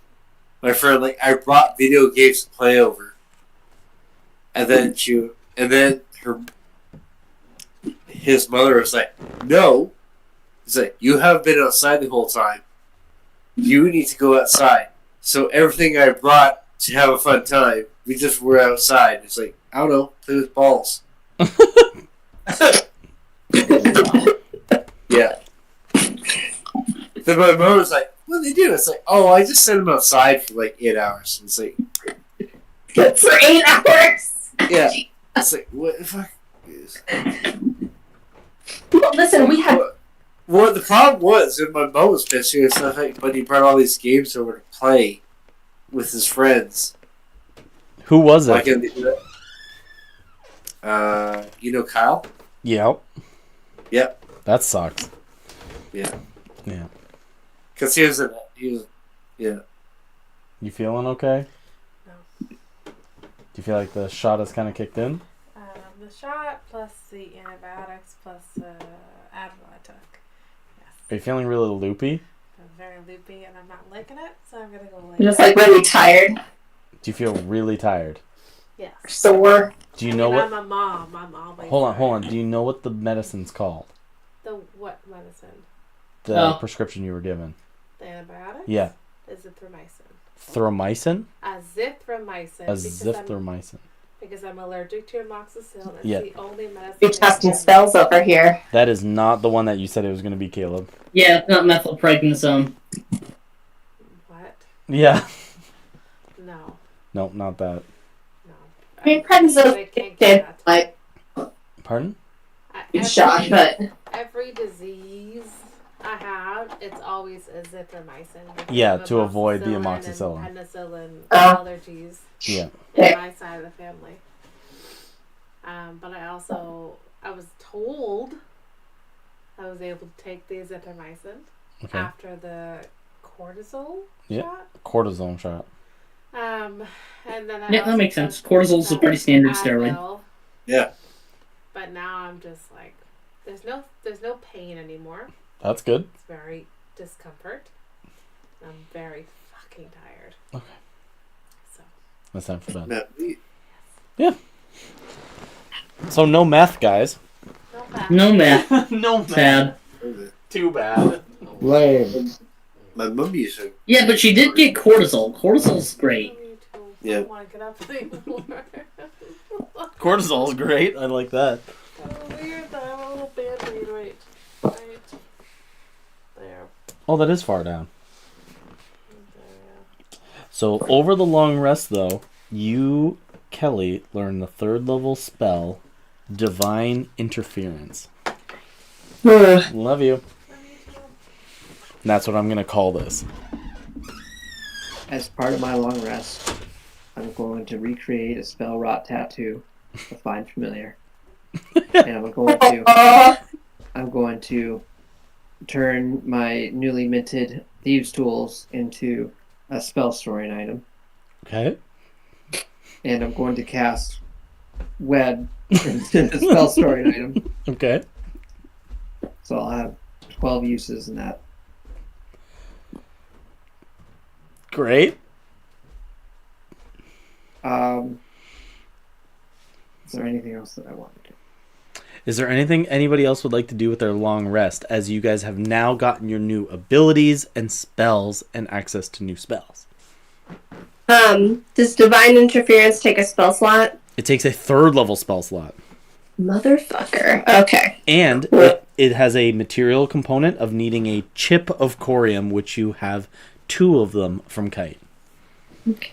My friend, like, I brought video games to play over, and then his mother was like, "No," it's like, "You have been outside the whole time. You need to go outside." So everything I brought to have a fun time, we just were outside. It's like, I don't know, play with balls. Yeah. Then my mom was like, "What do they do?" It's like, "Oh, I just sent them outside for like 8 hours." And it's like, For 8 hours. yeah. It's like, what the fuck? Well, listen, we had. Well, the problem was, and my mom was pissed. She was like, but he brought all these games over to play with his friends. Who was it? Like you know Kyle? Yep. Yep. That sucks. Yeah. Yeah. Because he was, yeah. You feeling okay? No. Do you feel like the shot has kind of kicked in? The shot plus the antibiotics plus the Advil I took. Yes. Are you feeling really loopy? I'm very loopy and I'm not liking it, so I'm gonna go lay Just down. like really tired, Do you feel really tired? Yes. sore. Do you know what? I'm a mom. I'm always. Hold on. Do you know what the medicine's called? The what medicine? The prescription you were given. The antibiotics? Yeah. Azithromycin. Thromycin? Azithromycin. Azithromycin. Because I'm allergic to amoxicillin. It's Yeah. the only medicine. You're testing spells over here. That is not the one that you said it was going to be, Caleb. Yeah, it's not methylprednisone. What? Yeah. No. No, not that. No. I mean, prednisone I can't is get that. like Pardon? a shot, but Every disease I have, it's always azithromycin. because Yeah, of to avoid the amoxicillin amoxicillin. and penicillin Oh. allergies Yeah. in my side of the family. But I was told I was able to take the azithromycin Okay. after the cortisol Yeah. shot. Cortisone shot. And then I Yeah, that also makes sense. took Cortisol's a pretty standard Advil. steroid. Yeah. But now I'm just like, there's no pain anymore. That's good. It's very discomfort. I'm very fucking tired. Okay. So It's time for bed. No, So no meth, guys. no bad. No math. No Sad. Too bad. Lame. my mom used to. Yeah, but she did get cortisol. Cortisol's great. Me too. I Yeah. don't want to get up anymore. Cortisol's great. I like that. Oh, weird that I have a little band-aid right there. Oh, that is far down. There. So over the long rest, though, you, Kelly, learned the 3rd level spell, Divine Interference. Love you. And that's what I'm gonna call this. As part of my long rest, I'm going to recreate a spell rot tattoo to find familiar. And I'm going to turn my newly minted thieves tools into a spell storing item. Okay. And I'm going to cast wed into a spell storing item. Okay. So I'll have 12 uses in that. Great. Is there anything else that I want to do? Is there anything anybody else would like to do with their long rest, as you guys have now gotten your new abilities and spells and access to new spells? Does divine interference take a spell slot? It takes a 3rd level spell slot. Motherfucker. Okay. And it has a material component of needing a chip of corium, which you have 2 of them from Kite. Okay.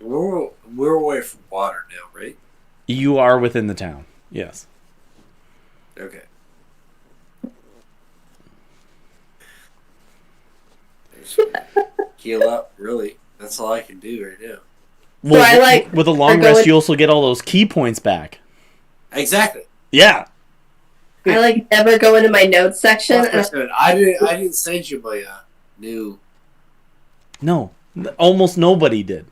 We're away from water now, right? You are within the town. Yes. Okay. Heal up, really. That's all I can do right now. Well, I like- with a long I go rest, with- you also get all those key points back. Exactly. Yeah. I like never go into my notes section. That's good. I didn't send you my new. No. Almost nobody did.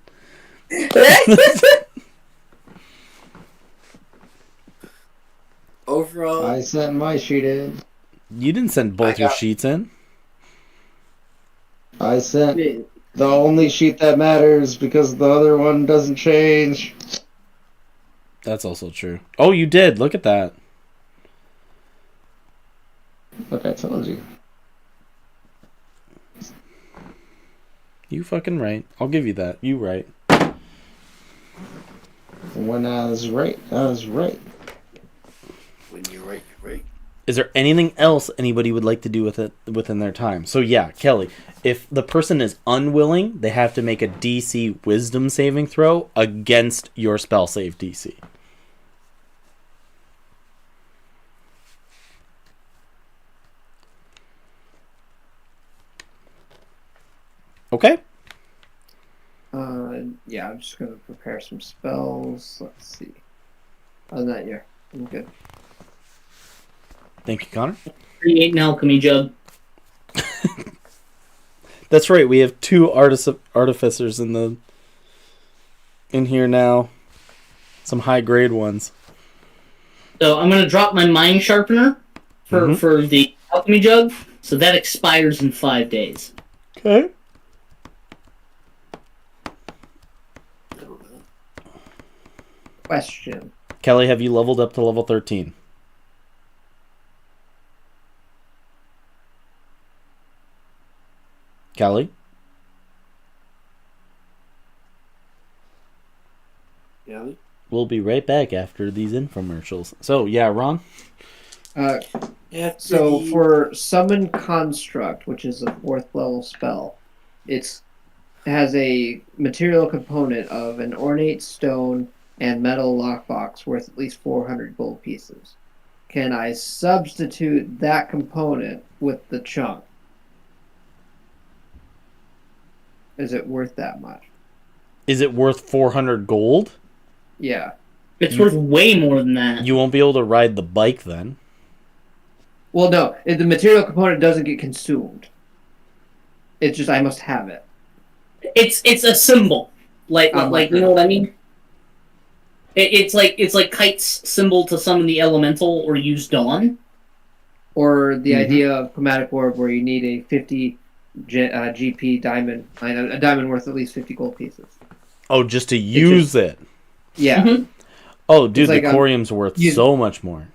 Overall, I sent my sheet in. You didn't send both your sheets in. I sent the only sheet that matters because the other one doesn't change. That's also true. Oh, you did. Look at that. Look, I told you. You fucking right. I'll give you that. You right. When I was right, I was right. when you're right, you're right. Is there anything else anybody would like to do with it within their time? So yeah, Kelly, if the person is unwilling, they have to make a DC Wisdom saving throw against your spell save DC. Okay. Yeah, I'm just gonna prepare some spells. Let's see. Other than that, yeah, I'm good. Thank you, Connor. Create an alchemy jug. That's right. We have 2 artificers in here now. Some high grade ones. So I'm gonna drop my mind sharpener for the alchemy jug. So that expires in 5 days. Okay. Question. Kelly, have you leveled up to level 13? Kelly? Yeah. We'll be right back after these infomercials. So, yeah, Ron? Yeah. So for Summon Construct, which is a 4th level spell, it has a material component of an ornate stone and metal lockbox worth at least 400 gold pieces. Can I substitute that component with the chunk? Is it worth that much? Is it worth 400 gold? Yeah. It's worth way more than that. You won't be able to ride the bike then. Well, no, the material component doesn't get consumed. It's just I must have it. It's a symbol, like you know what I mean. It's like Kite's symbol to summon the elemental or use Dawn. Or the idea of chromatic orb, where you need a 50 GP diamond, a diamond worth at least 50 gold pieces. Oh, just to use it. Yeah. Mm-hmm. Oh, dude, It's like the corium's worth so much more.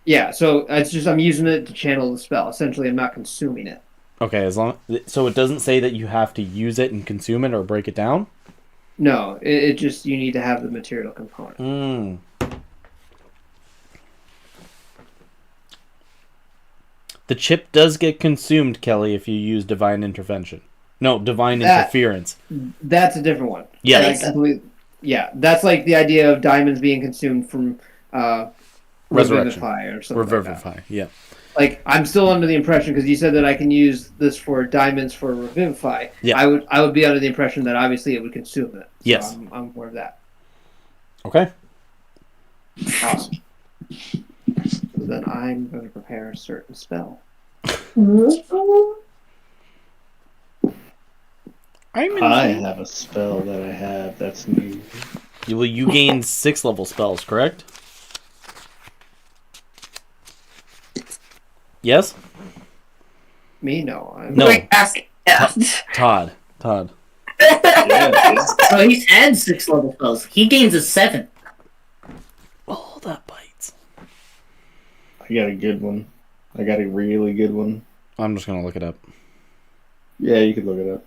Yeah, so it's just I'm using it to channel the spell. Essentially, I'm not consuming it. Okay, so it doesn't say that you have to use it and consume it or break it down? No, it just you need to have the material component. The chip does get consumed, Kelly, if you use divine intervention. No, divine interference. That's a different one. Yes. Yeah, that's like the idea of diamonds being consumed from Resurrection. Revivify or something Revivify, like that. yeah. Like, I'm still under the impression, because you said that I can use this for diamonds for Revivify. Yeah. I would be under the impression that obviously it would consume it. So yes. I'm more of that. Okay. Awesome. So then I'm going to prepare a certain spell. I have a spell that I have that's new. You gain 6 level spells, correct? Yes? Me? No. No. Yeah. Todd. Oh, he's had 6 level spells. He gains a 7. Oh, that bites. I got a good one. I got a really good one. I'm just going to look it up. Yeah, you could look it up.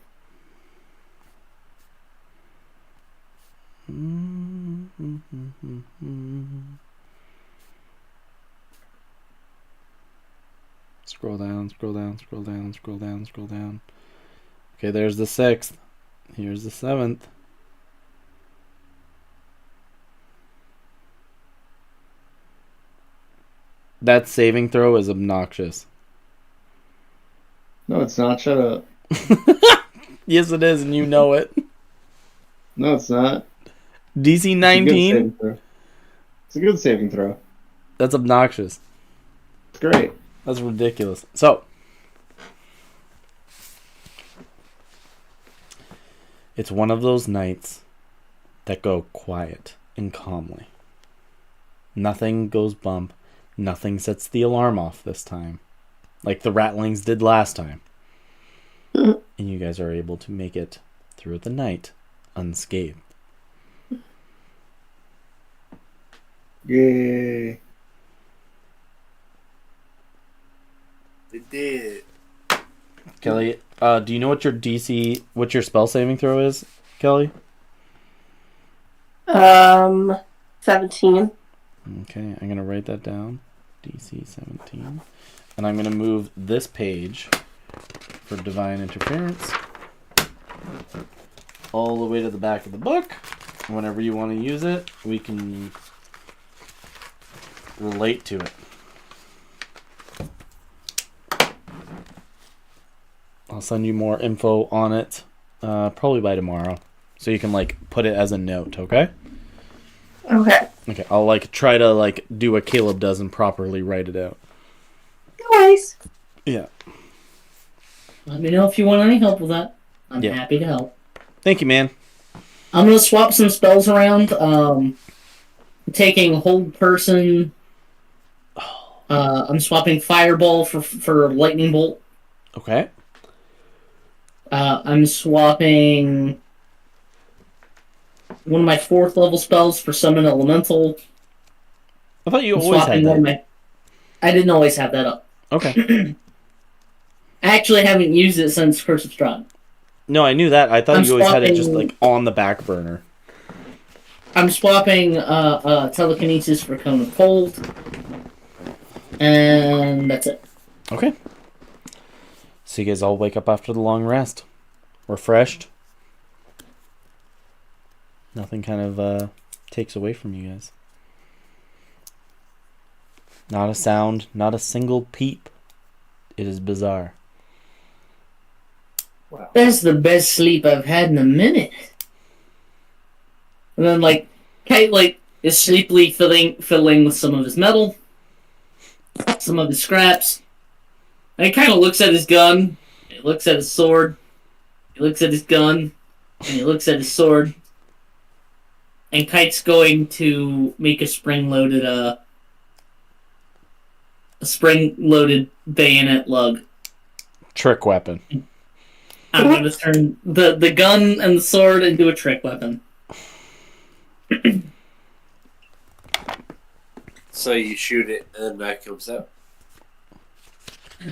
Scroll down, scroll down, scroll down, scroll down, scroll down. Okay, there's the 6th. Here's the 7th. That saving throw is obnoxious. No, it's not. Shut up. Yes, it is, and you know it. No, it's not. DC 19? It's a good saving throw. That's obnoxious. It's great. That's ridiculous. So, it's one of those nights that go quiet and calmly. Nothing goes bump. Nothing sets the alarm off this time, like the rattlings did last time. And you guys are able to make it through the night unscathed. Yay. They did. Kelly, do you know what your spell saving throw is, Kelly? 17. Okay, I'm gonna write that down. DC 17. And I'm going to move this page for Divine Interference all the way to the back of the book. Whenever you want to use it, we can relate to it. I'll send you more info on it probably by tomorrow. So you can like put it as a note, okay? Okay. Okay, I'll like try to like do what Caleb does and properly write it out. No worries. Yeah. Let me know if you want any help with that. I'm Yeah. happy to help. Thank you, man. I'm gonna swap some spells around. Taking Hold Person. I'm swapping Fireball for Lightning Bolt. Okay. I'm swapping one of my 4th level spells for Summon Elemental. I thought you I'm always swapping had one of that. I didn't always have that up. Okay. I actually haven't used it since Curse of Strahd. No, I knew that. I thought I'm you always had it just swapping- like on the back burner. I'm swapping Telekinesis for Cone of Cold. And that's it. Okay. So you guys all wake up after the long rest. Refreshed. Nothing kind of takes away from you guys. Not a sound, not a single peep. It is bizarre. Wow. That's the best sleep I've had in a minute. And then, like, Kite, like, is sleepily fiddling with some of his metal, some of his scraps. And he kind of looks at his gun, he looks at his sword, he looks at his gun, and he looks at his sword. And Kite's going to make a spring-loaded bayonet lug. Trick weapon. I'm going to turn the gun and the sword into a trick weapon. So you shoot it, and then that comes out.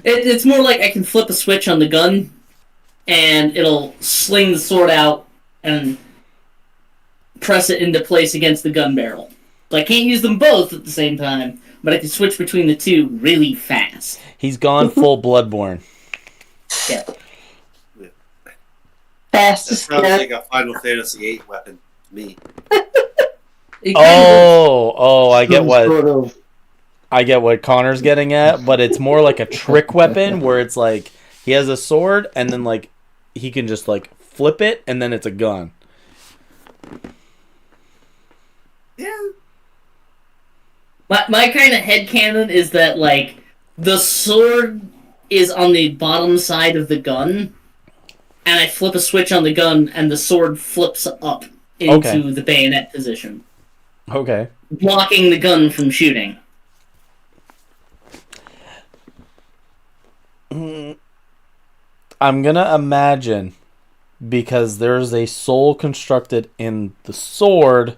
It's more like I can flip a switch on the gun, and it'll sling the sword out and press it into place against the gun barrel. So I can't use them both at the same time, but I can switch between the two really fast. He's gone full Bloodborne. Yeah. Fast That as sounds can. like a Final Fantasy VIII weapon to me. It kind of- I get Some what sort of I get what Connor's getting at, but it's more like a trick weapon where it's like he has a sword and then like he can just like flip it and then it's a gun. Yeah. My kind of headcanon is that, like, the sword is on the bottom side of the gun, and I flip a switch on the gun, and the sword flips up into Okay. the bayonet position, Okay. blocking the gun from shooting. I'm gonna imagine because there's a soul constructed in the sword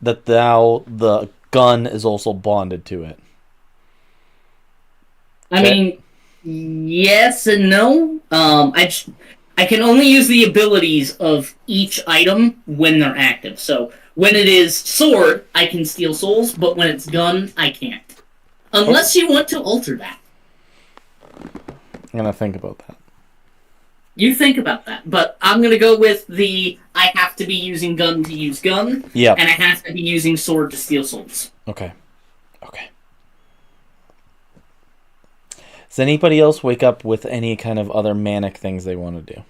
that now the gun is also bonded to it. I Okay. mean, yes and no. I can only use the abilities of each item when they're active. So when it is sword, I can steal souls, but when it's gun, I can't. Unless you want to alter that. I'm gonna think about that. You think about that, but I'm gonna go with the I have to be using gun to use gun, Yep. and I have to be using sword to steal souls. Okay. Okay. Does anybody else wake up with any kind of other manic things they want to do?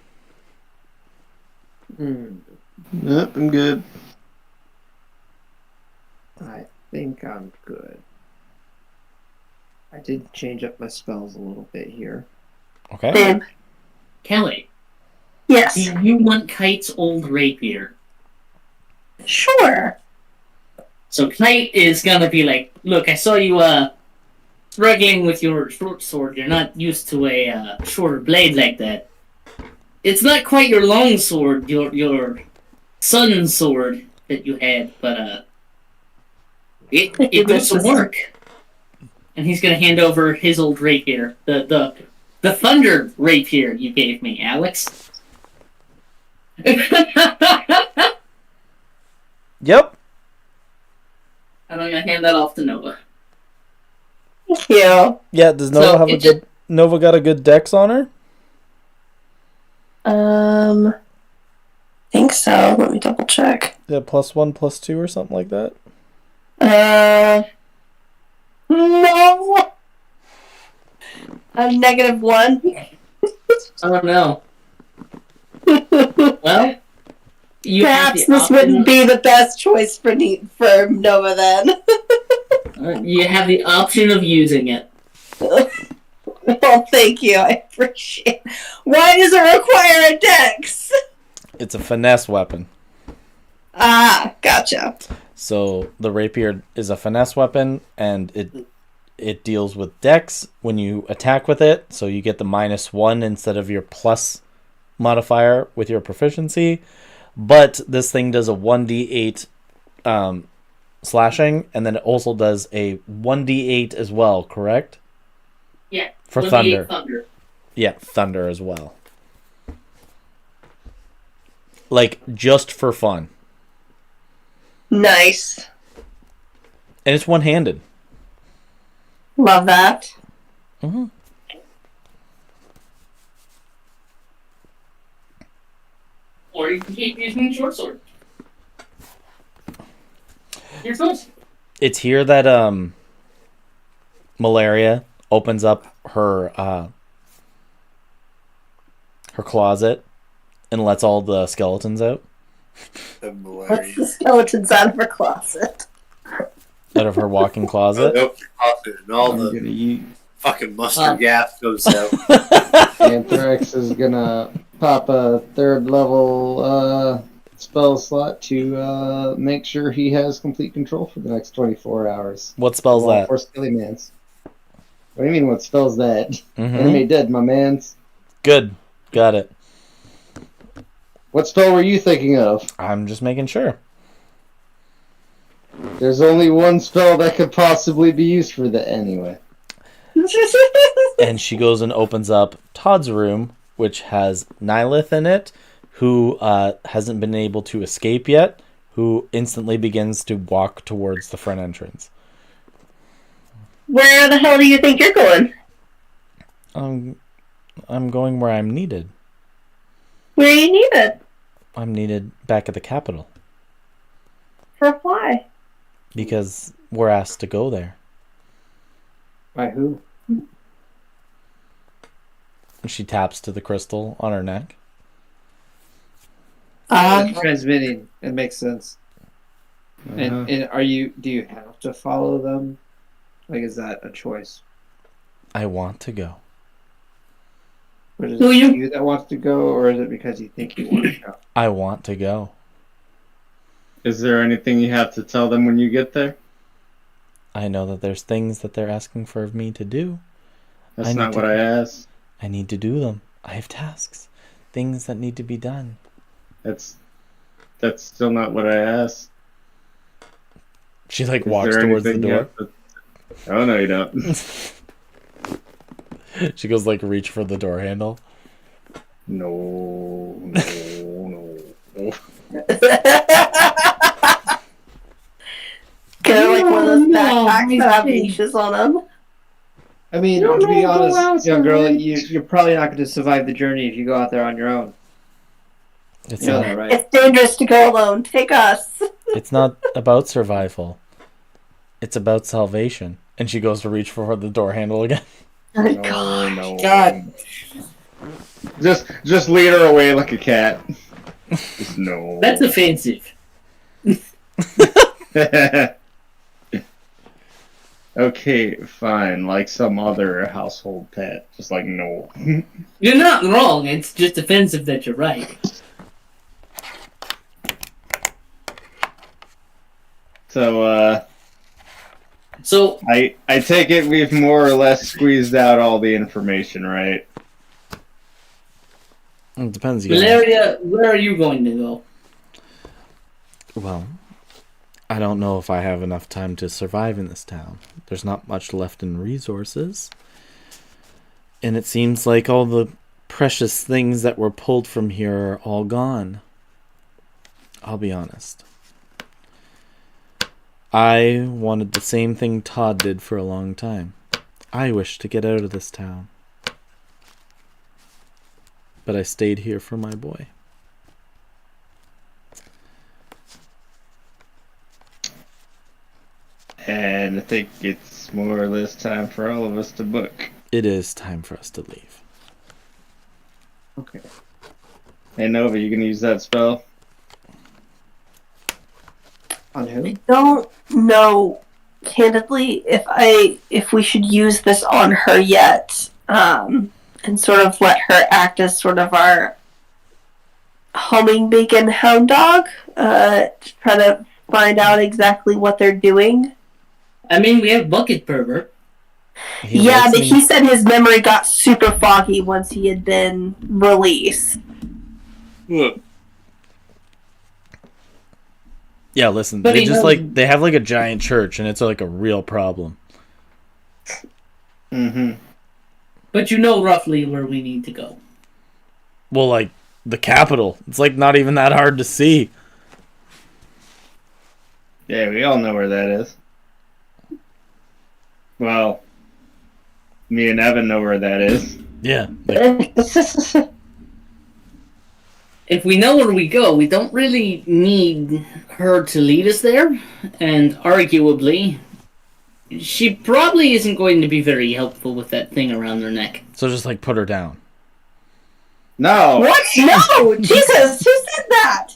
Yep, I'm good. I think I'm good. I did change up my spells a little bit here. Okay. Same. Kelly, Yes. do you want Kite's old rapier? Sure. So Kite is gonna be like, look, I saw you struggling with your short sword. You're not used to a shorter blade like that. It's not quite your long sword, your sun sword that you had, but it does some work. And he's gonna hand over his old rapier, the thunder rapier you gave me, Alex. Yep. And I'm gonna hand that off to Nova. Thank you. Yeah, does Nova So, have a it just- good... Nova got a good dex on her? Think so. Let me double check. Yeah, +1, +2 or something like that? No. I'm -1. Oh no. Well, you have Perhaps the this option. wouldn't be the best choice for Nova then. You have the option of using it. Well, thank you. I appreciate it. Why does it require a dex? It's a finesse weapon. Ah, gotcha. So the rapier is a finesse weapon, and it deals with dex when you attack with it. So you get the -1 instead of your plus modifier with your proficiency. But this thing does a 1d8 slashing, and then it also does a 1d8 as well, correct? Yeah. For 1d8 thunder. Yeah, thunder as well. Like, just for fun. Nice. And it's one-handed. Love that. Mm-hmm. Or you can keep using the short sword. Your choice. It's here that Malaria opens up her closet and lets all the skeletons out What's the skeletons out of her closet? of her walk-in closet. And all I'm the gonna use fucking mustard gas goes out. Anthrax is gonna pop a 3rd level spell slot to make sure he has complete control for the next 24 hours. What spell's that? For Skelly Mans. What do you mean? What spell's that? Mhm. Enemy dead, my mans. Good. Got it. What spell were you thinking of? I'm just making sure. There's only one spell that could possibly be used for that anyway. And she goes and opens up Todd's room, which has Nihilith in it, who hasn't been able to escape yet, who instantly begins to walk towards the front entrance. Where the hell do you think you're going? I'm going where I'm needed. Where are you needed? I'm needed back at the capital For why? because we're asked to go there. By who? She taps to the crystal on her neck. Transmitting. It makes sense. And do you have to follow them? Like, is that a choice? I want to go. Or is Who it you- you that wants to go, or is it because you think you want to go? I want to go. Is there anything you have to tell them when you get there? I know that there's things that they're asking for me to do. That's I need not to- what I asked. I need to do them. I have tasks. Things that need to be done. That's still not what I asked. She like Is walks there towards the anything you door. have to- Oh no, you don't. She goes like reach for the door handle. No. Get her like one of those No, backpacks that have I see. leashes on them. I mean, to be honest, young girl, you're probably not going to survive the journey if you go out there on your own. It's You know not. that, right? It's dangerous to go alone. Take us. It's not about survival. It's about salvation. And she goes to reach for the door handle again. No. God. Just lead her away like a cat. Just no. That's offensive. Okay, fine. Like some other household pet. Just like no. You're not wrong. It's just offensive that you're right. So, So, I take it we've more or less squeezed out all the information, right? It depends. You Valeria, where are you going to go? Well, I don't know if I have enough time to survive in this town. There's not much left in resources. And it seems like all the precious things that were pulled from here are all gone. I'll be honest. I wanted the same thing Todd did for a long time. I wish to get out of this town. But I stayed here for my boy. And I think it's more or less time for all of us to book. It is time for us to leave. Okay. Hey Nova, you gonna use that spell? On who? I don't know, candidly, if we should use this on her yet, and sort of let her act as sort of our homing beacon hound dog, to try to find out exactly what they're doing. I mean, we have Bucket Pervert. Yeah, but he said his memory got super foggy once he had been released. Look, Yeah, listen, But they he just knows- they have like a giant church, and it's like a real problem. Mm-hmm. But you know roughly where we need to go. Well, like the capital, it's like not even that hard to see. Yeah, we all know where that is. Well, me and Evan know where that is. Yeah, like, If we know where we go, we don't really need her to lead us there. And arguably, she probably isn't going to be very helpful with that thing around her neck. so just like put her down. No! What? No! Jesus! Who said that?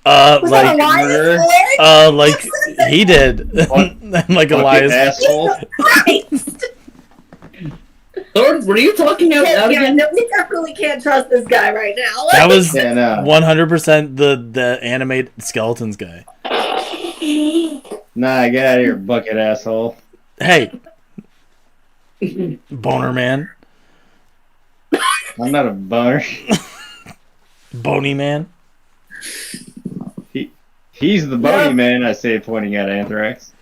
Was Like that Elias? like he did, and like Fucking Elias. asshole. Christ! Lord, were you talking out loud Yeah, again? no, we definitely can't trust this guy right now. That was Yeah, no. 100% the animate skeletons guy. Nah, get out of here, bucket asshole. Hey, boner man, I'm not a boner. bony man. He's the bony man, I say, pointing at Anthrax.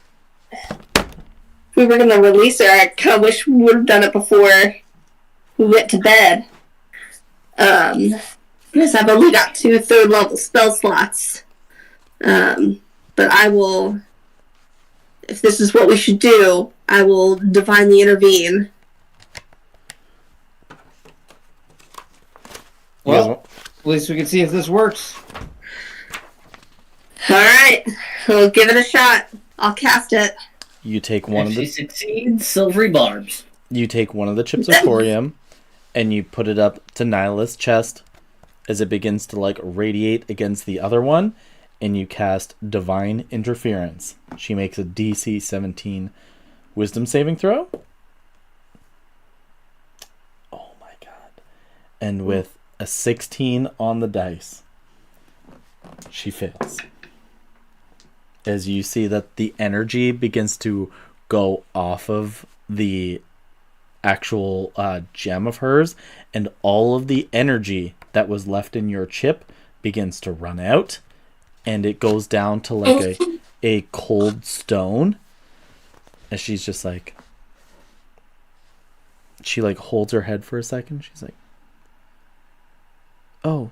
If we were gonna release her, I kind of wish we would have done it before we went to bed. Yes, I've only got 2 third-level spell slots. But I will, if this is what we should do, I will divinely intervene. Well, at least we can see if this works. Alright, we'll give it a shot. I'll cast it. You take one If of she the succeeds, silvery barbs. chips of thorium, and you put it up to Nyla's chest as it begins to like radiate against the other one, and you cast divine interference. She makes a DC 17 wisdom saving throw. Oh my god. And with a 16 on the dice, she fails. As you see that the energy begins to go off of the actual gem of hers, and all of the energy that was left in your chip begins to run out, and it goes down to like a cold stone, and she's just like, she like holds her head for a second. She's like, oh,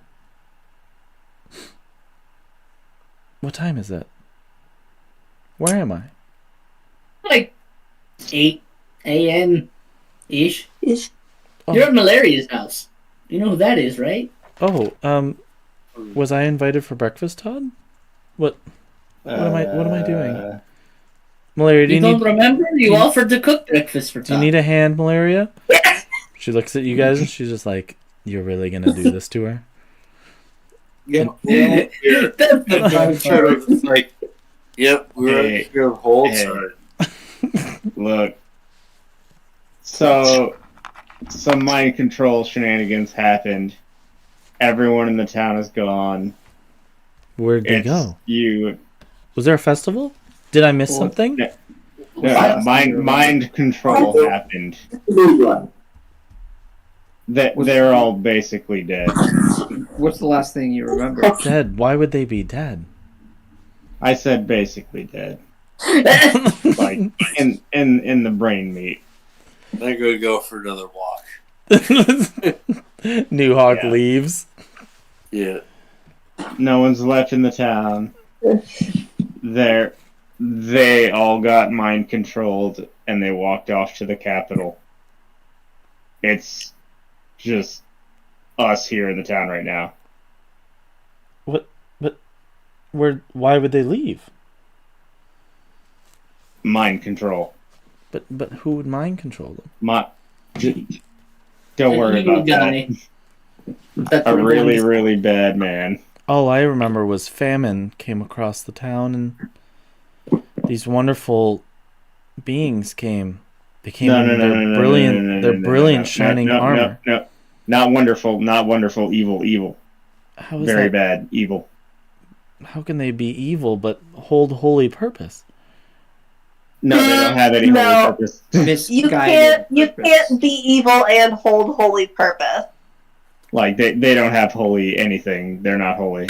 what time is it? Where am I? Like 8 a.m. ish. Ish. Oh. You're at Malaria's house. You know who that is, right? Oh, was I invited for breakfast, Todd? What am I doing? Malaria, do You you don't need remember? You offered to cook breakfast for do you Tom. need a hand, Malaria? She looks at you guys and she's just like, you're really gonna do this to her? yeah, That's the fun part. it's like, yep, we were Hey. here the whole Hey. time. Look. So, some mind control shenanigans happened. Everyone in the town is gone. Where'd they It's go? you. Was there a festival? Did I miss something? No, mind control happened. They're all basically dead. What's the last thing you remember? Dead. Why would they be dead? I said basically dead. Like in the brain meat. I'm gonna go for another walk. New Hawk Yeah. leaves. Yeah. No one's left in the town. They all got mind controlled and they walked off to the capital. It's just us here in the town right now. What? But why would they leave? Mind control. But who would mind control them? Don't worry You about guy. that. That's A what really, it was. really bad man. All I remember was famine came across the town, and these wonderful beings came. They came in their brilliant shining armor. No. Not wonderful, evil. How is Very that? bad, evil. How can they be evil but hold holy purpose? No, they don't have any No. holy purpose. Misguided. You purpose. can't be evil and hold holy purpose. Like, they don't have holy anything. They're not holy.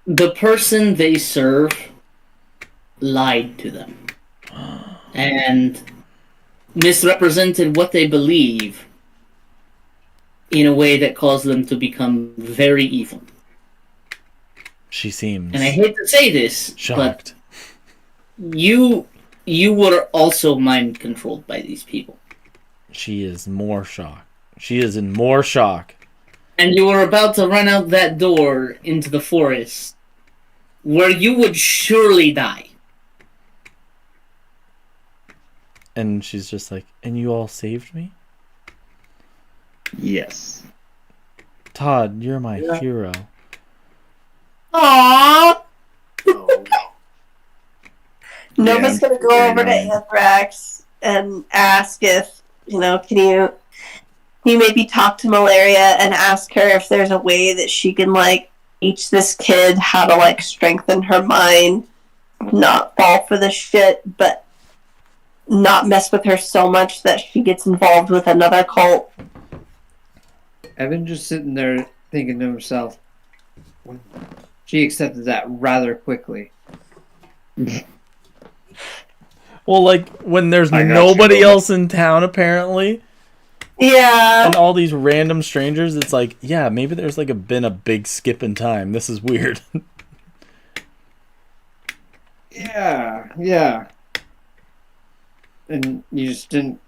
The person they serve lied to them and misrepresented what they believe in a way that caused them to become very evil. She seems And I hate to say this, shocked. but you were also mind controlled by these people. She is more shocked. She is in more shock. And you were about to run out that door into the forest where you would surely die. And she's just like, and you all saved me? Yes. Todd, you're my hero. Aww. Oh, Nova's Yeah, gonna go very over to annoying. Anthrax and ask if, can you maybe talk to Malaria and ask her if there's a way that she can, teach this kid how to, strengthen her mind, not fall for the shit, but not mess with her so much that she gets involved with another cult. Evan just sitting there thinking to himself, she accepted that rather quickly. Well, when there's I got you, nobody Nova. else in town, apparently, Yeah. and all these random strangers, it's like, yeah, maybe there's been a big skip in time. This is weird. Yeah. And you just didn't.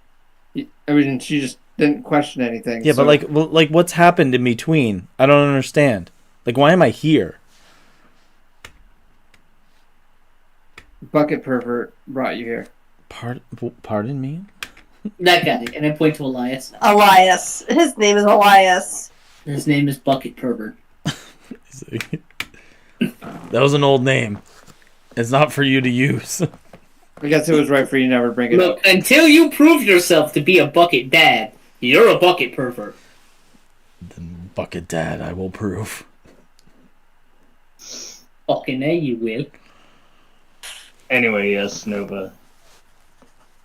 She just didn't question anything. Yeah, so- but what's happened in between? I don't understand. Why am I here? Bucket pervert brought you here. Pardon me? That guy, and I point to Elias. Elias. His name is Elias. His name is Bucket Pervert. That was an old name. It's not for you to use. I guess it was right for you to never bring it Look, up. until you prove yourself to be a bucket dad, you're a bucket pervert. Then Bucket Dad, I will prove. Fucking A, you will. Anyway, yes, Nova.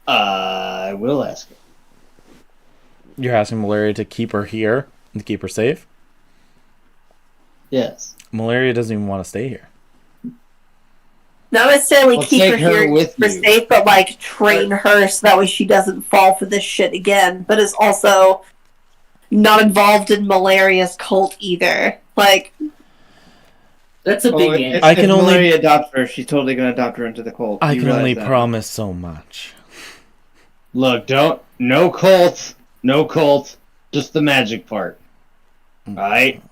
I will ask her. You're asking Malaria to keep her here and to keep her safe? Yes. Malaria doesn't even want to stay here. Not necessarily Well, keep her take her here with for you. safe, but train her so that way she doesn't fall for this shit again, but is also not involved in Malaria's cult either. That's a big Oh, game. if, I can if only- Malaria adopts her, she's totally going to adopt her into the cult. I You can realize only that. promise so much. Look, no cult. No cult. Just the magic part. Alright?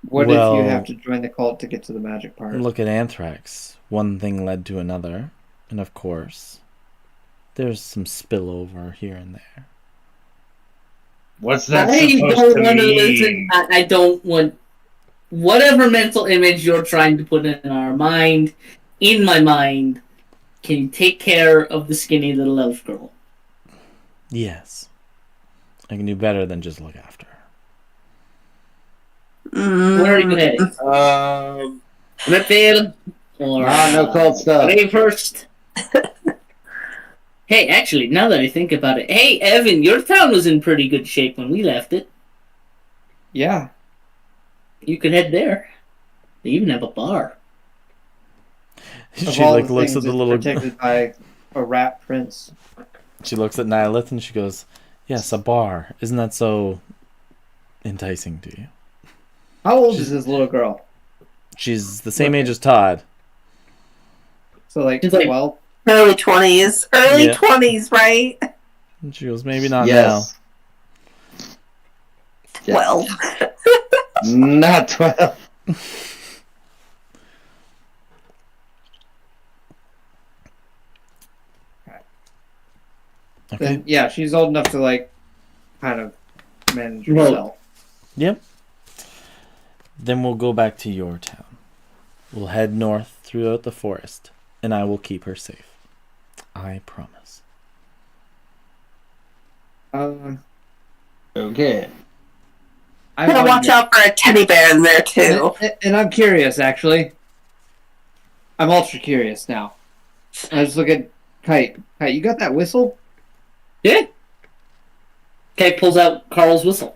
What Well- if you have to join the cult to get to the magic part? Look at Anthrax. One thing led to another. And of course, there's some spillover here and there. What's that I supposed don't to want to listen. mean? I don't want whatever mental image you're trying to put in our mind, in my mind. Can you take care of the skinny little elf girl? Yes. I can do better than just look after her. Where are you heading? Ripvale or No cult stuff. Gravehurst? Hey, actually, now that I think about it, hey, Evan, your town was in pretty good shape when we left it. Yeah. You could head there. They even have a bar. Of She all looks things, at the it's little. protected by a rat prince. She looks at Nihilith and she goes, "Yes, a bar. Isn't that so enticing to you?" How old is this little girl? She's the same age as Todd. So like She's like- 12. Early 20s. Early Yeah. 20s, right? And she goes, maybe not Yes. Yeah. 12. Not 12. now. Okay. Then yeah, she's old enough to like kind of manage Well- herself. Yep. Then we'll go back to your town. We'll head north throughout the forest, and I will keep her safe. I promise. Okay. I I'm gonna wanna- watch out for a teddy bear in there, too. And I'm curious, actually. I'm ultra curious now. I just look at Kite. Kite, you got that whistle? Yeah. Okay, pulls out Carl's whistle.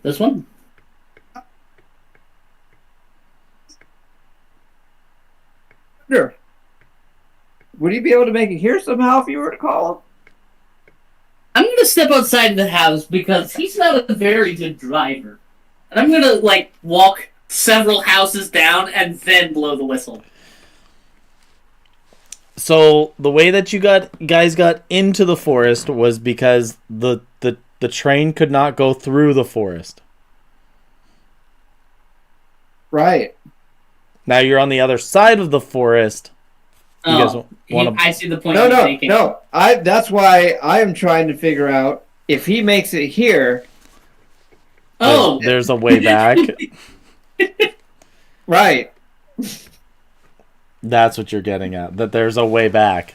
This one? Sure. Would you be able to make it here somehow if you were to call him? I'm gonna step outside the house because he's not a very good driver. And I'm gonna, like, walk several houses down and then blow the whistle. So the way that you guys got into the forest was because the train could not go through the forest. Right. Now you're on the other side of the forest. You guys want to? I see the point No, you're no, making. no. That's why I am trying to figure out if he makes it here. Oh! There's a way back. Right. That's what you're getting at. That there's a way back.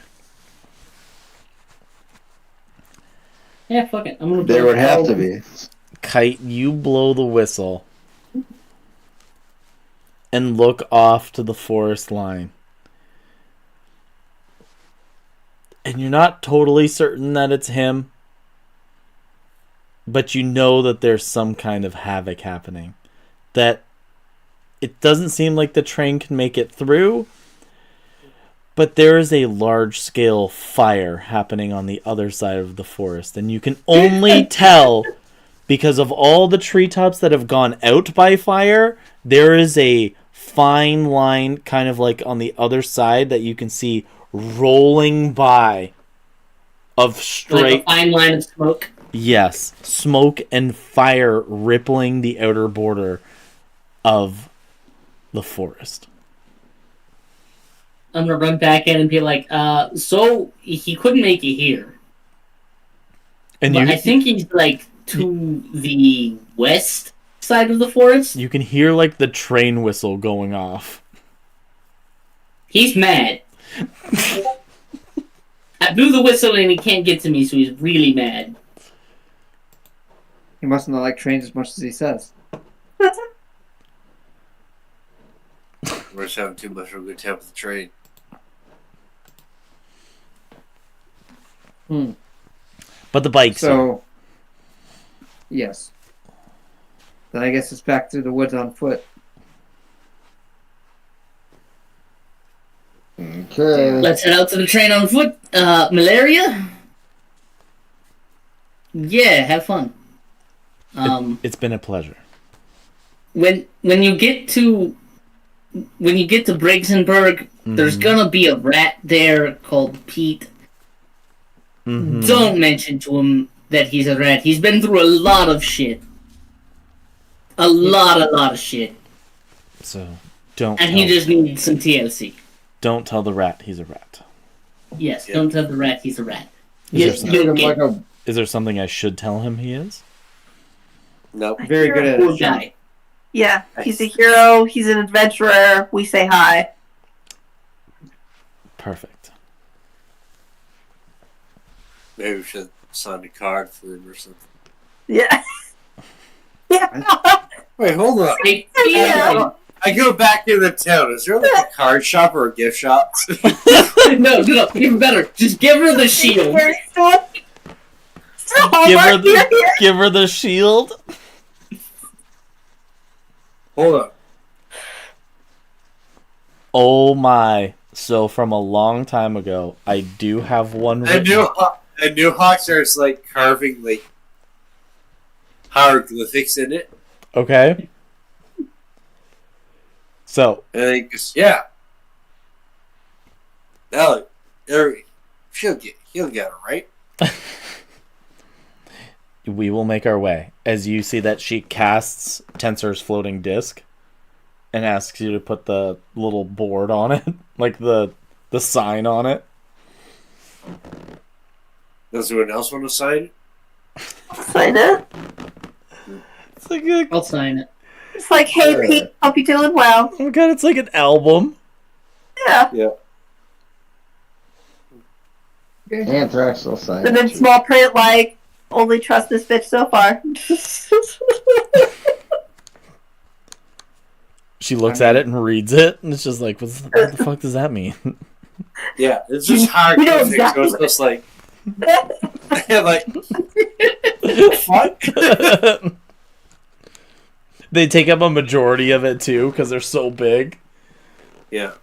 Yeah, fuck it. I'm gonna There blow would have to Carl's- be. Kite, you blow the whistle and look off to the forest line. And you're not totally certain that it's him, but you know that there's some kind of havoc happening. That it doesn't seem like the train can make it through, but there is a large-scale fire happening on the other side of the forest, and you can only tell because of all the treetops that have gone out by fire. There is a fine line kind of like on the other side that you can see rolling by of Like a straight, fine line of smoke. yes, smoke and fire rippling the outer border of the forest. I'm gonna run back in and be like, so he couldn't make it here. And But you I think he's like to the west side of the forest. you can hear like the train whistle going off. He's mad. I blew the whistle and he can't get to me, so he's really mad. He must not like trains as much as he says. We're just having too much of a good time with the train. But the bike's here. So, yes. Then I guess it's back through the woods on foot. Okay. Let's head out to the train on foot. Malaria? Yeah, have fun. It's been a pleasure. When you get to Brigsenberg, there's gonna be a rat there called Pete. Mhm. Don't mention to him that he's a rat. He's been through a lot of shit. A lot of shit. So don't And tell, he just needs some TLC. don't tell the rat he's a rat. Yes, Yeah. don't tell the rat he's a rat. Is You- there some- you'll Treat him get like a Is there something I should tell him he is? Nope. Very good at poor his job. guy. Yeah, he's a hero. He's an adventurer. We say hi. Perfect. Maybe we should sign a card for him or something. Yeah. Yeah. Wait, hold on. Yeah. I go back in the town. Is there like a card shop or a gift shop? No, even better. Just give her the shield. Give her the shield. Hold on. Oh my. So from a long time ago, I do have one I written. knew Hawk starts like carving like hieroglyphics in it. Okay. So And he goes, yeah. Now, he'll get her, right? we will make our way. As you see that she casts Tensor's floating disc and asks you to put the little board on it, like the sign on it. Does anyone else want to sign? Sign it. It's like a, I'll sign it. It's like, hey, Sure. Pete, hope you're doing well. oh my god, it's like an album. Yeah. Yeah. Anthrax will sign And then it, too. small print, like, only trust this bitch so far. She looks at it and reads it, and it's just like, what the fuck does that mean? Yeah, it's just hard. You know So exactly it's what just like, like, what? They take up a majority of it too because they're so big. Yeah.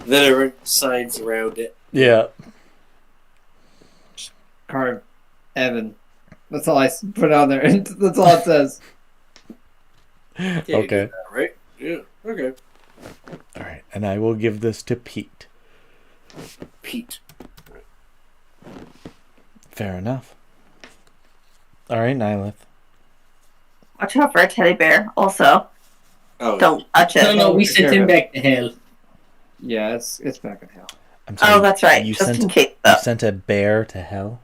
Then everyone signs around it. Yeah. Carve Evan. That's all I put on there. That's all it says. Yeah, you Okay. did that, right? Yeah. Okay. All right, and I will give this to Pete. Pete. Fair enough. All right, Nylith. Watch out for a teddy bear, also. Oh, Don't touch it. No, we sent him back to hell. Yeah, it's back in hell. I'm sorry. Oh, that's right. You Just sent in case, you though. sent a bear to hell,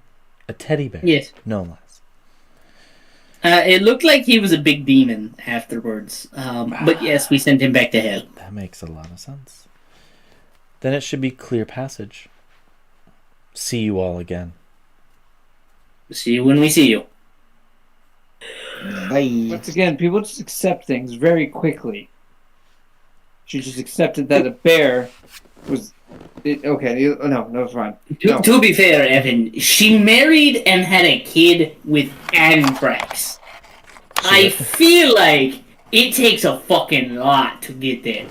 a teddy bear. Yes. No less. It looked like he was a big demon afterwards. But yes, we sent him back to hell. That makes a lot of sense. Then it should be clear passage. See you all again. See you when we see you. Bye. Once again, people just accept things very quickly. She just accepted that a bear was. No, it's fine. No. To be fair, Evan, she married and had a kid with anthrax. I feel like it takes a fucking lot to get there.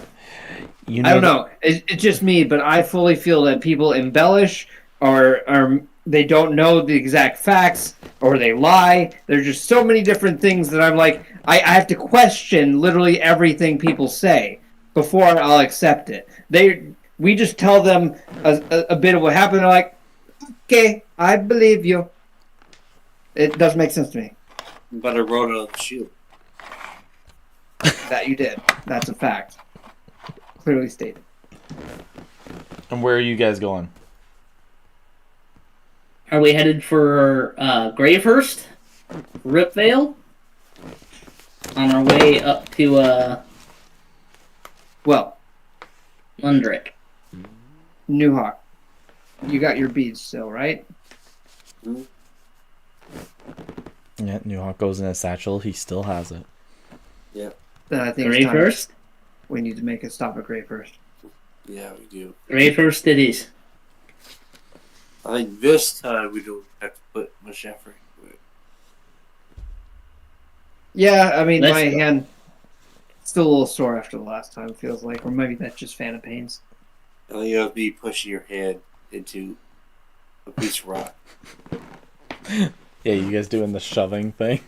You I don't know. It's just me, but I fully feel that people embellish or they don't know the exact facts or they lie. There's just so many different things that I'm like, I have to question literally everything people say before I'll accept it. We just tell them a bit of what happened. They're like, okay, I believe you. It doesn't make sense to me. but I wrote it on the shield. That you did. That's a fact. Clearly stated. And where are you guys going? Are we headed for Gravehurst? Ripvale? On our way up to Well, Lundrick. New Hawk, you got your beads still, right? Yeah, New Hawk goes in a satchel. He still has it. Then I think it's time Gravehurst? we need to make a stop at Gravehurst. Yeah, we do. Gravehurst it is. I think this time we don't have to put much effort into it. Yeah, I mean, Let's my go. hand still a little sore after the last time, it feels like. Or maybe that's just phantom pains. I think you have to be pushing your hand into a piece of rock. Yeah, you guys doing the shoving thing?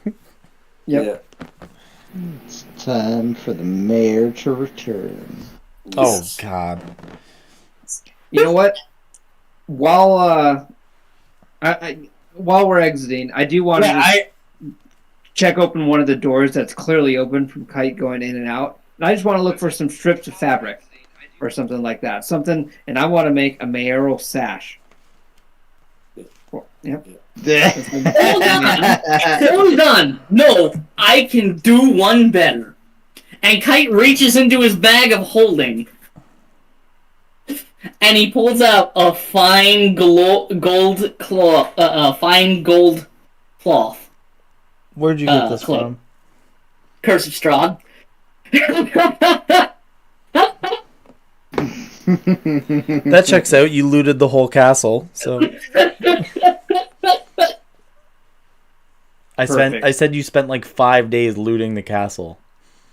Yep. It's time for the mayor to return. Yeah. Oh God. You know what? While while we're exiting, I do want to check open one of the doors that's clearly open from Kite going in and out. And I just want to look for some strips of fabric or something like that. Something, and I want to make a mayoral sash. Yep. Hold on! Hold on! No, I can do one better. And Kite reaches into his bag of holding. And he pulls out a fine gold cloth. Fine gold cloth. Where'd you get this cloak. from? Curse of Strahd. That checks out. You looted the whole castle, so Perfect. I said you spent like 5 days looting the castle.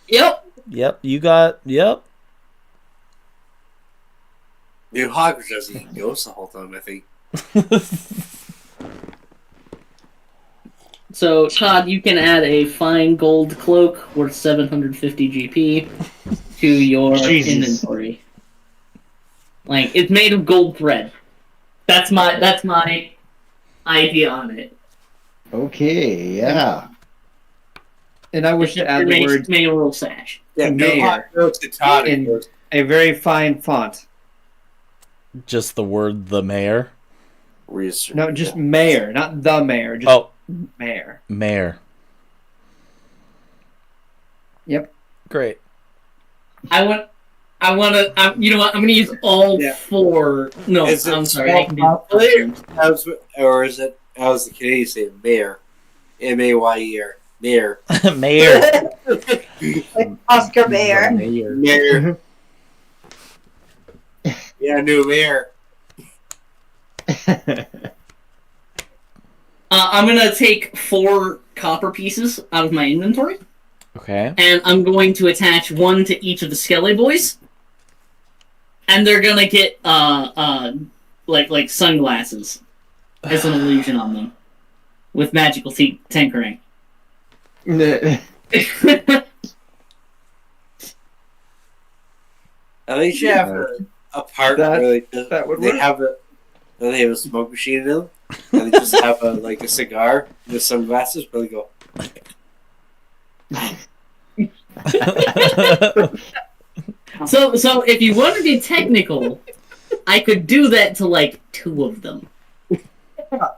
Yep. Yep, you got. Yep. New Hawk was just eating ghosts the whole time, I think. So, Todd, you can add a fine gold cloak worth 750 GP to your Jesus. inventory. Like, it's made of gold thread. That's my idea on it. Okay, yeah. And I wish to add the word mayoral sash. Yeah, no Mayor. hot notes to Todd. in a very fine font. Just the word the mayor. Research. No, just mayor, not the mayor. Just Oh, mayor. mayor. Yep. Great. You know what? I'm gonna use all Yeah. four. No, Is it I'm sorry. I can do Or is it, how's the Canadian say it? Mayor. M-A-Y-E-R. Mayor. Mayor. Oscar Mayer. Mayor. Yeah, new mayor. I'm gonna take 4 copper pieces out of my inventory, Okay. and I'm going to attach 1 to each of the Skelly boys, and they're gonna get like sunglasses as an illusion on them with magical tinkering. I think you should have a part where that would they work. have a smoke machine in them, and they just have a cigar with sunglasses, but they go. So if you want to be technical, I could do that to like 2 of them,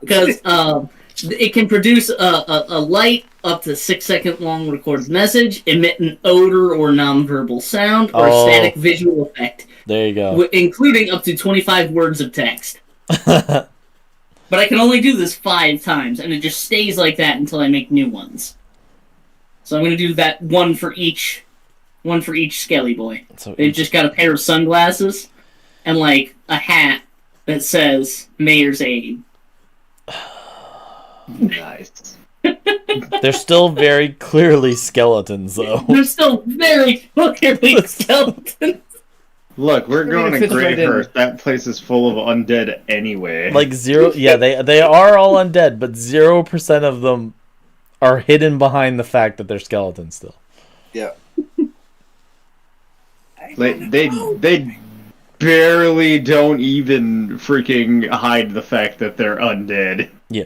because it can produce a light up to 6-second long recorded message, emit an odor or nonverbal sound, or a static visual effect, There you go. including up to 25 words of text. But I can only do this 5 times, and it just stays like that until I make new ones. So I'm going to do that one for each Skelly boy. So They've just got a pair of sunglasses and like a hat that says Mayor's Aid. Nice. they're still very clearly skeletons, though. They're still very clearly skeletons. Look, we're I mean, going it to fits right in. Greyhurst. That place is full of undead anyway. Like 0. Yeah, they are all undead, but 0% of them are hidden behind the fact that they're skeletons still. Yeah. They barely don't even freaking hide the fact that they're undead. Yeah.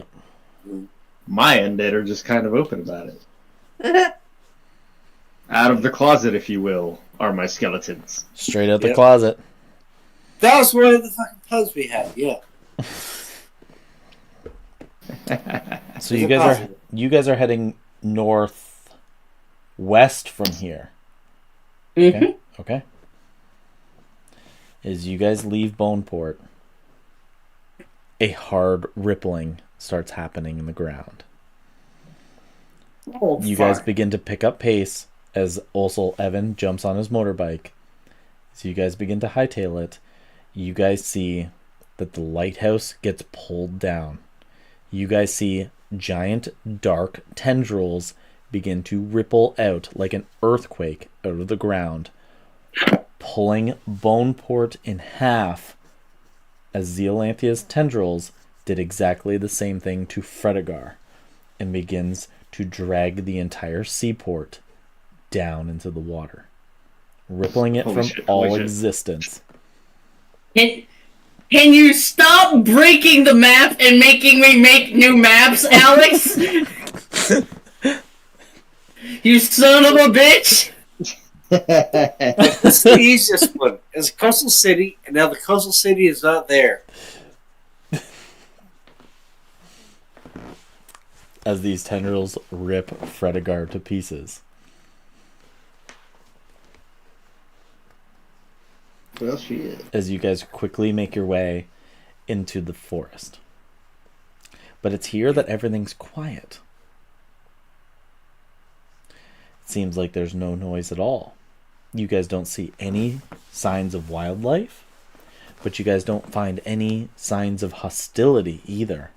My undead are just kind of open about it. Out of the closet, if you will, are my skeletons. Straight out the Yep. closet. That was one of the fucking puns we had. Yeah. So Is it possible? you guys are heading northwest from here. Mm-hmm. Okay. As you guys leave Boneport, a hard rippling starts happening in the ground. Oh, You guys begin to pick up pace as also Evan jumps on his motorbike. So you guys begin to hightail it. You guys see that the lighthouse gets pulled down. You guys see giant dark tendrils begin to ripple out like an earthquake out of the ground, pulling Boneport in half as Zeolanthia's tendrils did exactly the same thing to Fredegar and begins to drag the entire seaport down into the water, rippling it Holy from shit, all holy shit. existence. Can you stop breaking the map and making me make new maps, Alex? You son of a bitch! It's the easiest one. It's a coastal city, and now the coastal city is not there. As these tendrils rip Fredegar to pieces. Well, shit. As you guys quickly make your way into the forest. But it's here that everything's quiet. It seems like there's no noise at all. You guys don't see any signs of wildlife, but you guys don't find any signs of hostility either.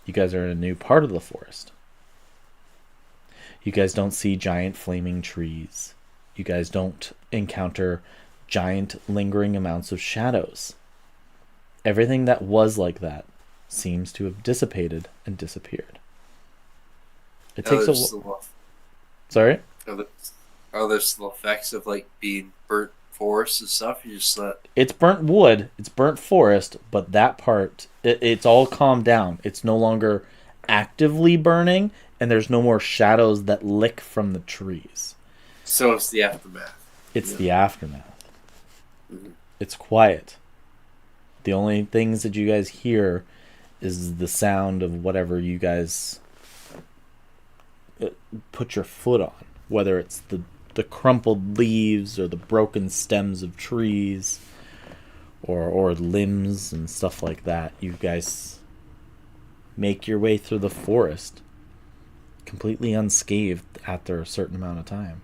You guys are in a new part of the forest. You guys don't see giant flaming trees. You guys don't encounter giant lingering amounts of shadows. Everything that was like that seems to have dissipated and disappeared. It takes a. Sorry. Are there still effects of like being burnt forest and stuff? You just not. It's burnt wood. It's burnt forest, but that part, it's all calmed down. It's no longer actively burning, and there's no more shadows that lick from the trees. So it's the aftermath. It's the aftermath. Mm-hmm. It's quiet. The only things that you guys hear is the sound of whatever you guys put your foot on, whether it's the crumpled leaves or the broken stems of trees or limbs and stuff like that. You guys make your way through the forest completely unscathed after a certain amount of time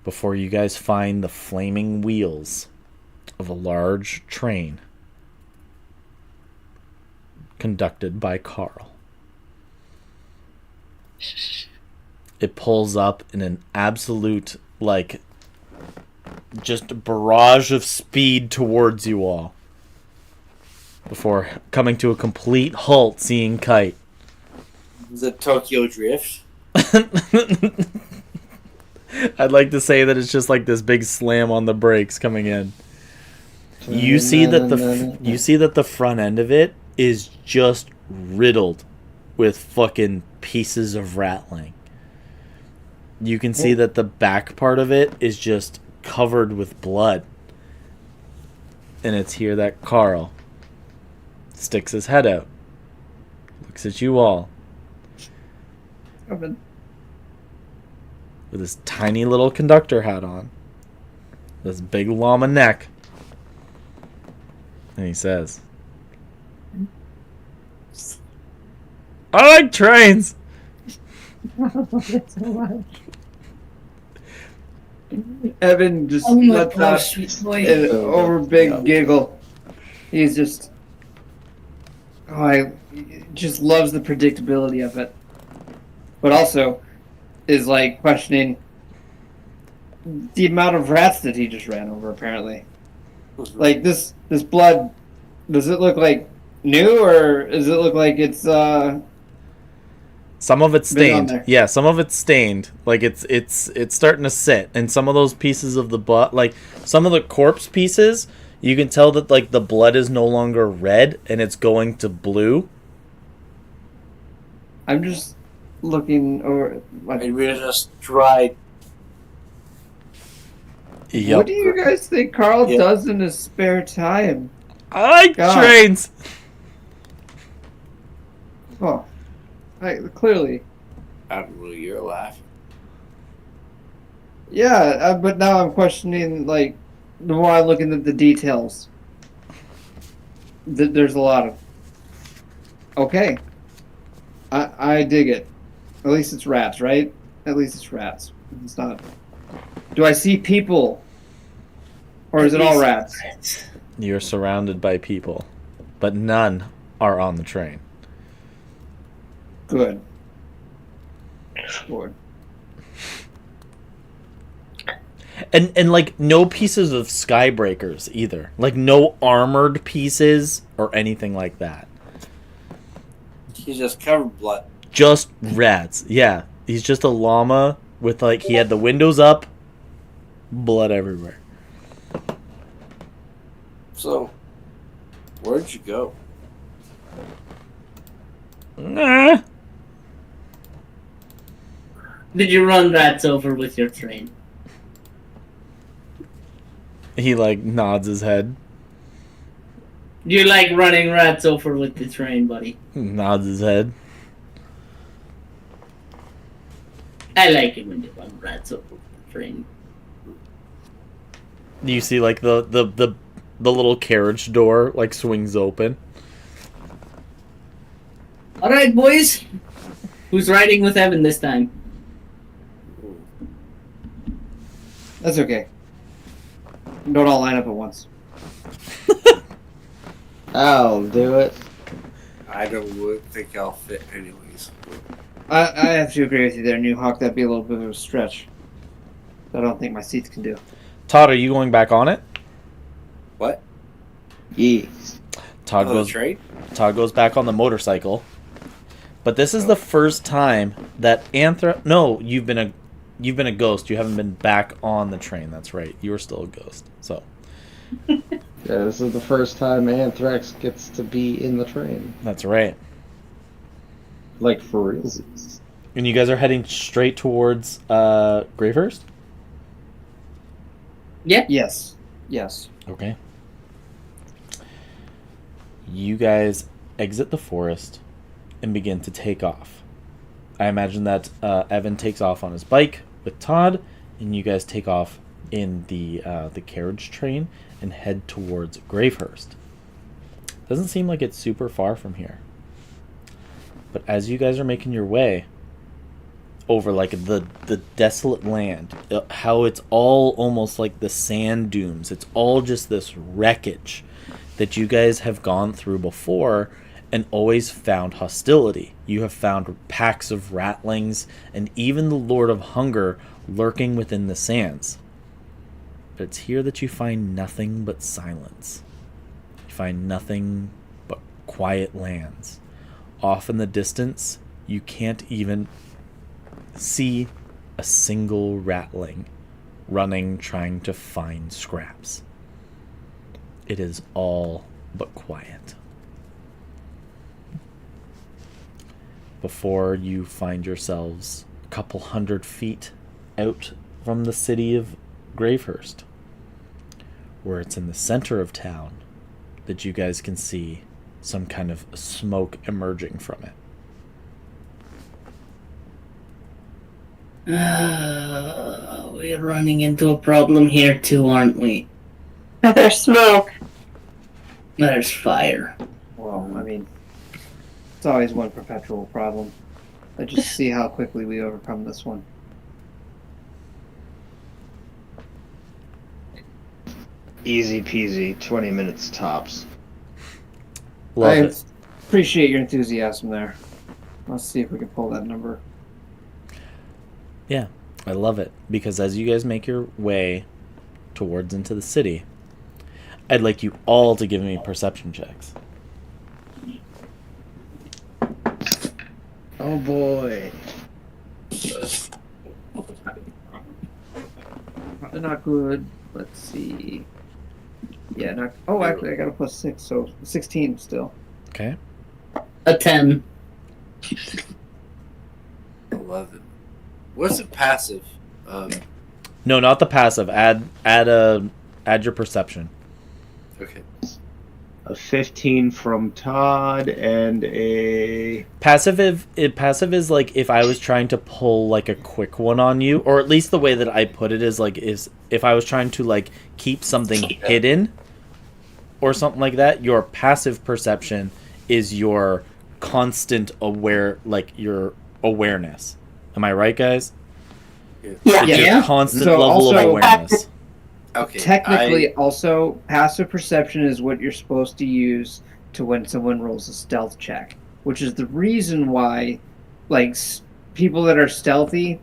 before you guys find the flaming wheels of a large train conducted by Carl. It pulls up in an absolute, like, just barrage of speed towards you all before coming to a complete halt, seeing Kite. Is it Tokyo Drift? I'd like to say that it's just like this big slam on the brakes coming in. You see that the front end of it is just riddled with fucking pieces of rattling. You can see that the back part of it is just covered with blood. And it's here that Carl sticks his head out, looks at you all with his tiny little conductor hat on, this big llama neck, and he says, "I like trains." Evan just lets out an over big giggle. He's just, just loves the predictability of it, but also is like questioning the amount of rats that he just ran over. Apparently, like this blood, does it look like new or does it look like it's Some of it's stained. Yeah, some of it's stained. Like it's starting to sit. And some of those pieces of the blood, like some of the corpse pieces, you can tell that like the blood is no longer red and it's going to blue. I'm just looking over. And we just tried. Yep. What do you guys think Carl does in his spare time? I like trains. Oh. Clearly. I don't know, you're laughing. Yeah, but now I'm questioning, like, the more I'm looking at the details. There's a lot of... Okay. I dig it. At least it's rats, right? At least it's rats. It's not... Do I see people? Or is it all rats? You're surrounded by people, but none are on the train. Good. Lord. And like no pieces of skybreakers either. Like no armored pieces or anything like that. He's just covered in blood. Just rats. Yeah. He's just a llama with like he had the windows up, blood everywhere. So, where'd you go? Nah. Did you run rats over with your train? He like nods his head. Do you like running rats over with the train, buddy? Nods his head. I like it when you run rats over with the train. You see like the little carriage door like swings open. Alright, boys. Who's riding with Evan this time? That's okay. Don't all line up at once. I'll do it. I don't think I'll fit anyways. I have to agree with you there, New Hawk. That'd be a little bit of a stretch. I don't think my seats can do. Todd, are you going back on it? What? Yes. Todd goes back on the motorcycle. But this is the first time that No, you've been a ghost. You haven't been back on the train. That's right. You were still a ghost. So. Yeah, this is the first time Anthrax gets to be in the train. That's right. Like, for realsies. And you guys are heading straight towards Gravehurst? Yeah. Yes. Yes. Okay. You guys exit the forest and begin to take off. I imagine that Evan takes off on his bike with Todd, and you guys take off in the carriage train and head towards Gravehurst. Doesn't seem like it's super far from here. But as you guys are making your way over like the desolate land, how it's all almost like the sand dunes. It's all just this wreckage that you guys have gone through before and always found hostility. You have found packs of ratlings and even the Lord of Hunger lurking within the sands. But it's here that you find nothing but silence. You find nothing but quiet lands. Off in the distance, you can't even see a single ratling running trying to find scraps. It is all but quiet. Before you find yourselves a couple 100 feet out from the city of Gravehurst, where it's in the center of town, that you guys can see some kind of smoke emerging from it. We're running into a problem here too, aren't we? There's smoke. There's fire. Well, I mean, it's always one perpetual problem. Let's just see how quickly we overcome this one. Easy peasy, 20 minutes tops. Love I it. appreciate your enthusiasm there. Let's see if we can pull that number. Yeah, I love it. Because as you guys make your way towards into the city, I'd like you all to give me perception checks. Oh boy. Probably not good. Let's see. Yeah, not. Oh, actually, I got a +6, so 16 still. Okay. A 10. 11. What's it passive? No, not the passive. Add your perception. Okay. A 15 from Todd and a... Passive is like if I was trying to pull like a quick one on you, or at least the way that I put it is if I was trying to like keep something hidden or something like that, your passive perception is your constant your awareness. Am I right, guys? Yeah. Yeah. It's your constant So level of also- awareness. Okay. Technically, also, passive perception is what you're supposed to use to when someone rolls a stealth check, which is the reason why, like, people that are stealthy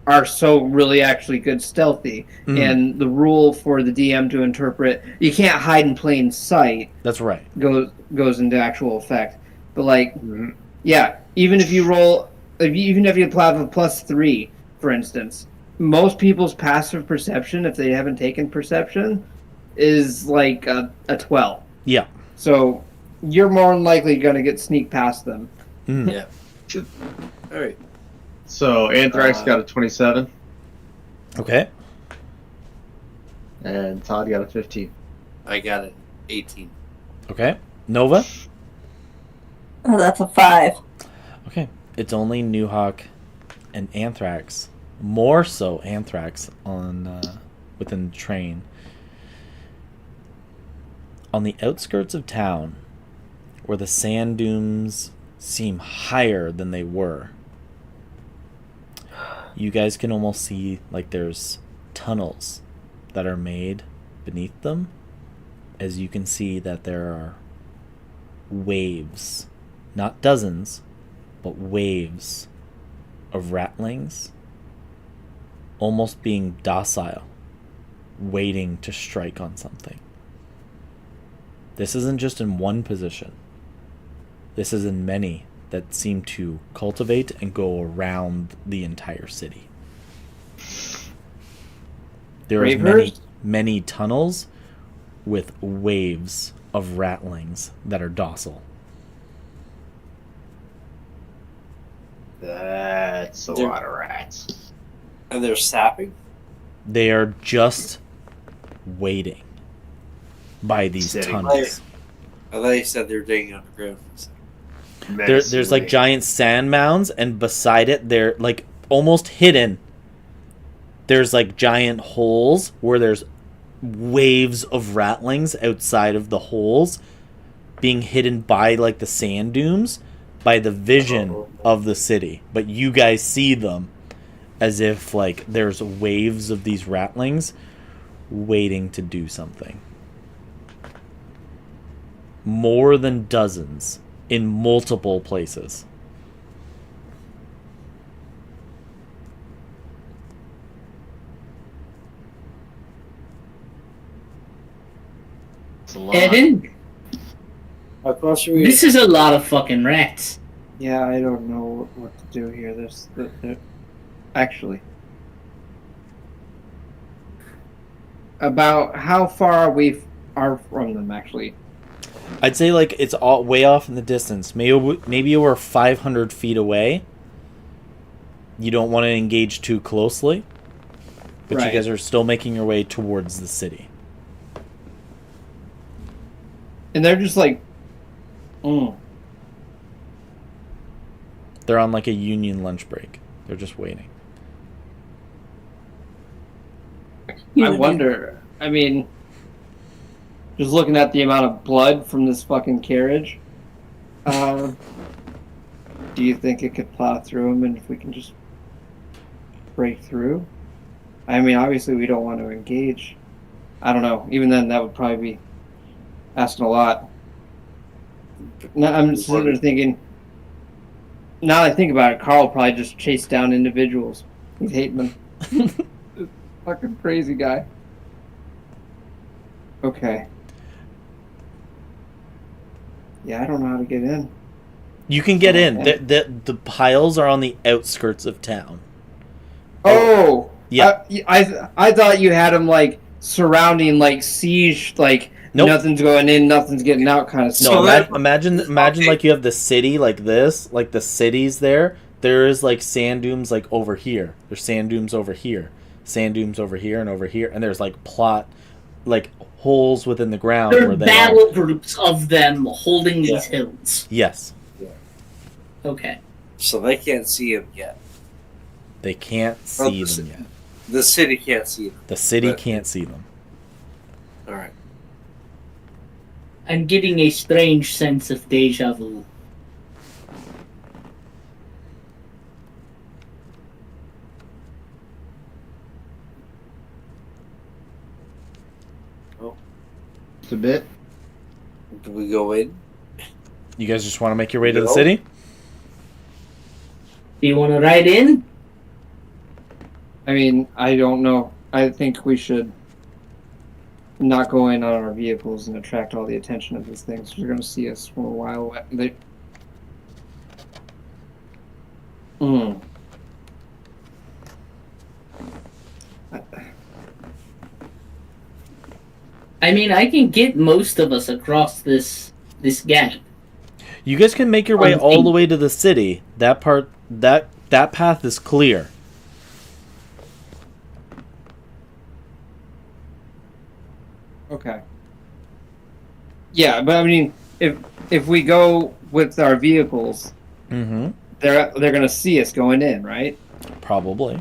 are so really actually good stealthy. And the rule for the DM to interpret, you can't hide in plain sight, That's right. goes into actual effect. But, like, yeah, even if you roll, even if you apply a +3, for instance, most people's passive perception, if they haven't taken perception, is like a 12. Yeah. So you're more than likely going to get sneak past them. Yeah. All right. So Anthrax got a 27 Okay. and Todd got a 15. I got it. 18. Okay. Nova. Oh, that's a 5. Okay. It's only Newhawk and Anthrax. More so Anthrax on within the train. On the outskirts of town, where the sand dunes seem higher than they were, you guys can almost see like there's tunnels that are made beneath them, as you can see that there are waves, not dozens, but waves of ratlings almost being docile, waiting to strike on something. This isn't just in one position. This is in many that seem to cultivate and go around the entire city. There are many tunnels with waves of rattlings that are docile. That's a lot of rats. And they're sapping? They are just waiting by these tunnels. I thought you said they were digging underground. There's like giant sand mounds, and beside it, they're like almost hidden. There's like giant holes where there's waves of rattlings outside of the holes, being hidden by like the sand dunes, by the vision of the city. But you guys see them as if like there's waves of these rattlings waiting to do something. More than dozens in multiple places. It's a lot. Evan, How close are we? this is a lot of fucking rats. Yeah, I don't know what to do here. Actually, about how far we are from them, actually. I'd say like it's all way off in the distance. Maybe over 500 feet away. You don't want to engage too closely, but Right. you guys are still making your way towards the city. And they're just like, They're on like a union lunch break. They're just waiting. I wonder. I mean, just looking at the amount of blood from this fucking carriage, do you think it could plow through them, and if we can just break through? I mean, obviously we don't want to engage. I don't know. Even then, that would probably be asking a lot. Now, I'm sitting there thinking. Now that I think about it, Carl will probably just chase down individuals. He's hating them. Fucking crazy guy. Okay. Yeah, I don't know how to get in. You can get in. Okay. The piles are on the outskirts of town. Oh! Yeah. I thought you had them, like, surrounding, like, siege, like, Nope. nothing's going in, nothing's getting out kind of No, stuff. imagine Okay. like you have the city like this, like the city's there. There is like sand dunes like over here. There's sand dunes over here, sand dunes over here and over here, and there's like like holes within the ground There are where they battle are. groups of them holding these hills. Yes, Okay. So they can't see him yet. they can't Well, see the them yet. The city can't see them. The city but- can't see them. All right. I'm getting a strange sense of deja vu. Just a bit. Do we go in? You guys just want to make your way to the No. city? Do you want to ride in? I mean, I don't know. I think we should not go in on our vehicles and attract all the attention of these things. They're going to see us from a while away. I mean, I can get most of us across this gap. You guys can make your way On all feet. the way to the city. That path is clear. Okay. Yeah, but I mean, if we go with our vehicles, Mm-hmm. they're going to see us going in, right? Probably.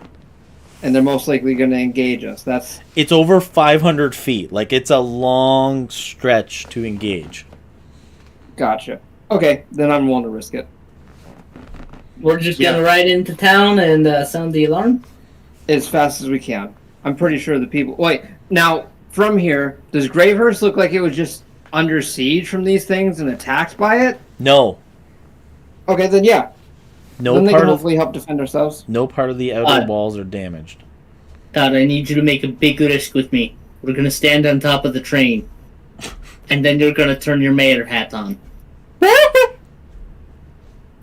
And they're most likely going to engage us. That's It's over 500 feet. Like, it's a long stretch to engage. gotcha. Okay, then I'm willing to risk it. We're just gonna ride into town and sound the alarm. As fast as we can. I'm pretty sure the people. Wait, now from here, does Gravehurst look like it was just under siege from these things and attacked by it? No. Okay, then yeah. No then they part can of hopefully help defend ourselves. no part of the outer walls are damaged. Todd, I need you to make a big risk with me. We're gonna stand on top of the train, and then you're gonna turn your mayor hat on.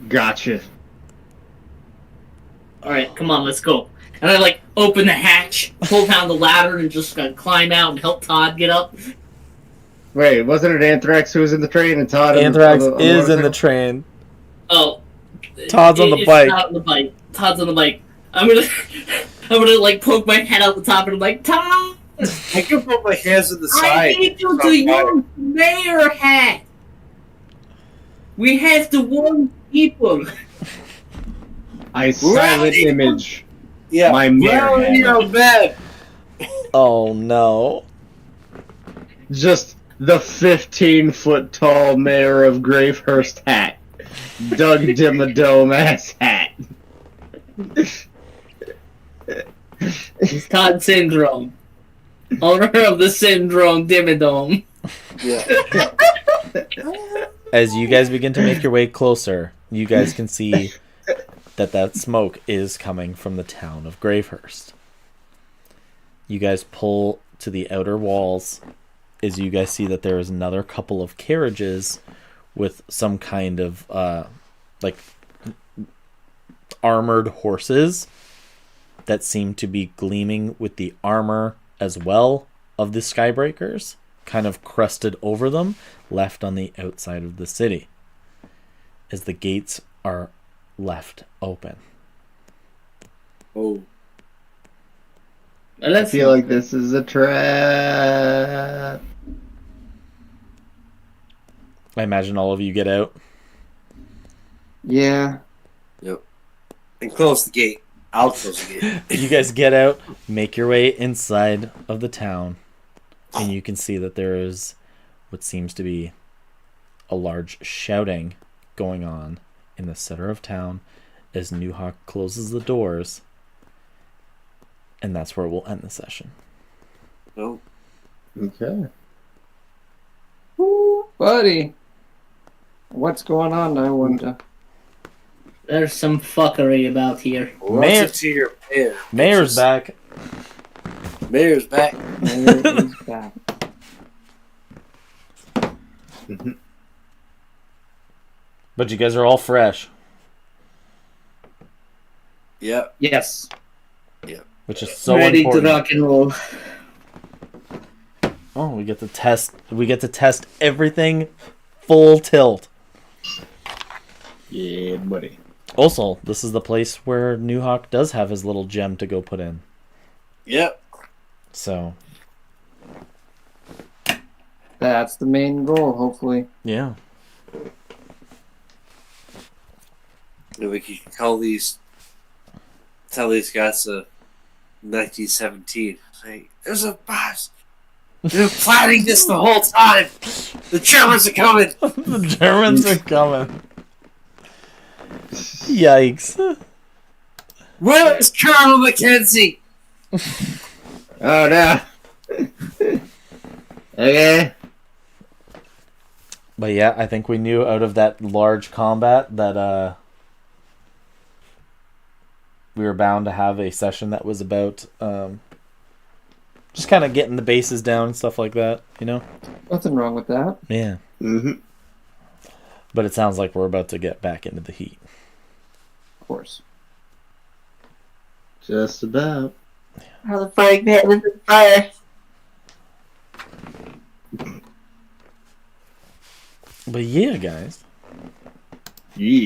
Gotcha. All right, come on, let's go. And I like open the hatch, pull down the ladder, and just climb out and help Todd get up. Wait, wasn't it Anthrax who was in the train and Todd Anthrax on the is in the motorcycle? train. Oh, Todd's on the it's bike. Todd on the bike. Todd's on the bike. I'm gonna like poke my head out the top, and I'm like, Todd, I can put my hands on the I side. need you to use mayor hat. We have to warn people. I silent Right. image. Yeah, My mirror well, hat. you're bad. Oh no. Just the 15-foot tall mayor of Gravehurst hat. Doug Dimmadome ass hat. It's Todd Syndrome. Owner of the Syndrome Dimmadome. Yeah. As you guys begin to make your way closer, you guys can see that smoke is coming from the town of Gravehurst. You guys pull to the outer walls as you guys see that there is another couple of carriages with some kind of like armored horses that seem to be gleaming with the armor as well of the Skybreakers, kind of crusted over them, left on the outside of the city as the gates are left open. Oh. Well, I feel like this is a trap. I imagine all of you get out. Yeah. And close the gate. I'll close the gate. You guys get out, make your way inside of the town, and you can see that there is what seems to be a large shouting going on in the center of town as New Hawk closes the doors, and that's where we'll end the session. No. Okay. Ooh, buddy. What's going on, I wonder? There's some fuckery about here. Mayor- What's it to your mayor? Mayor's back. Mayor's back. Mayor is back. But you guys are all fresh, Yep. Yes. which is so Ready important. to rock and roll. Oh, we get to test everything full tilt. Yeah, buddy. Also, this is the place where New Hawk does have his little gem to go put in. Yep. So, That's the main goal, hopefully. yeah. And we can tell these guys 1917. Say, there's a boss. They've been planning this the whole time. The Germans are coming. The Germans are coming. Yikes. Where is Colonel Mackenzie? Oh no. Okay. But yeah, I think we knew out of that large combat that we were bound to have a session that was about just kind of getting the bases down and stuff like that, you know? Nothing wrong with that. Yeah. Mm-hmm. But it sounds like we're about to get back into the heat. Of course. Just about. How the fire pit with the fire. But yeah, guys. Yeah.